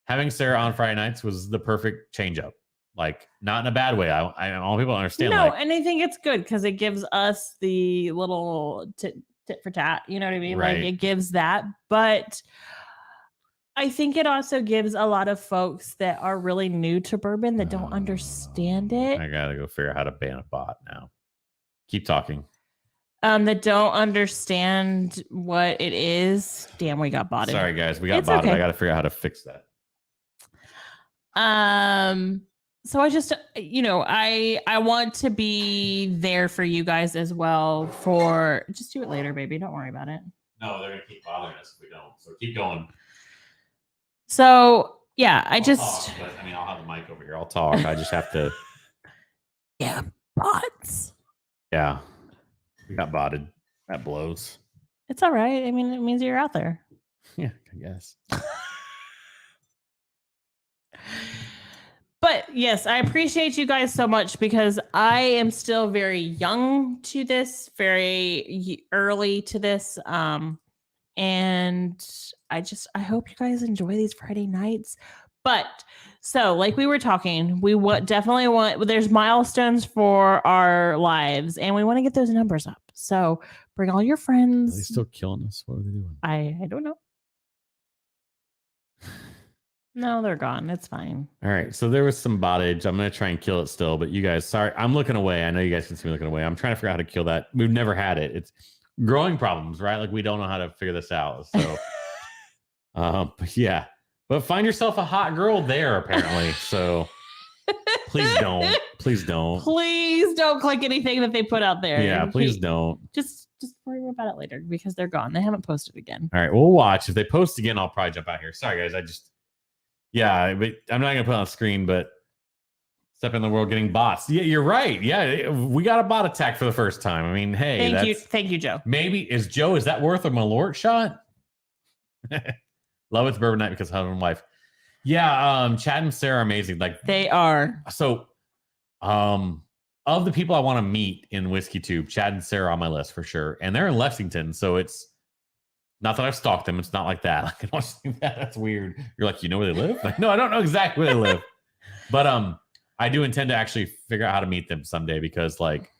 having Sarah on Friday nights was the perfect change up. Like, not in a bad way. I want people to understand. No, like, and I think it's good because it gives us the little tit for tat. You know what I mean? Right. Like it gives that. But I think it also gives a lot of folks that are really new to bourbon that don't understand it. I gotta go figure out how to ban a bot now. Keep talking. That don't understand what it is. Damn, we got botted. Sorry, guys, we got It's botted. okay. I gotta figure out how to fix that. So I just, I want to be there for you guys as well. For just do it later, baby. Don't worry about it. No, they're gonna keep bothering us if we don't. So keep going. So yeah, I'll talk, but, I'll have the mic over here. I'll talk. I just have to. Yeah, bots. Yeah, we got botted. That blows. It's all right. I mean, it means you're out there. Yeah, I guess. But yes, I appreciate you guys so much because I am still very young to this, very early to this. And I hope you guys enjoy these Friday nights. But so, like we were talking, we definitely want, there's milestones for our lives and we want to get those numbers up. So bring all your friends. Are they still killing us? What are they doing? I don't know. No, they're gone. It's fine. All right. So there was some bottage. I'm going to try and kill it still. But you guys, sorry. I'm looking away. I know you guys can see me looking away. I'm trying to figure out how to kill that. We've never had it. It's growing problems, right? Like we don't know how to figure this out. So, but yeah. But find yourself a hot girl there, apparently. So please don't. Please don't. Please don't click anything that they put out there. Yeah, please don't. Just worry about it later because they're gone. They haven't posted again. All right. We'll watch. If they post again, I'll probably jump out here. Sorry, guys. Yeah, but I'm not going to put it on the screen, but step in the world getting bots. Yeah, you're right. Yeah, we got a bot attack for the first time. I mean, hey. Thank you, Joe. Maybe, is that worth a Malort shot? Love it's bourbon night because husband and wife. Yeah, Chad and Sarah are amazing. Like they are. So, of the people I want to meet in Whiskey Tube, Chad and Sarah are on my list for sure. And they're in Lexington, so it's not that I've stalked them. It's not like that. Like, I don't think that's weird. You're like, you know where they live? Like, no, I don't know exactly where they live. But I do intend to actually figure out how to meet them someday because like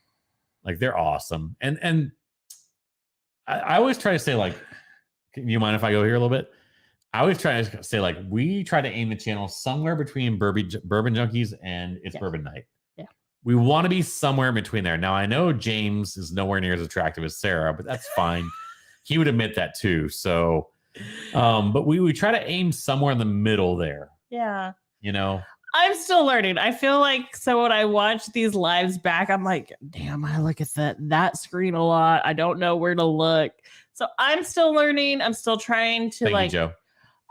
they're awesome. And I always try to say, like, can you mind if I go here a little bit? I always try to say, like, we try to aim the channel somewhere between Bourbon Junkies and It's Bourbon Night. Yeah. We want to be somewhere in between there. Now, I know James is nowhere near as attractive as Sarah, but that's fine. He would admit that too. So, but we try to aim somewhere in the middle there. Yeah. You know? I'm still learning. I feel like, so when I watch these lives back, I'm like, damn, I look at that screen a lot. I don't know where to look. So I'm still learning. I'm still trying to Thank you, Joe.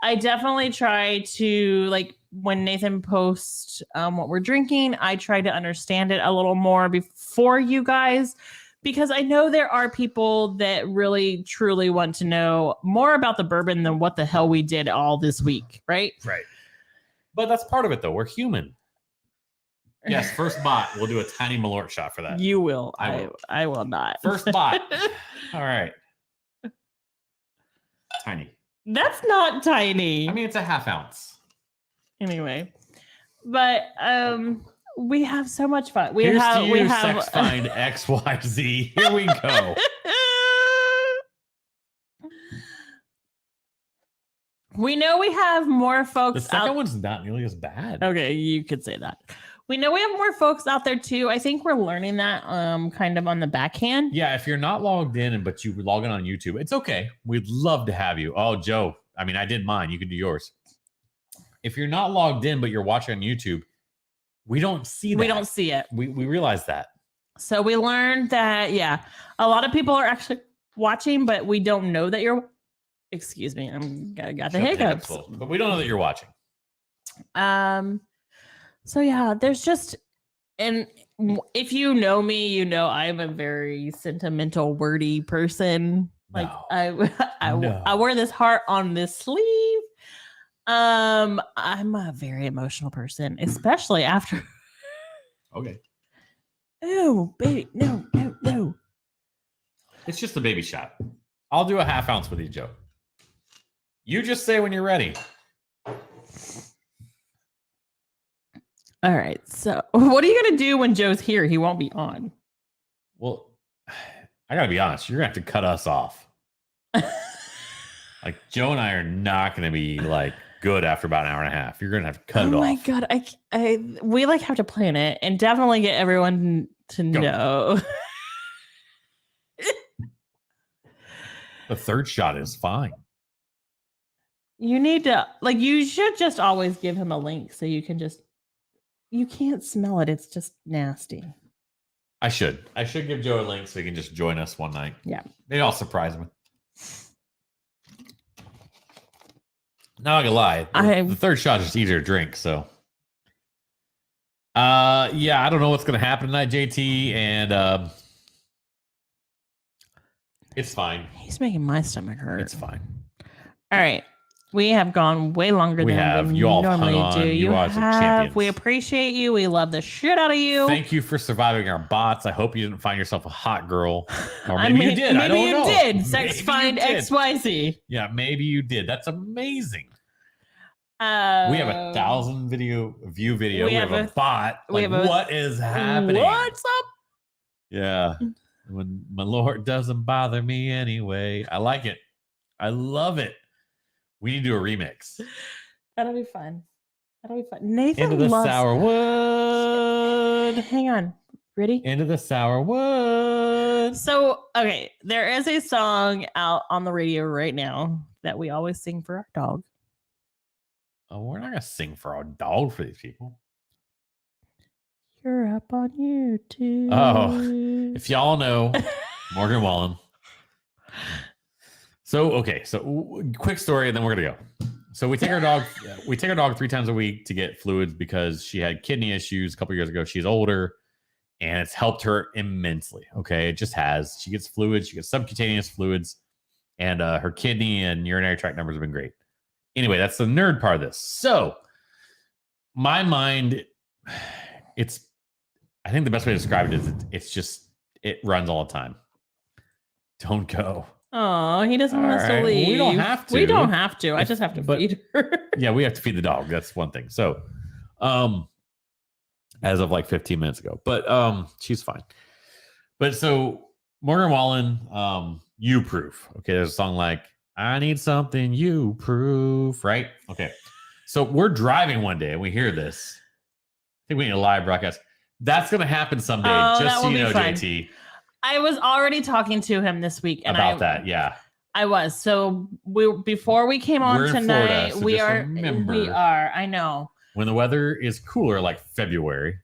I definitely try to, like, when Nathan posts what we're drinking, I try to understand it a little more before you guys, because I know there are people that really, truly want to know more about the bourbon than what the hell we did all this week, right? Right. But that's part of it, though. We're human. Yes, first bot. We'll do a tiny Malort shot for that. You will. I will not. First bot. All right. Tiny. That's not tiny. I mean, it's a half ounce. Anyway, but we have so much fun. We Here's have sex find XYZ. Here we go. We know we have more folks. The second one's not nearly as bad. Okay, you could say that. We know we have more folks out there too. I think we're learning that kind of on the backhand. Yeah, if you're not logged in but you log in on YouTube, it's okay. We'd love to have you. Oh, Joe, I mean, I did mine. You can do yours. If you're not logged in but you're watching on YouTube, we don't see that. We don't see it. We realize that. So we learned that, yeah, a lot of people are actually watching, but we don't know that you're Excuse me, got the Shut hiccups. But we don't know that you're watching. So yeah, there's just, and if you know me, you know I'm a very sentimental, wordy person. Like No. I wear this heart on this sleeve. I'm a very emotional person, especially after. Okay. Oh, baby, no. It's just a baby shot. I'll do a half ounce with you, Joe. You just say when you're ready. All right. So, what are you gonna do when Joe's here? He won't be on. Well, I gotta be honest. You're gonna have to cut us off. Like Joe and I are not gonna be like good after about an hour and a half. You're gonna have to cut it off. Oh my god! We like have to plan it and definitely get everyone to know. The third shot is fine. You need to you should just always give him a link so you can just. You can't smell it. It's just nasty. I should give Joe a link so he can just join us one night. Yeah. Maybe I'll surprise him. Not gonna lie. The third shot is just easier to drink, so. Yeah, I don't know what's gonna happen tonight, JT, and it's fine. He's making my stomach hurt. It's fine. All right. We have gone way longer than we normally do. You have. We appreciate you. We love the shit out of you. Thank you for surviving our bots. I hope you didn't find yourself a hot girl. Or maybe you did. Maybe I don't know. Did. Sex find XYZ. Yeah, maybe you did. That's amazing. We have 1,000 view video. We have a bot. What is happening? What's up? Yeah. When my Lord doesn't bother me anyway. I like it. I love it. We need to do a remix. That'll be fun. Nathan Into the loves sour wood. Hang on. Ready? Into the sour wood. So, okay, there is a song out on the radio right now that we always sing for our dog. Oh, we're not gonna sing for our dog for these people. You're up on YouTube. Oh, if y'all know Morgan Wallen. So quick story, and then we're gonna go. So we take our dog 3 times a week to get fluids because she had kidney issues a couple years ago. She's older, and it's helped her immensely. Okay, it just has. She gets fluids, she gets subcutaneous fluids, and her kidney and urinary tract numbers have been great. Anyway, that's the nerd part of this. So my mind, I think the best way to describe it is it runs all the time. Don't go. Oh, he doesn't want us to leave. We don't have to. We don't have to. I just have to feed her. Yeah, we have to feed the dog. That's one thing. So, as of like 15 minutes ago, but she's fine. But so Morgan Wallen, You Proof. Okay, there's a song like I need something you proof, right? Okay. So we're driving one day and we hear this. I think we need a live broadcast. That's going to happen someday. Just so you know, fun. JT. I was already talking to him this week about that. Yeah, I was. So before we came on tonight, Florida, so we are. I know. When the weather is cooler, like February,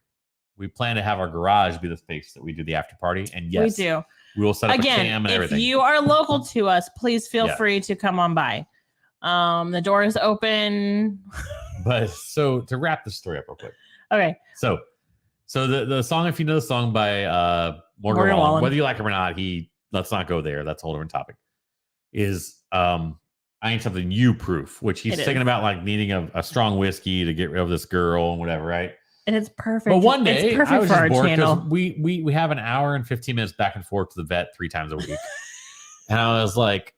we plan to have our garage be the space that we do the after party. And yes, we do. We will set up a cam and everything. If you are local to us, please feel free to come on by. The door is open. But so to wrap this story up real quick. Okay. So the song, if you know the song by Morgan Wallen, whether you like him or not, let's not go there. That's a whole different topic. Is I need something you proof, which he's thinking about like needing a strong whiskey to get rid of this girl and whatever, right? And it's perfect. But one day, it's perfect I was for just bored because we have an hour and 15 minutes back and forth to the vet 3 times a week. And I was like,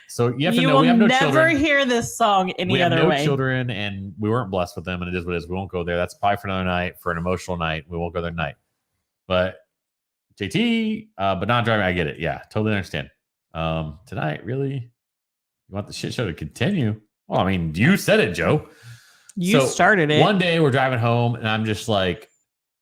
so you have to know we have no children. You will never hear this song any other way. We have no children, and we weren't blessed with them, and it is what it is. We won't go there. That's probably for another night, for an emotional night. We won't go there tonight. But JT, but not driving. I get it. Yeah, totally understand. Tonight, really, you want the shit show to continue? Well, I mean, you said it, Joe. You started it. One day we're driving home, and I'm just like,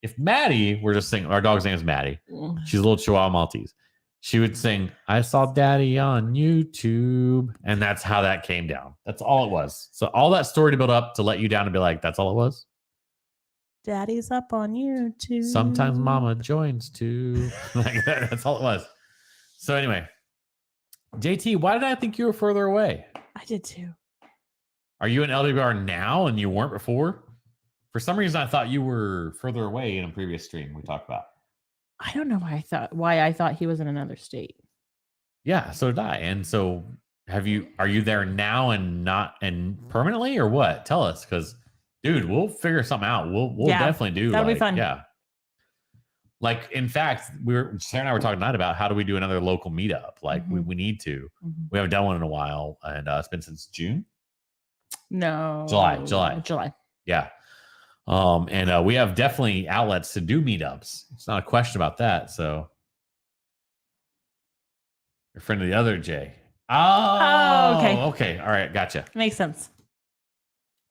if Maddie were just singing, our dog's name is Maddie. She's a little Chihuahua Maltese. She would sing, I saw Daddy on YouTube. And that's how that came down. That's all it was. So all that story to build up to let you down and be like, that's all it was. Daddy's up on YouTube. Sometimes Mama joins too. Like that's all it was. So anyway, JT, why did I think you were further away? I did too. Are you in LWR now and you weren't before? For some reason, I thought you were further away in a previous stream we talked about. I don't know why I thought he was in another state. Yeah, so did I. And so are you there now and not and permanently or what? Tell us, because dude, we'll figure something out. We'll definitely do. That'll be fun. Yeah. Like, in fact, Sarah and I were talking tonight about how do we do another local meetup? Like, we need to. We haven't done one in a while, and it's been since June. No, July. Yeah. And we have definitely outlets to do meetups. It's not a question about that. So, your friend of the other Jay. Oh, okay. Okay. All right. Gotcha. Makes sense.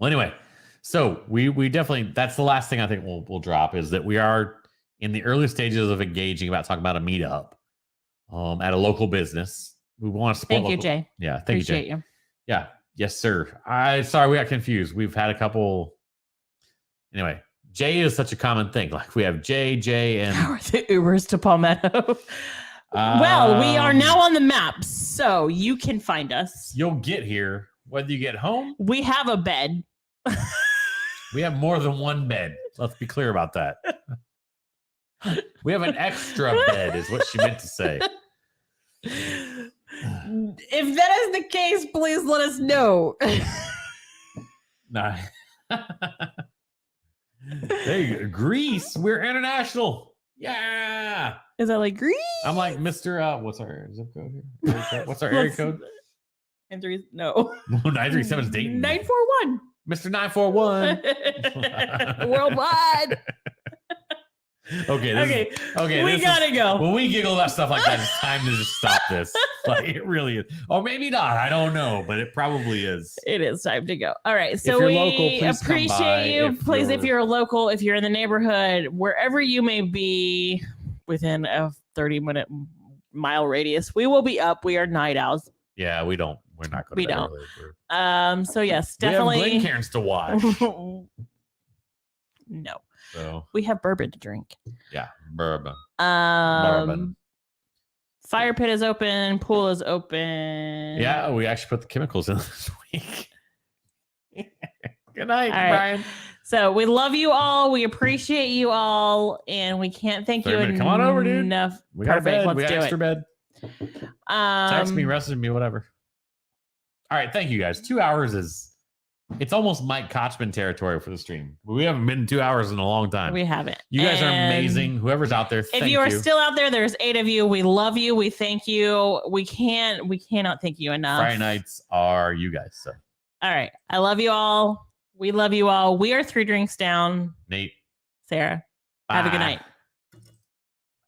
Well, anyway, so we definitely, that's the last thing I think we'll drop is that we are in the early stages of engaging about talking about a meetup at a local business. We want to support. Thank you, Jay. Yeah. Thank Appreciate you, Jay. you. Yeah. Yes, sir. Sorry we got confused. We've had a couple. Anyway, Jay is such a common thing. Like we have Jay, and how are the Ubers to Palmetto? Well, we are now on the map, so you can find us. You'll get here whether you get home. We have a bed. We have more than one bed. Let's be clear about that. We have an extra bed, is what she meant to say. If that is the case, please let us know. Nah. There you go. Greece. We're international. Yeah. Is that like Greece? I'm like, Mr. What's our zip code here? What's our area code? 93. No. 937 is Dayton. 941. Mr. 941. Worldwide. Okay. We gotta go. When we giggle about stuff like that, it's time to just stop this. Like it really is. Or maybe not. I don't know, but it probably is. It is time to go. All right. So you're we local, please come by. appreciate you. Please, if you're local, if you're in the neighborhood, wherever you may be within a 30-minute mile radius, we will be up. We are night owls. Yeah, we're not going to We don't. So yes, definitely. We have Glencairns to watch. No. So we have bourbon to drink. Yeah, bourbon. Fire pit is open. Pool is open. Yeah, we actually put the chemicals in this week. Good night, all right. Brian. So we love you all. We appreciate you all, and we can't thank you enough. Come on over, dude. We got a bed. Let's we got do extra it. bed. Text me, message me, whatever. All right, thank you guys. 2 hours it's almost Mike Kochman territory for the stream. We haven't been 2 hours in a long time. We haven't. You guys are amazing. Whoever's out there, if you are still out there, there's 8 of you. We love you. We thank you. We cannot thank you enough. Friday nights are you guys. So. All right. I love you all. We love you all. We are 3 drinks down. Nate. Sarah. Bye. Have a good night.